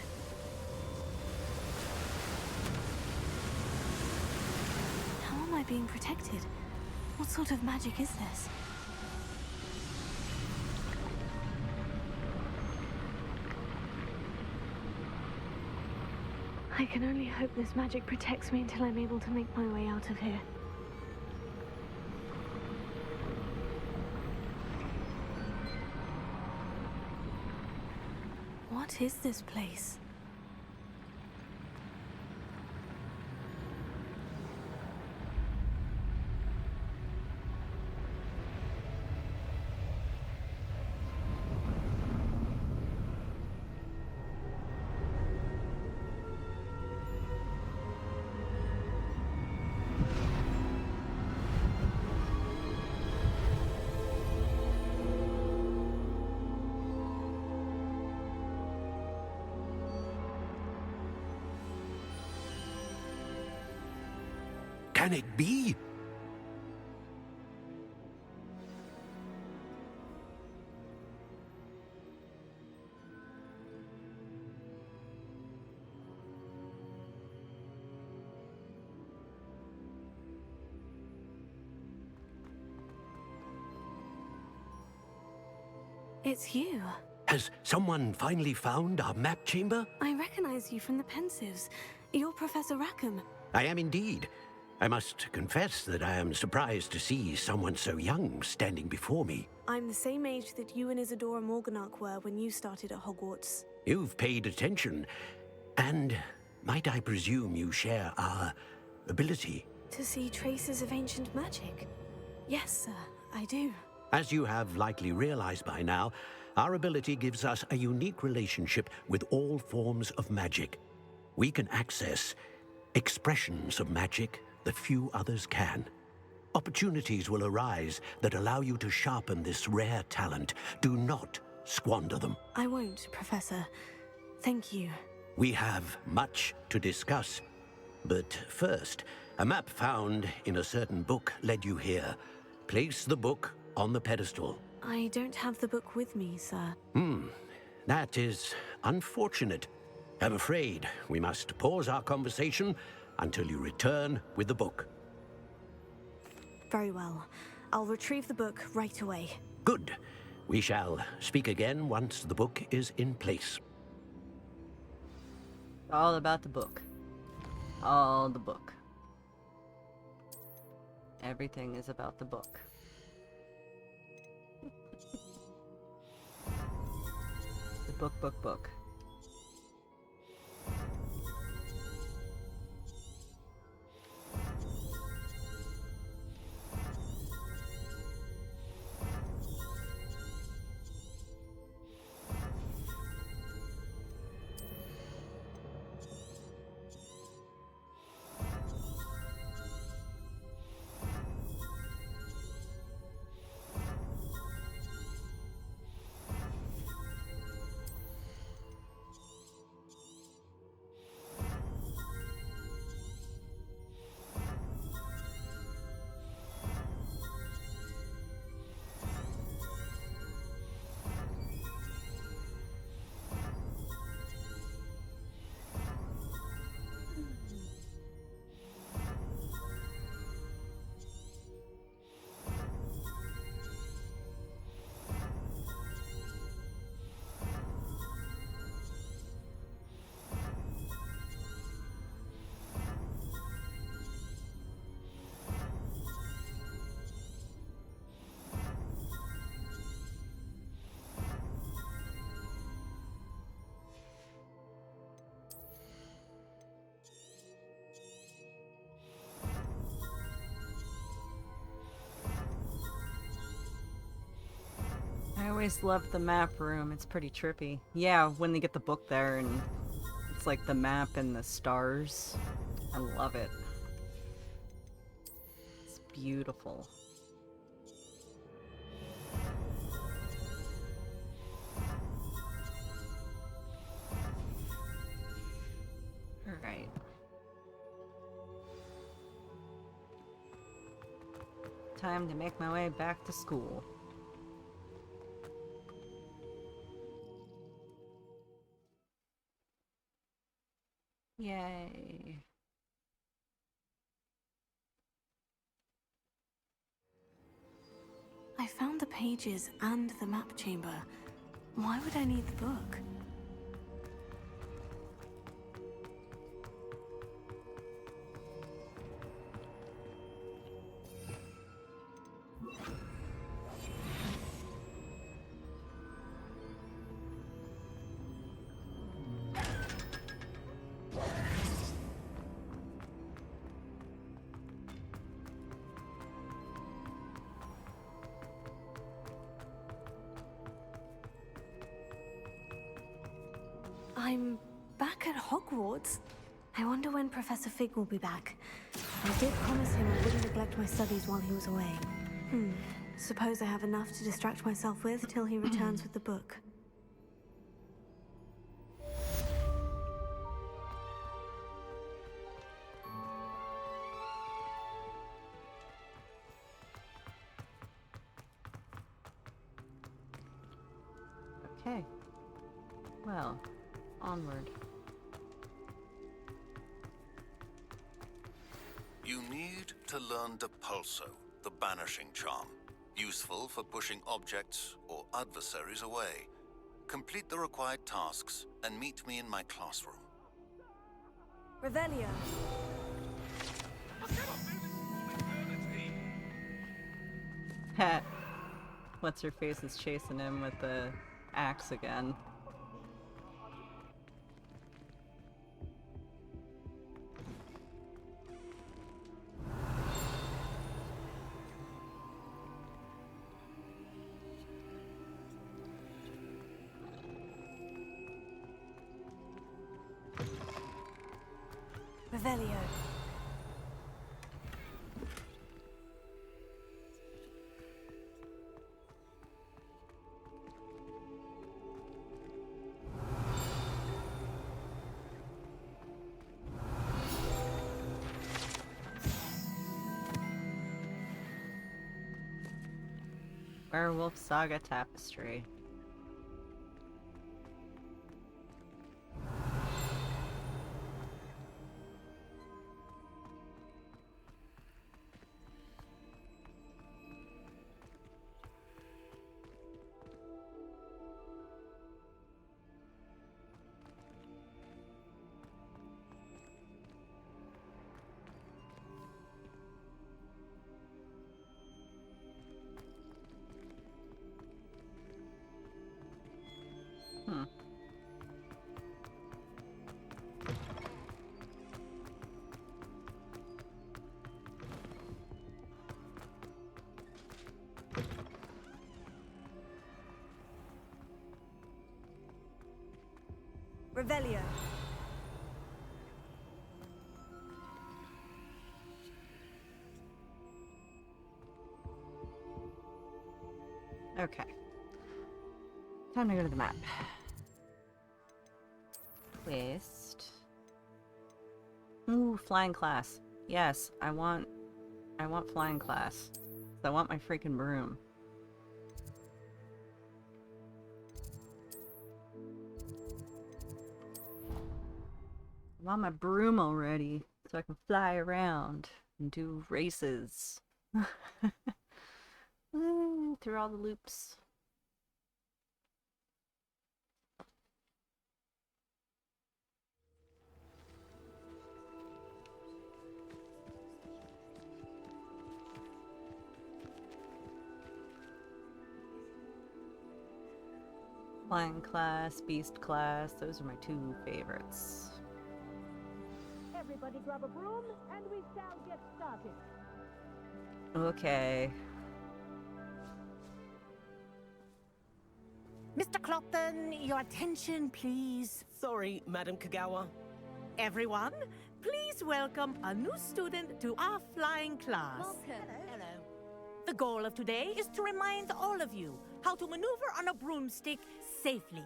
Speaker 23: How am I being protected? What sort of magic is this? I can only hope this magic protects me until I'm able to make my way out of here. What is this place?
Speaker 13: Can it be?
Speaker 23: It's you.
Speaker 13: Has someone finally found our map chamber?
Speaker 23: I recognize you from the Pensives. You're Professor Rackham.
Speaker 13: I am indeed. I must confess that I am surprised to see someone so young standing before me.
Speaker 23: I'm the same age that you and Isadora Morganach were when you started at Hogwarts.
Speaker 13: You've paid attention, and might I presume you share our ability?
Speaker 23: To see traces of ancient magic? Yes, sir, I do.
Speaker 13: As you have likely realized by now, our ability gives us a unique relationship with all forms of magic. We can access expressions of magic that few others can. Opportunities will arise that allow you to sharpen this rare talent. Do not squander them.
Speaker 23: I won't, Professor. Thank you.
Speaker 13: We have much to discuss. But first, a map found in a certain book led you here. Place the book on the pedestal.
Speaker 23: I don't have the book with me, sir.
Speaker 13: That is unfortunate. I'm afraid we must pause our conversation until you return with the book.
Speaker 23: Very well. I'll retrieve the book right away.
Speaker 13: Good. We shall speak again once the book is in place.
Speaker 1: All about the book. All the book. Everything is about the book. The book. I always loved the map room. It's pretty trippy. Yeah, when they get the book there and it's like the map and the stars. I love it. It's beautiful. Alright. Time to make my way back to school. Yay.
Speaker 23: I found the pages and the map chamber. Why would I need the book? I'm back at Hogwarts. I wonder when Professor Fig will be back. I did promise him I wouldn't neglect my studies while he was away. Suppose I have enough to distract myself with till he returns with the book.
Speaker 1: Okay. Well, onward.
Speaker 9: You need to learn Depulso, the banishing charm. Useful for pushing objects or adversaries away. Complete the required tasks and meet me in my classroom.
Speaker 23: Revelio.
Speaker 1: Heh. What's her face is chasing him with the axe again.
Speaker 23: Revelio.
Speaker 1: Werewolf Saga Tapestry.
Speaker 23: Revelio.
Speaker 1: Okay. Time to go to the map. Quest. Ooh, flying class. Yes, I want flying class. I want my freaking broom. I want my broom already, so I can fly around and do races. Through all the loops. Flying class, beast class, those are my two favorites.
Speaker 8: Everybody grab a broom and we shall get started.
Speaker 1: Okay.
Speaker 10: Mr. Clopton, your attention, please.
Speaker 15: Sorry, Madam Kagawa.
Speaker 10: Everyone, please welcome a new student to our flying class.
Speaker 2: Welcome.
Speaker 15: Hello.
Speaker 10: The goal of today is to remind all of you how to maneuver on a broomstick safely,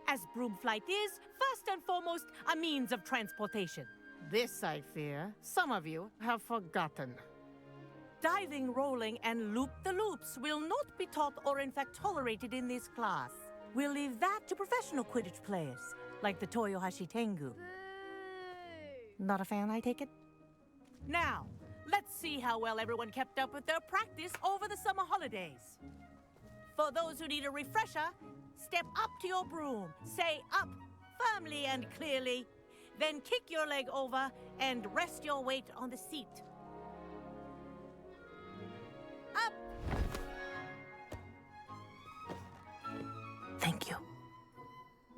Speaker 10: as broom flight is, first and foremost, a means of transportation.
Speaker 11: This, I fear, some of you have forgotten.
Speaker 10: Diving, rolling, and loop-the-loops will not be taught or in fact tolerated in this class. We'll leave that to professional Quidditch players, like the Toyohashi Tengu. Not a fan, I take it? Now, let's see how well everyone kept up with their practice over the summer holidays. For those who need a refresher, step up to your broom, say up firmly and clearly, then kick your leg over and rest your weight on the seat. Up! Thank you.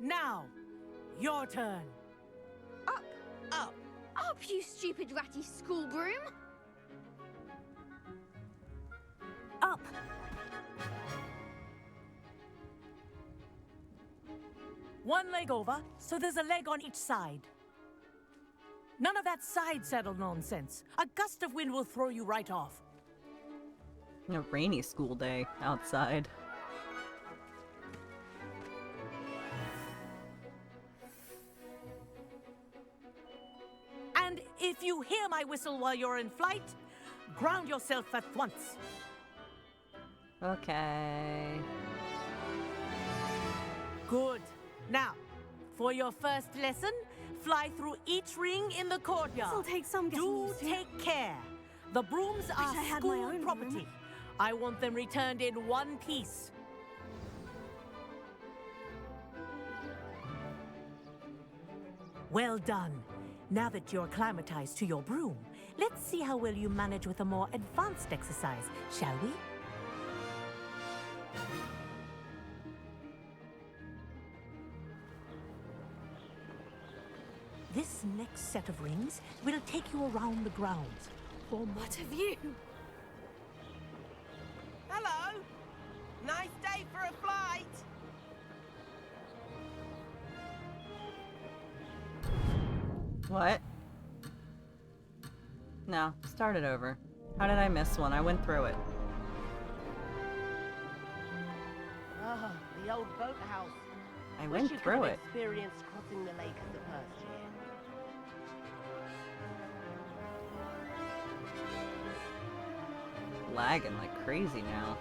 Speaker 10: Now, your turn.
Speaker 2: Up!
Speaker 15: Up!
Speaker 2: Up, you stupid ratty school broom!
Speaker 10: Up! One leg over, so there's a leg on each side. None of that side saddle nonsense. A gust of wind will throw you right off.
Speaker 1: A rainy school day outside.
Speaker 10: And if you hear my whistle while you're in flight, ground yourself at once.
Speaker 1: Okay.
Speaker 10: Good. Now, for your first lesson, fly through each ring in the courtyard.
Speaker 23: This'll take some getting
Speaker 10: Do
Speaker 23: used to.
Speaker 10: take care. The brooms are
Speaker 23: I had my
Speaker 10: school
Speaker 23: own
Speaker 10: property.
Speaker 23: broom.
Speaker 10: I want them returned in one piece. Well done. Now that you're acclimatized to your broom, let's see how well you manage with a more advanced exercise, shall we? This next set of rings will take you around the grounds.
Speaker 23: What have you?
Speaker 25: Hello! Nice day for a flight!
Speaker 1: What? No, start it over. How did I miss one? I went through it.
Speaker 25: Ah, the old boathouse.
Speaker 1: I
Speaker 25: Wish
Speaker 1: went
Speaker 25: you
Speaker 1: through
Speaker 25: could have
Speaker 1: it.
Speaker 25: experienced crossing the lake as a first year.
Speaker 1: Lagging like crazy now.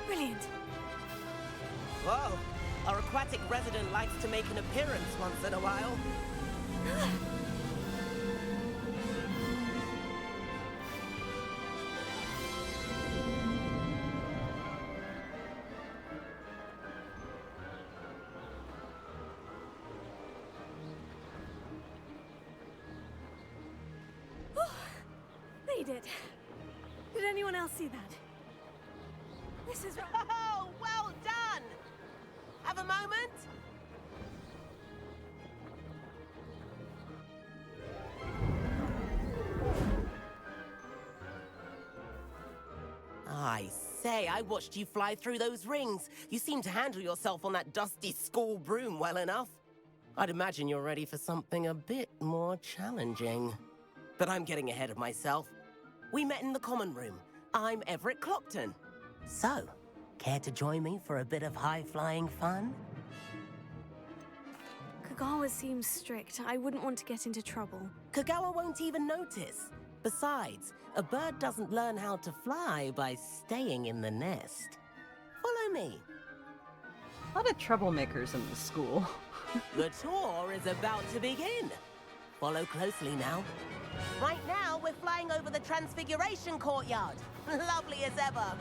Speaker 23: Brilliant.
Speaker 25: Whoa! Our aquatic resident likes to make an appearance once in a while.
Speaker 23: Made it. Did anyone else see that? This is...
Speaker 25: Oh, well done! Have a moment? I say, I watched you fly through those rings. You seem to handle yourself on that dusty school broom well enough. I'd imagine you're ready for something a bit more challenging. But I'm getting ahead of myself. We met in the common room. I'm Everett Clopton. So, care to join me for a bit of high-flying fun?
Speaker 23: Kagawa seems strict. I wouldn't want to get into trouble.
Speaker 25: Kagawa won't even notice. Besides, a bird doesn't learn how to fly by staying in the nest. Follow me.
Speaker 1: A lot of troublemakers in the school.
Speaker 25: The tour is about to begin. Follow closely now. Right now, we're flying over the Transfiguration Courtyard. Lovely as ever.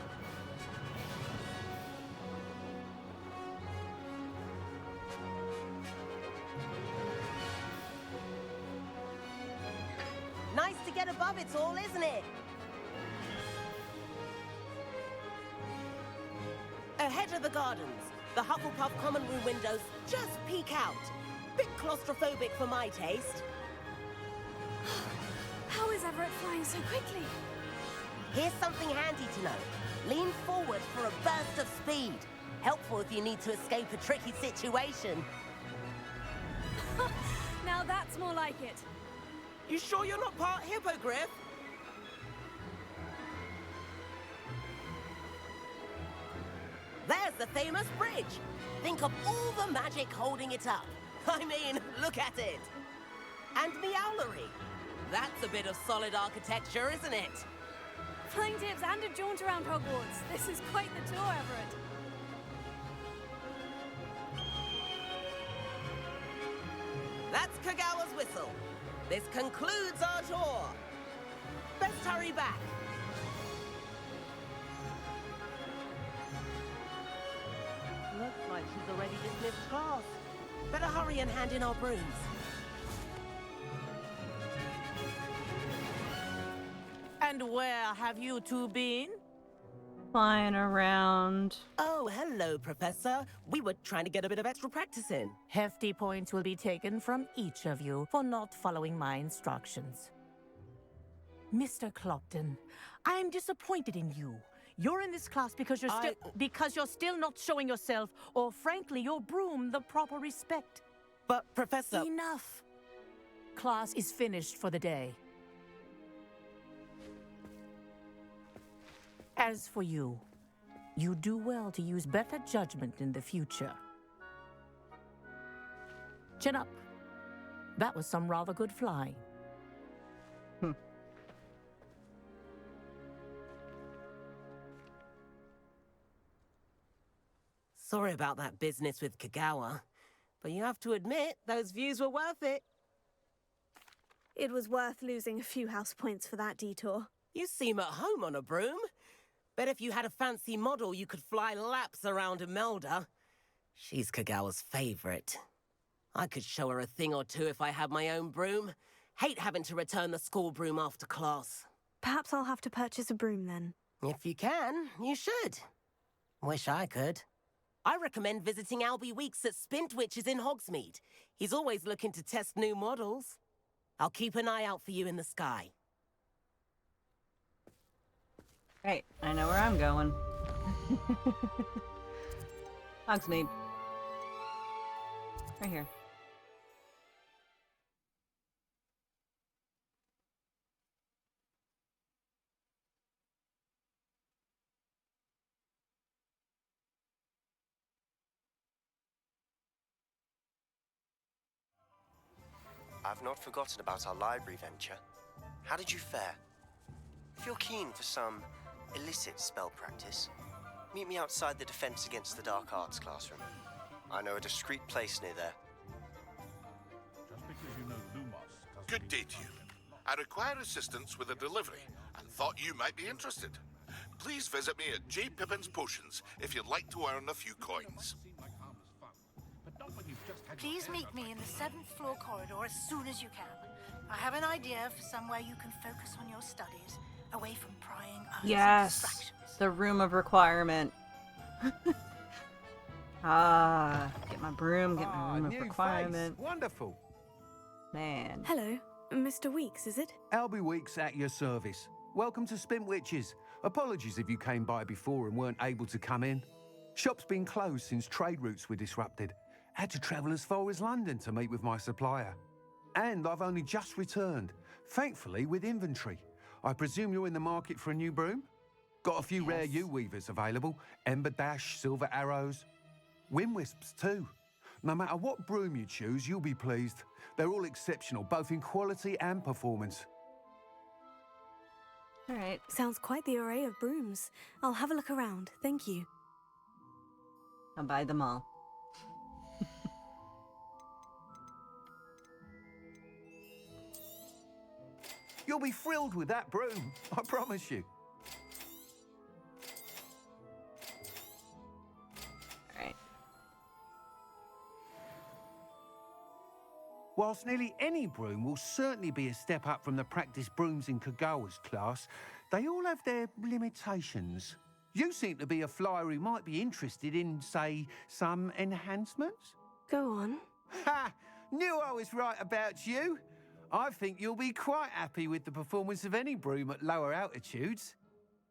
Speaker 25: Nice to get above it all, isn't it? Ahead of the gardens, the Hufflepuff common room windows just peek out. Bit claustrophobic for my taste.
Speaker 23: How is Everett flying so quickly?
Speaker 25: Here's something handy to know. Lean forward for a burst of speed. Helpful if you need to escape a tricky situation.
Speaker 23: Now that's more like it.
Speaker 25: You sure you're not part hippogriff? There's the famous bridge. Think of all the magic holding it up. I mean, look at it. And Meowlery. That's a bit of solid architecture, isn't it?
Speaker 23: Flying tips and a jaunt around Hogwarts. This is quite the tour, Everett.
Speaker 25: That's Kagawa's whistle. This concludes our tour. Best hurry back. Looks like she's already dismissed class. Better hurry and hand in our brooms.
Speaker 10: And where have you two been?
Speaker 1: Flying around.
Speaker 25: Oh, hello, Professor. We were trying to get a bit of extra practice in.
Speaker 10: Hefty points will be taken from each of you for not following my instructions. Mr. Clopton, I am disappointed in you. You're in this class because you're still not showing yourself, or frankly, your broom, the proper respect.
Speaker 25: But, Professor...
Speaker 10: Enough. Class is finished for the day. As for you, you do well to use better judgment in the future. Chin up. That was some rather good flying.
Speaker 25: Sorry about that business with Kagawa, but you have to admit, those views were worth it.
Speaker 23: It was worth losing a few house points for that detour.
Speaker 25: You seem at home on a broom. Bet if you had a fancy model, you could fly laps around Imelda. She's Kagawa's favorite. I could show her a thing or two if I had my own broom. Hate having to return the school broom after class.
Speaker 23: Perhaps I'll have to purchase a broom then.
Speaker 25: If you can, you should. Wish I could. I recommend visiting Albie Weeks at Spintwitches in Hogsmeade. He's always looking to test new models. I'll keep an eye out for you in the sky.
Speaker 1: Right, I know where I'm going. Hogsmeade. Right here.
Speaker 3: I've not forgotten about our library venture. How did you fare? If you're keen for some illicit spell practice, meet me outside the Defense Against the Dark Arts classroom. I know a discreet place near there.
Speaker 16: Good day to you. I require assistance with a delivery and thought you might be interested. Please visit me at J. Pippin's Potions if you'd like to earn a few coins.
Speaker 6: Please meet me in the 7th floor corridor as soon as you can. I have an idea for somewhere you can focus on your studies, away from prying eyes and
Speaker 1: Yes,
Speaker 6: distractions.
Speaker 1: the room of requirement. Get my broom, get my room of requirement.
Speaker 17: Wonderful.
Speaker 1: Man.
Speaker 23: Hello, Mr. Weeks, is it?
Speaker 17: Albie Weeks at your service. Welcome to Spintwitches. Apologies if you came by before and weren't able to come in. Shop's been closed since trade routes were disrupted. Had to travel as far as London to meet with my supplier. And I've only just returned, thankfully with inventory. I presume you're in the market for a new broom? Got a few rare U-weavers available. Ember Dash, Silver Arrows. Wind Wisps too. No matter what broom you choose, you'll be pleased. They're all exceptional, both in quality and performance.
Speaker 23: All right. Sounds quite the array of brooms. I'll have a look around. Thank you.
Speaker 1: I'll buy them all.
Speaker 17: You'll be thrilled with that broom, I promise you.
Speaker 1: Alright.
Speaker 17: Whilst nearly any broom will certainly be a step up from the practice brooms in Kagawa's class, they all have their limitations. You seem to be a flyer who might be interested in, say, some enhancements?
Speaker 23: Go on.
Speaker 17: Ha! Knew I was right about you. I think you'll be quite happy with the performance of any broom at lower altitudes.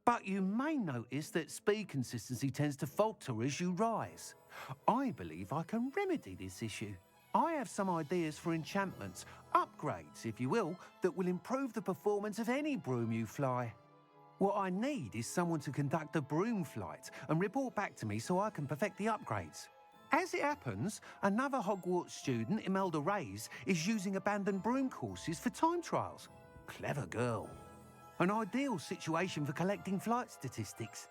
Speaker 17: But you may notice that speed consistency tends to falter as you rise. I believe I can remedy this issue. I have some ideas for enchantments, upgrades, if you will, that will improve the performance of any broom you fly. What I need is someone to conduct a broom flight and report back to me so I can perfect the upgrades. As it happens, another Hogwarts student, Imelda Reyes, is using abandoned broom courses for time trials. Clever girl. An ideal situation for collecting flight statistics.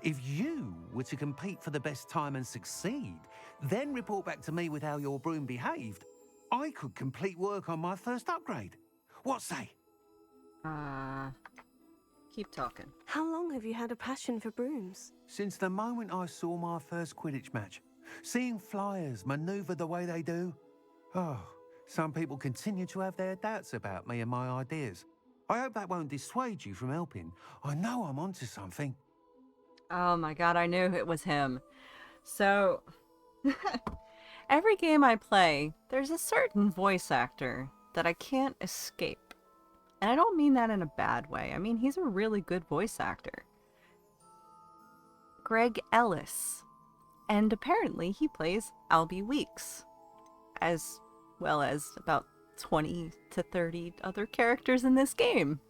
Speaker 17: If you were to compete for the best time and succeed, then report back to me with how your broom behaved, I could complete work on my first upgrade. What say?
Speaker 1: Keep talking.
Speaker 23: How long have you had a passion for brooms?
Speaker 17: Since the moment I saw my first Quidditch match. Seeing flyers manoeuvre the way they do. Oh, some people continue to have their doubts about me and my ideas. I hope that won't dissuade you from helping. I know I'm onto something.
Speaker 1: Oh my god, I knew it was him. So, every game I play, there's a certain voice actor that I can't escape. And I don't mean that in a bad way. I mean, he's a really good voice actor. Greg Ellis. And apparently he plays Albie Weeks, as well as about 20 to 30 other characters in this game.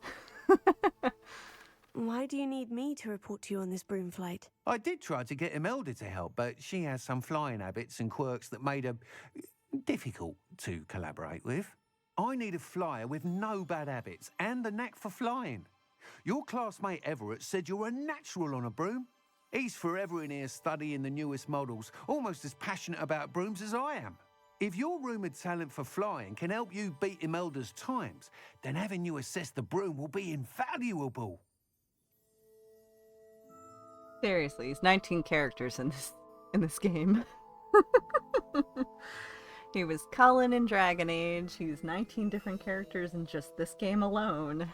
Speaker 23: Why do you need me to report to you on this broom flight?
Speaker 17: I did try to get Imelda to help, but she has some flying habits and quirks that made her difficult to collaborate with. I need a flyer with no bad habits and the knack for flying. Your classmate Everett said you're a natural on a broom. He's forever in here studying the newest models, almost as passionate about brooms as I am. If your rumoured talent for flying can help you beat Imelda's times, then having you assess the broom will be invaluable.
Speaker 1: Seriously, he's 19 characters in this game. He was Cullen in Dragon Age. He's 19 different characters in just this game alone.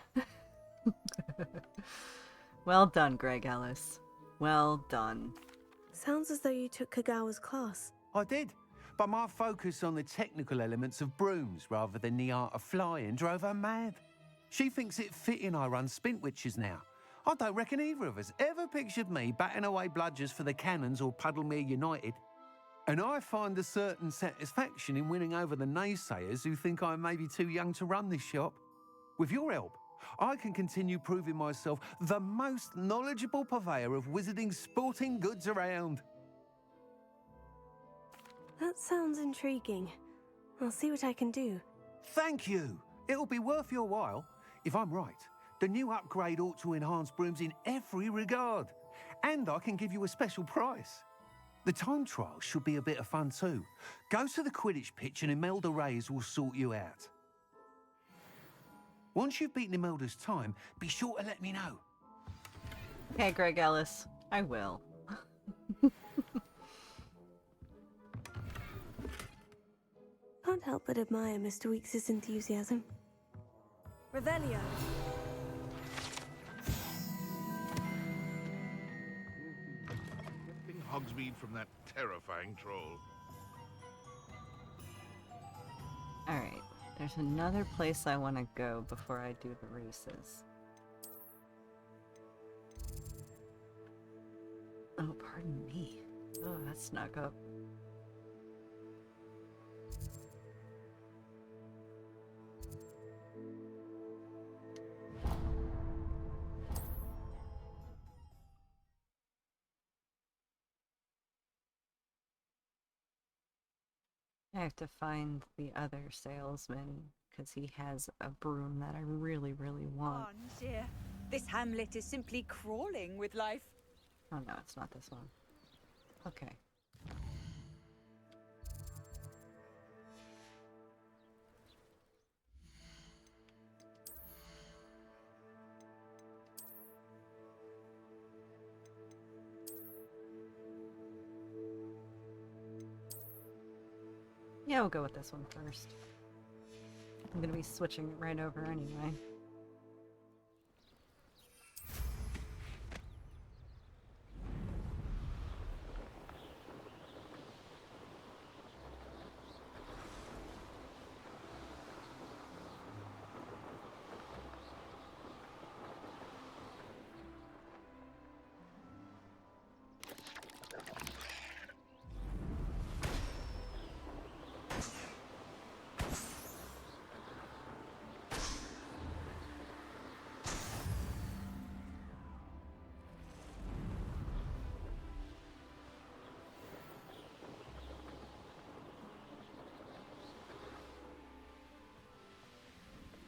Speaker 1: Well done, Greg Ellis. Well done.
Speaker 23: Sounds as though you took Kagawa's class.
Speaker 17: I did, but my focus on the technical elements of brooms rather than the art of flying drove her mad. She thinks it fitting I run Spintwitches now. I don't reckon either of us ever pictured me batting away bludgers for the Cannons or Puddlemere United. And I find a certain satisfaction in winning over the naysayers who think I may be too young to run this shop. With your help, I can continue proving myself the most knowledgeable purveyor of wizarding sporting goods around.
Speaker 23: That sounds intriguing. I'll see what I can do.
Speaker 17: Thank you. It'll be worth your while. If I'm right, the new upgrade ought to enhance brooms in every regard. And I can give you a special price. The time trial should be a bit of fun too. Go to the Quidditch pitch and Imelda Reyes will sort you out. Once you've beaten Imelda's time, be sure to let me know.
Speaker 1: Okay, Greg Ellis. I will.
Speaker 23: Can't help but admire Mr. Weeks' enthusiasm. Revelio.
Speaker 16: Getting Hogsmeade from that terrifying troll.
Speaker 1: Alright, there's another place I want to go before I do the races. Oh, pardon me. Oh, that snuck up. I have to find the other salesman, because he has a broom that I really, really want.
Speaker 7: Oh, dear. This hamlet is simply crawling with life.
Speaker 1: Oh no, it's not this one. Okay. Yeah, we'll go with this one first. I'm gonna be switching it right over anyway.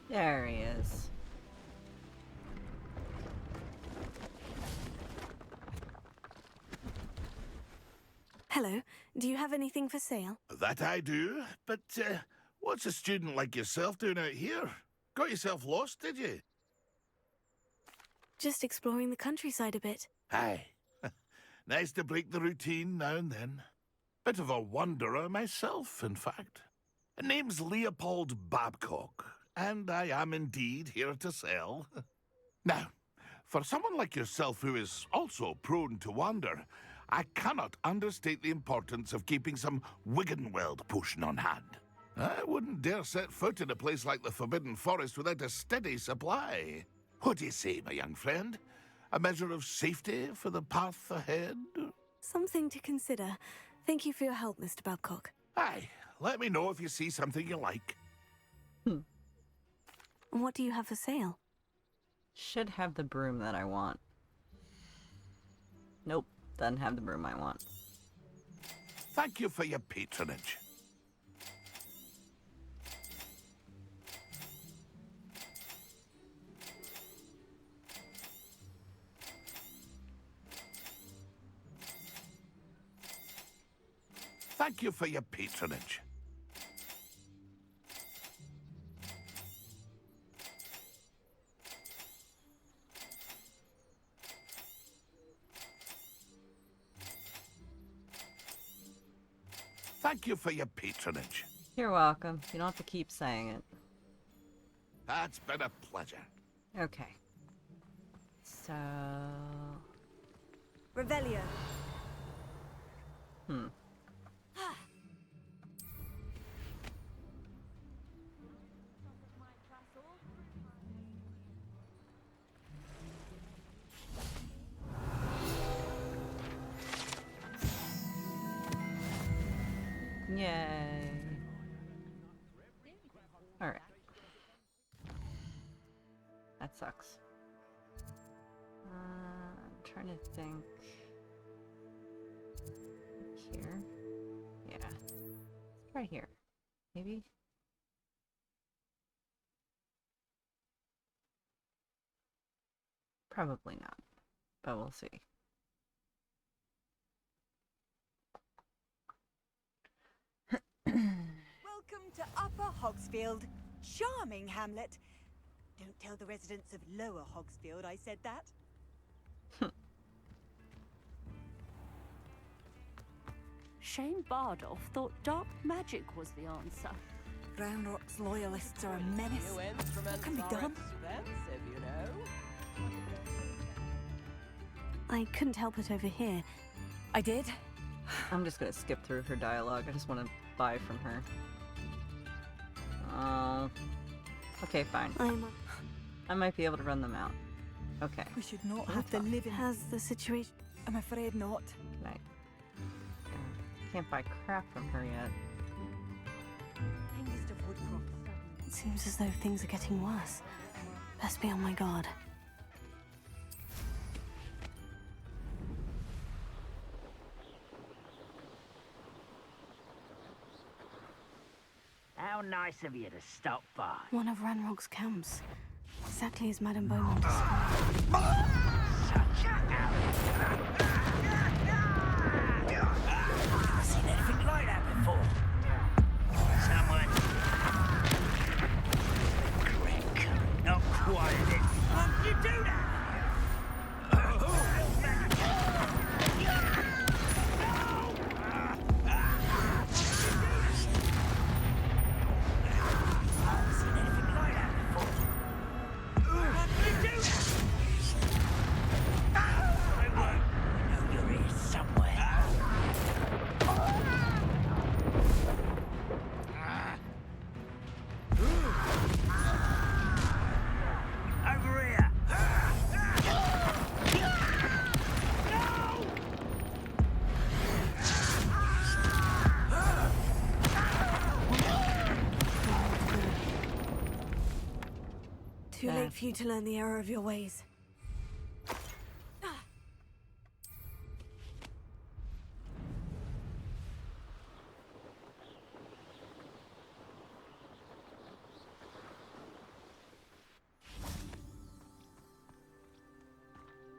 Speaker 1: There he is.
Speaker 23: Hello, do you have anything for sale?
Speaker 16: That I do, but what's a student like yourself doing out here? Got yourself lost, did you?
Speaker 23: Just exploring the countryside a bit.
Speaker 16: Aye. Nice to break the routine now and then. Bit of a wanderer myself, in fact. Name's Leopold Babcock, and I am indeed here to sell. Now, for someone like yourself who is also prone to wander, I cannot understate the importance of keeping some Wiggenweld potion on hand. I wouldn't dare set foot in a place like the Forbidden Forest without a steady supply. What do you say, my young friend? A measure of safety for the path ahead?
Speaker 23: Something to consider. Thank you for your help, Mr. Babcock.
Speaker 16: Aye, let me know if you see something you like.
Speaker 23: What do you have for sale?
Speaker 1: Should have the broom that I want. Nope, doesn't have the broom I want.
Speaker 16: Thank you for your patronage. Thank you for your patronage. Thank you for your patronage.
Speaker 1: You're welcome. You don't have to keep saying it.
Speaker 16: That's been a pleasure.
Speaker 1: Okay. So...
Speaker 7: Revelio.
Speaker 1: Yay. Alright. That sucks. I'm trying to think. Here? Yeah. Let's try here. Maybe? Probably not. But we'll see.
Speaker 7: Welcome to Upper Hogsfield. Charming hamlet. Don't tell the residents of Lower Hogsfield I said that.
Speaker 8: Shane Bardolph thought dark magic was the answer.
Speaker 7: Roundrock's loyalists are a menace. What can be done?
Speaker 23: I couldn't help it over here.
Speaker 7: I did.
Speaker 1: I'm just gonna skip through her dialogue. I just want to buy from her. Oh. Okay, fine. I might be able to run them out. Okay.
Speaker 7: We should not have to live in...
Speaker 23: Has the situation...
Speaker 7: I'm afraid not.
Speaker 1: Right. Can't buy crap from her yet.
Speaker 23: It seems as though things are getting worse. Best be on my guard.
Speaker 15: How nice of you to stop by.
Speaker 23: One of Ranrock's camps. Exactly as Madame Beaumont described.
Speaker 15: I've seen anything like that before. Someone... Quick. Not quiet. Why did you do that?
Speaker 23: Too late for you to learn the error of your ways.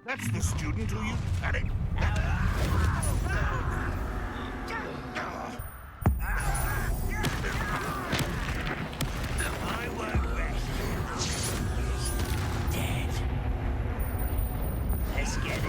Speaker 16: That's the student who you panicked.
Speaker 15: I won't rest. Dead. Let's get it.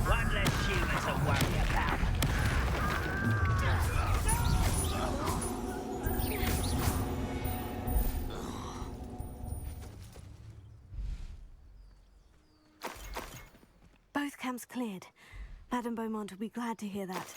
Speaker 15: One less human to worry about.
Speaker 23: Both camps cleared. Madame Beaumont will be glad to hear that.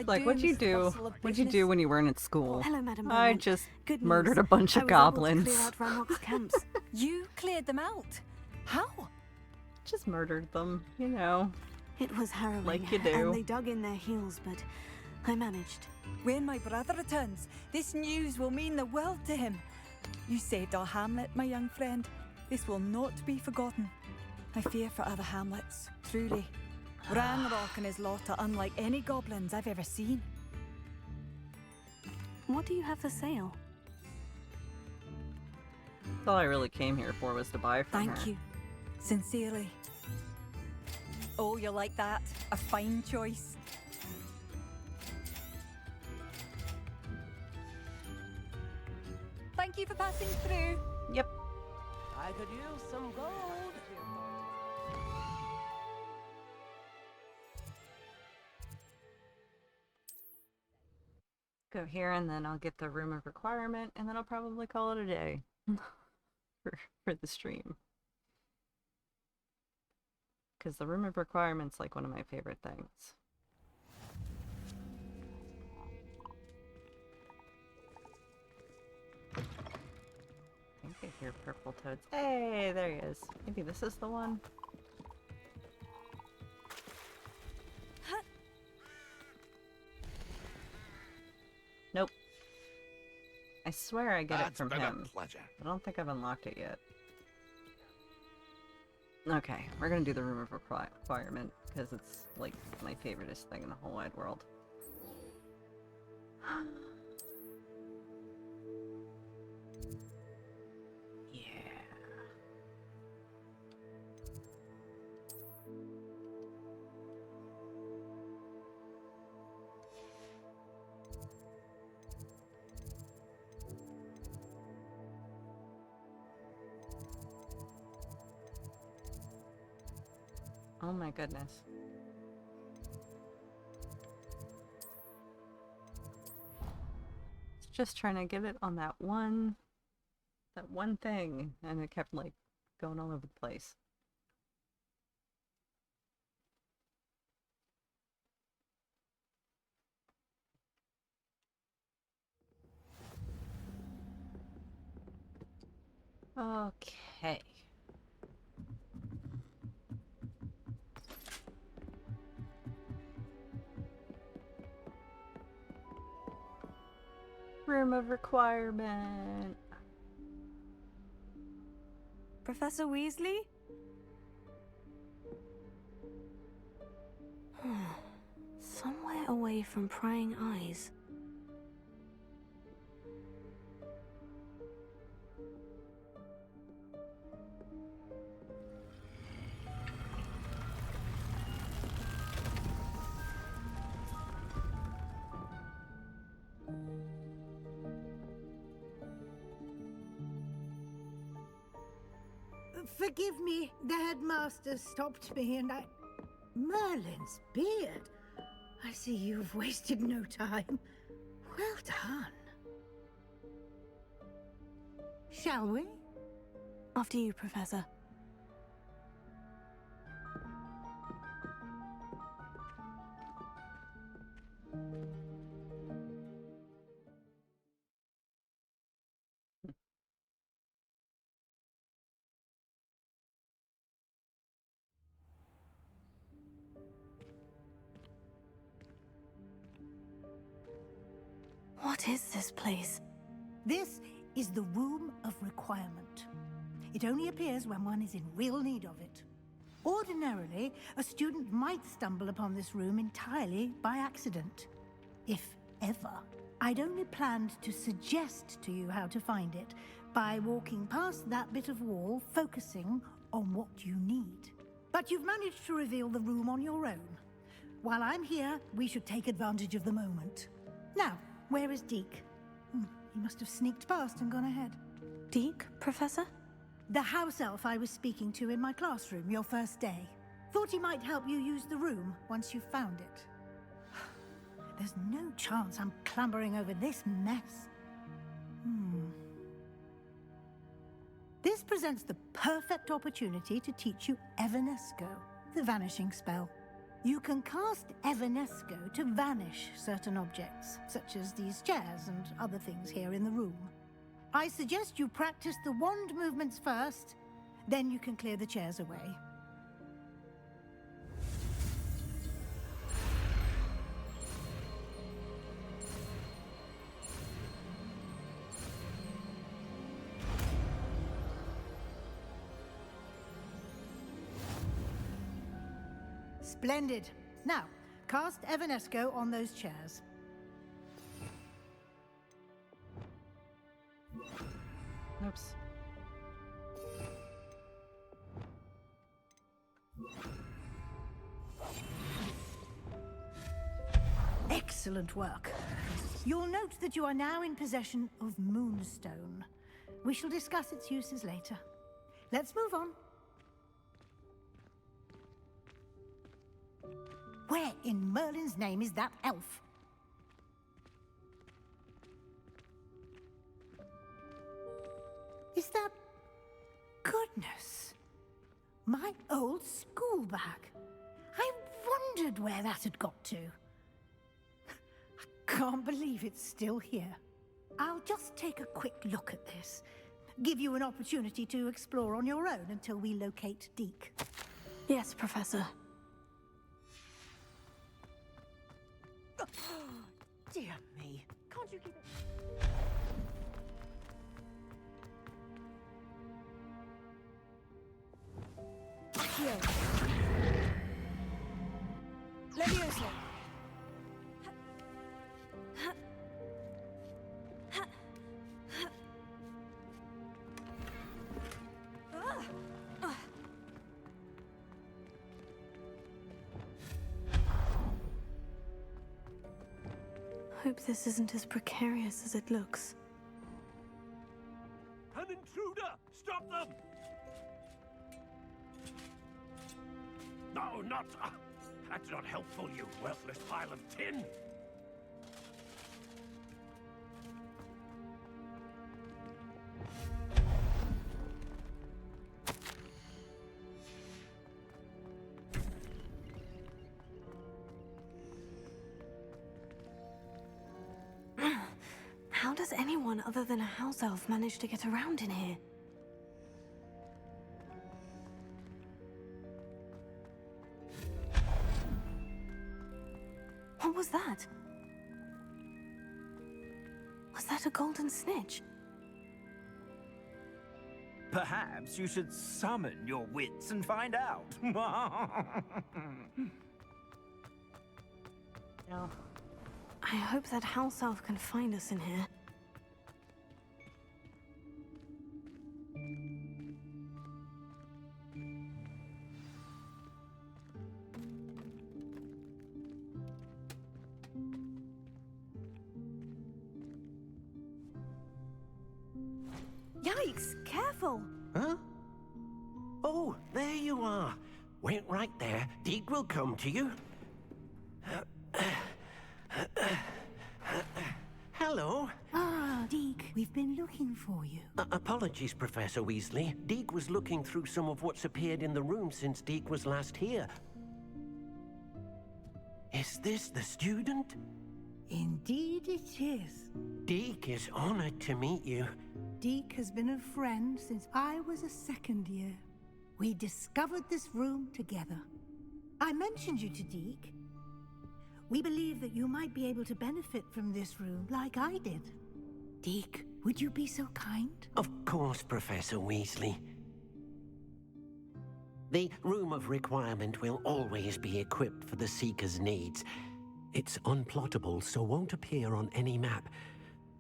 Speaker 1: Like, what'd you do? What'd you do when you weren't at school?
Speaker 23: Hello, Madam
Speaker 1: I
Speaker 23: Beaumont.
Speaker 1: just
Speaker 23: Good
Speaker 1: murdered
Speaker 23: news.
Speaker 1: a bunch
Speaker 23: I
Speaker 1: of
Speaker 23: was able to
Speaker 1: goblins.
Speaker 23: clear out Ranrock's camps.
Speaker 7: You cleared them out? How?
Speaker 1: Just murdered them, you know.
Speaker 23: It was harrowing.
Speaker 1: Like you do.
Speaker 23: And they dug in their heels, but I managed.
Speaker 7: When my brother returns, this news will mean the world to him. You saved our hamlet, my young friend. This will not be forgotten. I fear for other hamlets, truly. Ranrock and his lot are unlike any goblins I've ever seen.
Speaker 23: What do you have for sale?
Speaker 1: That's all I really came here for, was to buy from her.
Speaker 7: Thank you. Sincerely. Oh, you like that? A fine choice. Thank you for passing through.
Speaker 1: Yep.
Speaker 25: I could use some gold.
Speaker 1: Go here, and then I'll get the room of requirement, and then I'll probably call it a day for the stream. Because the room of requirement's like one of my favorite things. I think I hear purple toads. Hey, there he is. Maybe this is the one? Nope. I swear I get it from him.
Speaker 16: Pleasure.
Speaker 1: I don't think I've unlocked it yet. Okay, we're gonna do the room of requirement because it's like my favoriteest thing in the whole wide world. Yeah. Oh my goodness. It's just trying to get it on that one thing, and it kept like going all over the place. Okay. Room of requirement.
Speaker 23: Professor Weasley? Somewhere away from prying eyes.
Speaker 6: Forgive me, the headmaster stopped me and I... Merlin's beard. I see you've wasted no time. Well done. Shall we?
Speaker 23: After you, Professor. What is this place?
Speaker 6: This is the Room of Requirement. It only appears when one is in real need of it. Ordinarily, a student might stumble upon this room entirely by accident. If ever. I'd only planned to suggest to you how to find it by walking past that bit of wall, focusing on what you need. But you've managed to reveal the room on your own. While I'm here, we should take advantage of the moment. Now, where is Deke? He must have sneaked past and gone ahead.
Speaker 23: Deke, Professor?
Speaker 6: The house elf I was speaking to in my classroom your first day. Thought he might help you use the room once you found it. There's no chance I'm clambering over this mess. This presents the perfect opportunity to teach you Evanesco, the vanishing spell. You can cast Evanesco to vanish certain objects, such as these chairs and other things here in the room. I suggest you practice the wand movements first, then you can clear the chairs away. Splendid. Now, cast Evanesco on those chairs.
Speaker 1: Oops.
Speaker 6: Excellent work. You'll note that you are now in possession of Moonstone. We shall discuss its uses later. Let's move on. Where in Merlin's name is that elf? Is that... Goodness. My old school bag. I wondered where that had got to. I can't believe it's still here. I'll just take a quick look at this. Give you an opportunity to explore on your own until we locate Deke.
Speaker 23: Yes, Professor.
Speaker 19: Dear me. Can't you keep it...
Speaker 23: Accio. Levioso. Hope this isn't as precarious as it looks.
Speaker 15: An intruder! Stop them! No, not... that's not helpful, you worthless pile of tin!
Speaker 23: How does anyone other than a house elf manage to get around in here? What was that? Was that a golden snitch?
Speaker 12: Perhaps you should summon your wits and find out.
Speaker 23: No. I hope that house elf can find us in here.
Speaker 13: Yikes! Careful! Huh? Oh, there you are. Wait right there. Deke will come to you. Hello.
Speaker 6: Ah, Deke, we've been looking for you.
Speaker 13: Apologies, Professor Weasley. Deke was looking through some of what's appeared in the room since Deke was last here. Is this the student?
Speaker 6: Indeed it is.
Speaker 13: Deke is honored to meet you.
Speaker 6: Deke has been a friend since I was a second year. We discovered this room together. I mentioned you to Deke. We believe that you might be able to benefit from this room like I did. Deke, would you be so kind?
Speaker 13: Of course, Professor Weasley. The Room of Requirement will always be equipped for the Seeker's needs. It's unplottable, so won't appear on any map.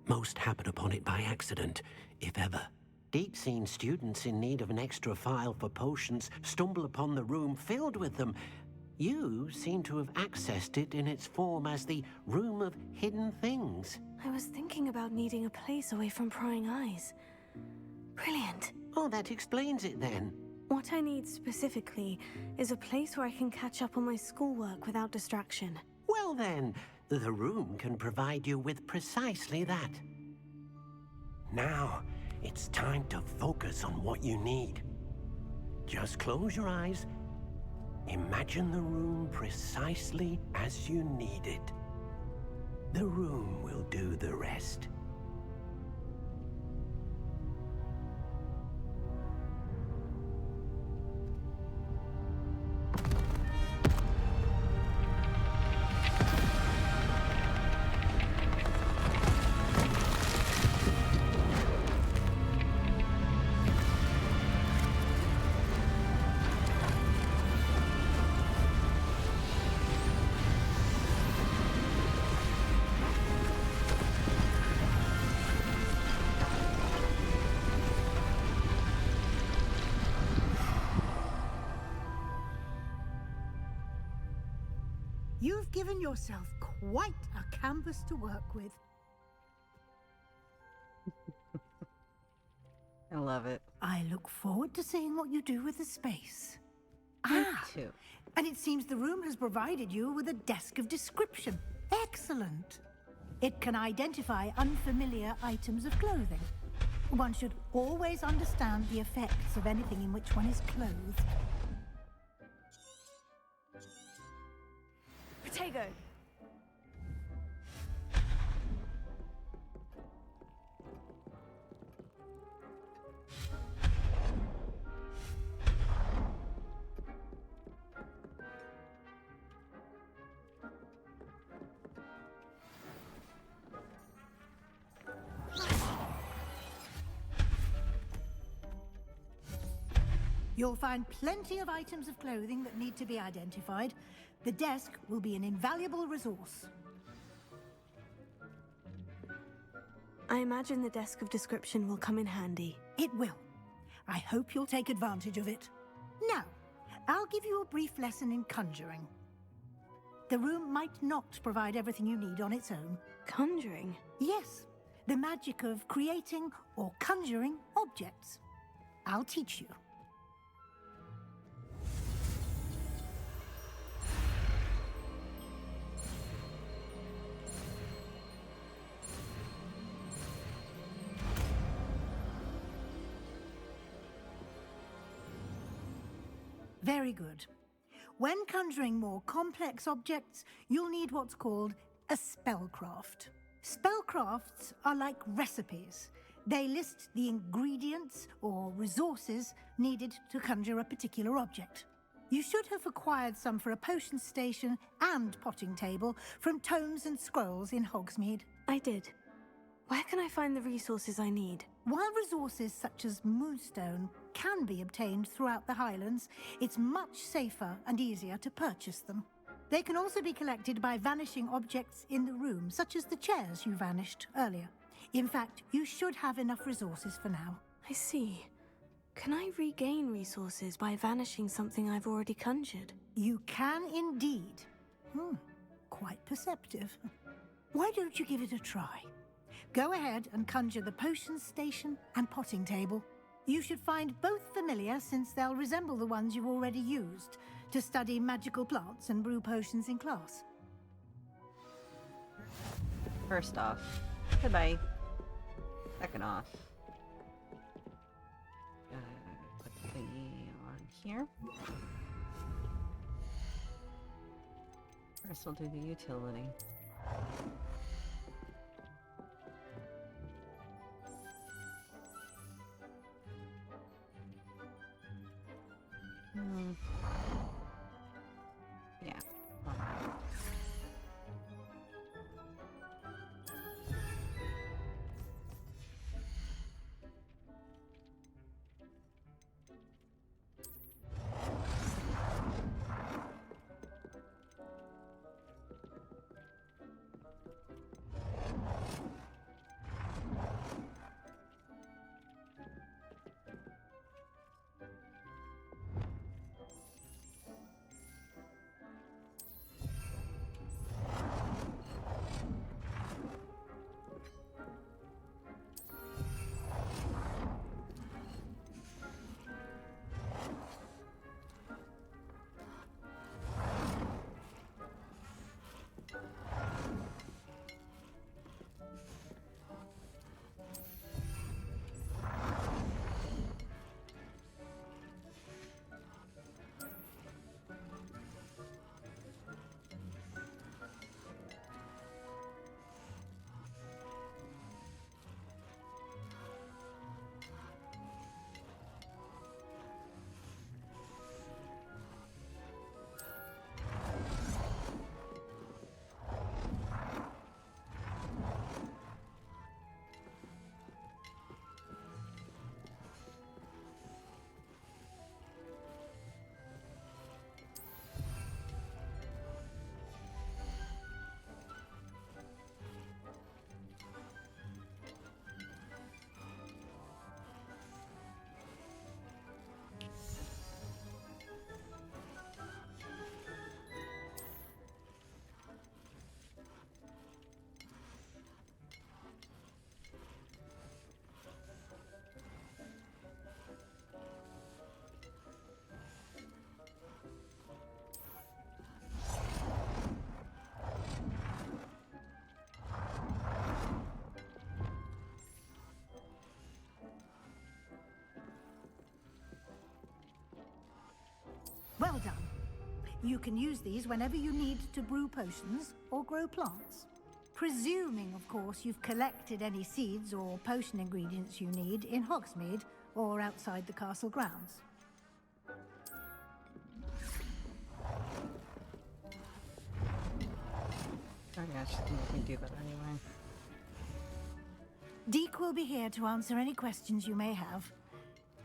Speaker 13: Most happen upon it by accident, if ever. Deke's seen students in need of an extra file for potions stumble upon the room filled with them. You seem to have accessed it in its form as the Room of Hidden Things.
Speaker 23: I was thinking about needing a place away from prying eyes. Brilliant.
Speaker 13: Oh, that explains it then.
Speaker 23: What I need specifically is a place where I can catch up on my schoolwork without distraction.
Speaker 13: Well then, the room can provide you with precisely that. Now, it's time to focus on what you need. Just close your eyes Imagine the room precisely as you need it. The room will do the rest.
Speaker 6: You've given yourself quite a canvas to work with.
Speaker 1: I love it.
Speaker 6: I look forward to seeing what you do with the space.
Speaker 1: Me too.
Speaker 6: And it seems the room has provided you with a desk of description. Excellent. It can identify unfamiliar items of clothing. One should always understand the effects of anything in which one is clothed.
Speaker 23: Protego!
Speaker 6: You'll find plenty of items of clothing that need to be identified. The desk will be an invaluable resource.
Speaker 23: I imagine the desk of description will come in handy.
Speaker 6: It will. I hope you'll take advantage of it. Now, I'll give you a brief lesson in conjuring. The room might not provide everything you need on its own.
Speaker 23: Conjuring?
Speaker 6: Yes, the magic of creating or conjuring objects. I'll teach you. Very good. When conjuring more complex objects, you'll need what's called a spellcraft. Spellcrafts are like recipes. They list the ingredients or resources needed to conjure a particular object. You should have acquired some for a potion station and potting table from tomes and scrolls in Hogsmeade.
Speaker 23: I did. Where can I find the resources I need?
Speaker 6: While resources such as moonstone can be obtained throughout the Highlands, it's much safer and easier to purchase them. They can also be collected by vanishing objects in the room, such as the chairs you vanished earlier. In fact, you should have enough resources for now.
Speaker 23: I see. Can I regain resources by vanishing something I've already conjured?
Speaker 6: You can indeed. Quite perceptive. Why don't you give it a try? Go ahead and conjure the potion station and potting table. You should find both familiar, since they'll resemble the ones you've already used to study magical plants and brew potions in class.
Speaker 1: First off, goodbye. Second off, put the thingy on here. First we'll do the utility. Yeah. All right.
Speaker 6: You can use these whenever you need to brew potions or grow plants. Presuming, of course, you've collected any seeds or potion ingredients you need in Hogsmeade or outside the castle grounds.
Speaker 1: Oh yeah, she's gonna make me do that anyway.
Speaker 6: Deke will be here to answer any questions you may have.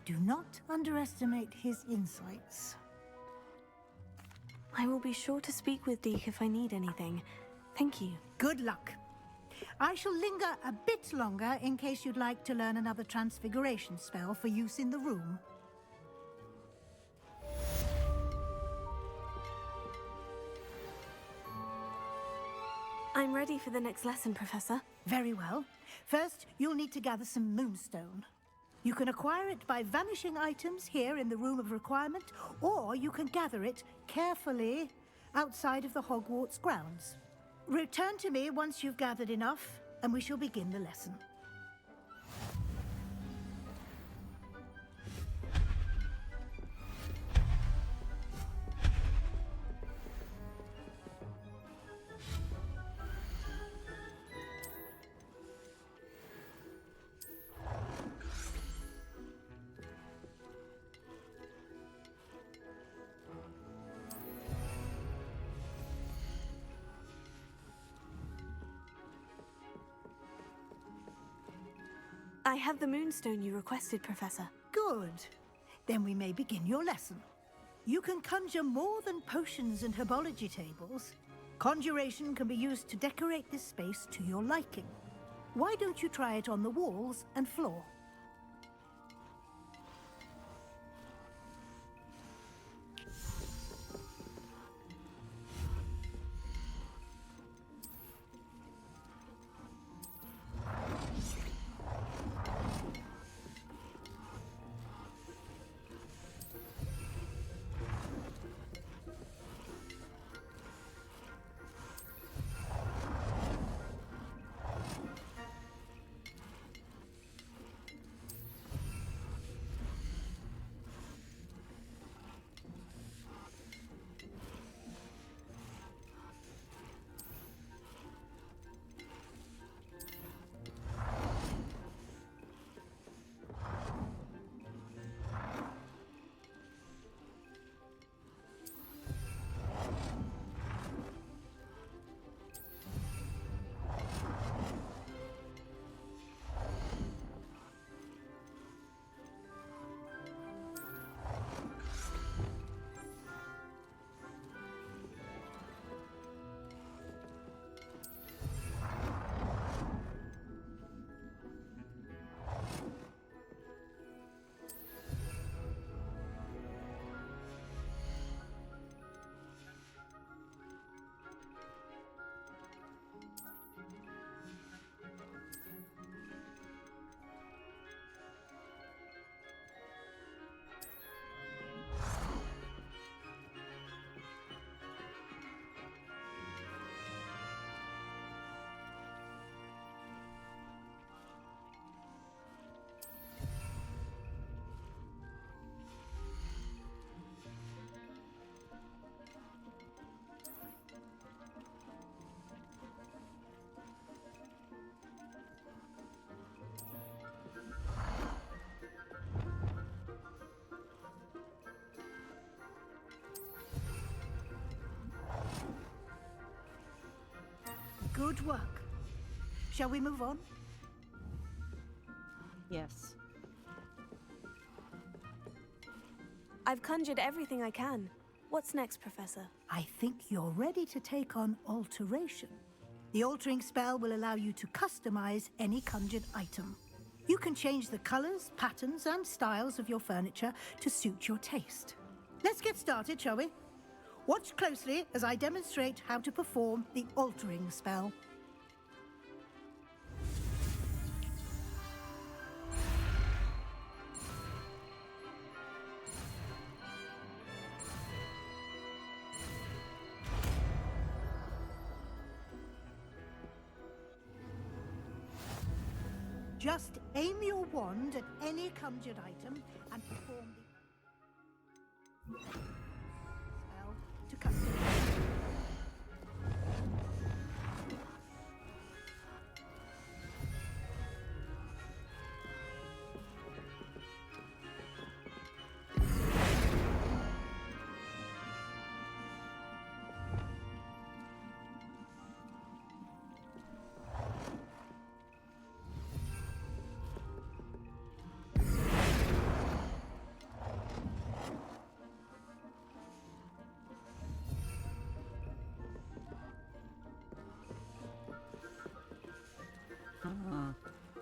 Speaker 6: Do not underestimate his insights.
Speaker 23: I will be sure to speak with Deke if I need anything. Thank you.
Speaker 6: Good luck. I shall linger a bit longer in case you'd like to learn another transfiguration spell for use in the room.
Speaker 23: I'm ready for the next lesson, Professor.
Speaker 6: Very well. First, you'll need to gather some moonstone. You can acquire it by vanishing items here in the Room of Requirement, or you can gather it carefully outside of the Hogwarts grounds. Return to me once you've gathered enough, and we shall begin the lesson.
Speaker 23: I have the moonstone you requested, Professor.
Speaker 6: Good. Then we may begin your lesson. You can conjure more than potions and herbology tables. Conjuration can be used to decorate this space to your liking. Why don't you try it on the walls and floor? Good work. Shall we move on?
Speaker 1: Yes.
Speaker 23: I've conjured everything I can. What's next, Professor?
Speaker 6: I think you're ready to take on alteration. The altering spell will allow you to customize any conjured item. You can change the colors, patterns, and styles of your furniture to suit your taste. Let's get started, shall we? Watch closely as I demonstrate how to perform the altering spell. Just aim your wand at any conjured item and perform the spell to custody.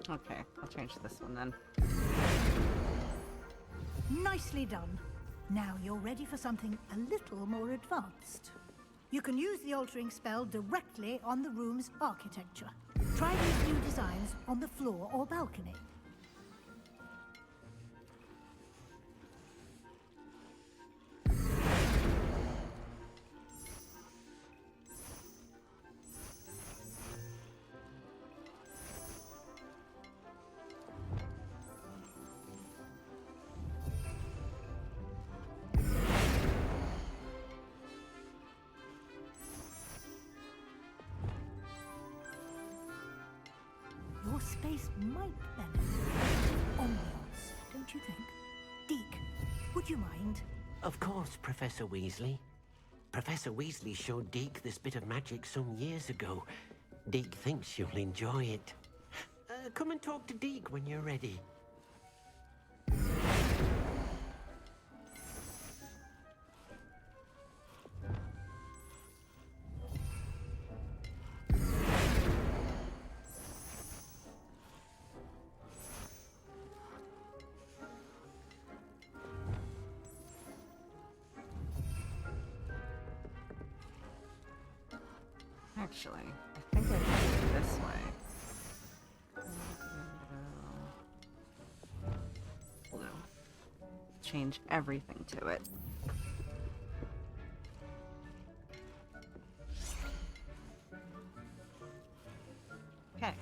Speaker 1: Okay, I'll change this one then.
Speaker 6: Nicely done. Now you're ready for something a little more advanced. You can use the altering spell directly on the room's architecture. Try these new designs on the floor or balcony. Your space might benefit from ambiance, don't you think? Deke, would you mind?
Speaker 13: Of course, Professor Weasley. Professor Weasley showed Deke this bit of magic some years ago. Deke thinks you'll enjoy it. Come and talk to Deke when you're ready.
Speaker 1: Actually, I think I can do it this way. Blue. Change everything to it. Okay.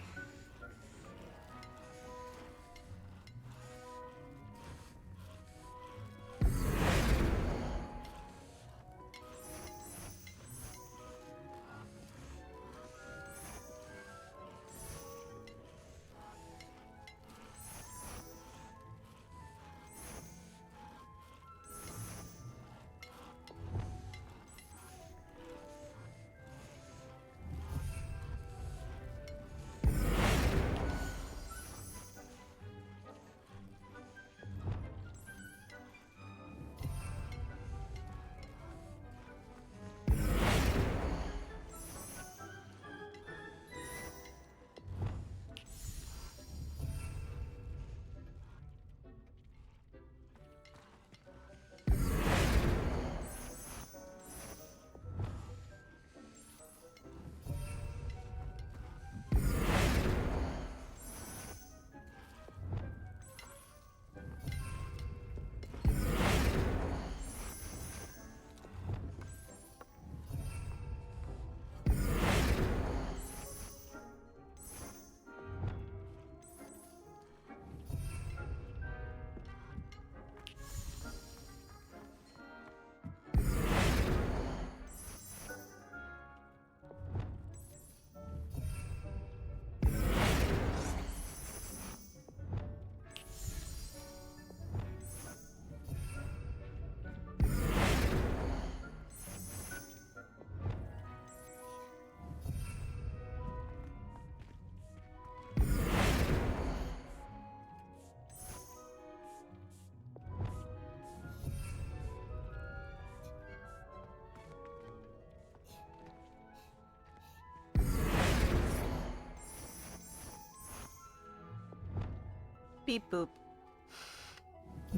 Speaker 1: Beep boop.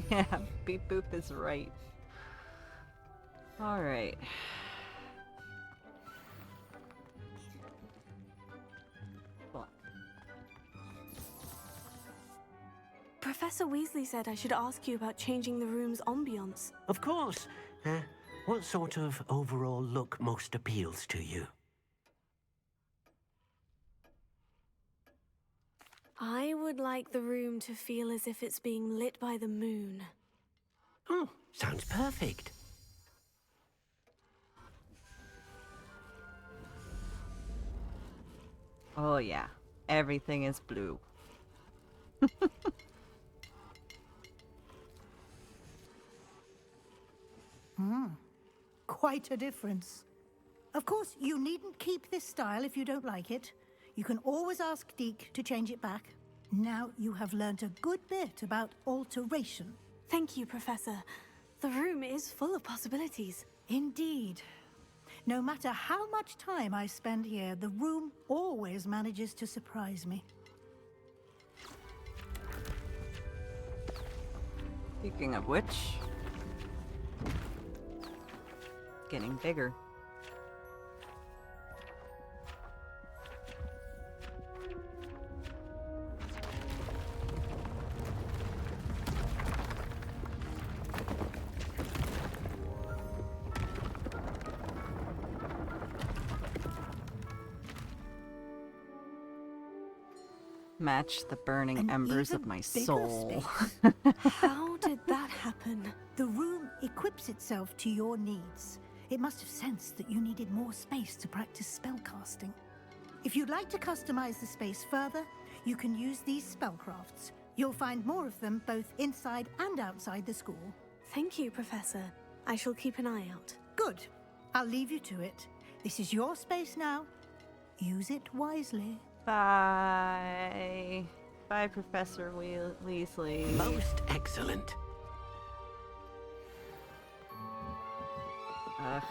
Speaker 1: Yeah, beep boop is right. Alright. Cool.
Speaker 23: Professor Weasley said I should ask you about changing the room's ambiance.
Speaker 13: Of course. What sort of overall look most appeals to you?
Speaker 23: I would like the room to feel as if it's being lit by the moon.
Speaker 13: Oh, sounds perfect.
Speaker 1: Oh yeah, everything is blue.
Speaker 6: Quite a difference. Of course, you needn't keep this style if you don't like it. You can always ask Deke to change it back. Now you have learnt a good bit about alteration.
Speaker 23: Thank you, Professor. The room is full of possibilities.
Speaker 6: Indeed. No matter how much time I spend here, the room always manages to surprise me.
Speaker 1: Speaking of which, getting bigger. Match the burning embers of my soul.
Speaker 6: How did that happen? The room equips itself to your needs. It must have sensed that you needed more space to practice spellcasting. If you'd like to customize the space further, you can use these spellcrafts. You'll find more of them both inside and outside the school.
Speaker 23: Thank you, Professor. I shall keep an eye out.
Speaker 6: Good. I'll leave you to it. This is your space now. Use it wisely.
Speaker 1: Bye. Bye, Professor Weasley.
Speaker 13: Most excellent.
Speaker 1: Ugh.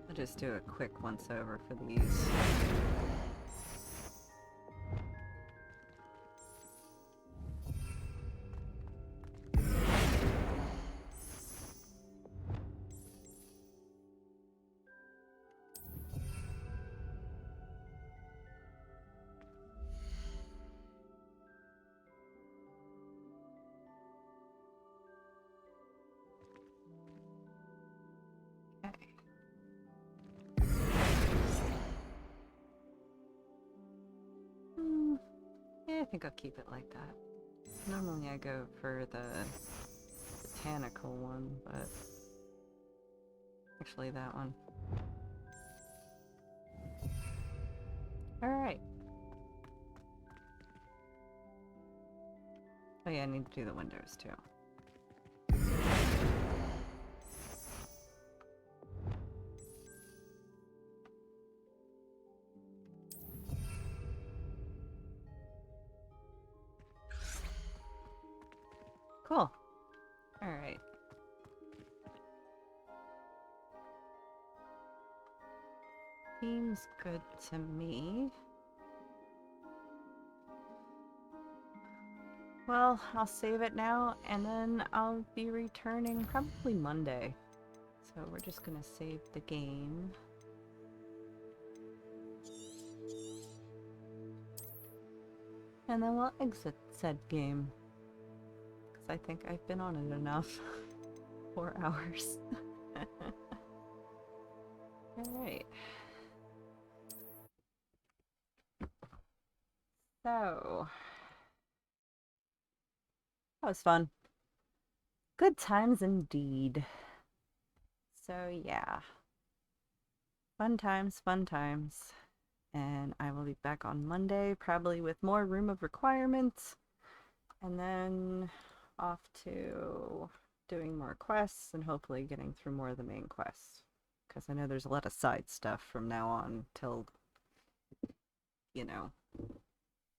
Speaker 1: I'll just do a quick once over for these. Yeah, I think I'll keep it like that. Normally I go for the botanical one, but actually that one. Alright. Oh yeah, I need to do the windows too. Cool. Alright. Seems good to me. Well, I'll save it now, and then I'll be returning probably Monday. So we're just gonna save the game. And then we'll exit said game. Because I think I've been on it enough. 4 hours. Alright. So... that was fun. Good times indeed. So yeah. Fun times, fun times. And I will be back on Monday, probably with more Room of Requirements. And then off to doing more quests and hopefully getting through more of the main quests. Because I know there's a lot of side stuff from now on till, you know,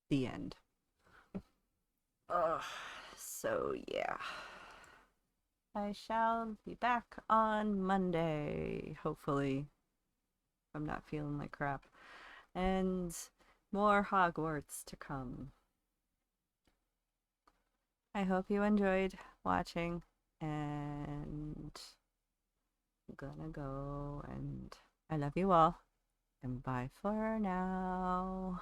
Speaker 1: the end. Ugh. So yeah. I shall be back on Monday, hopefully. I'm not feeling like crap. And more Hogwarts to come. I hope you enjoyed watching, and I'm gonna go, and I love you all, and bye for now.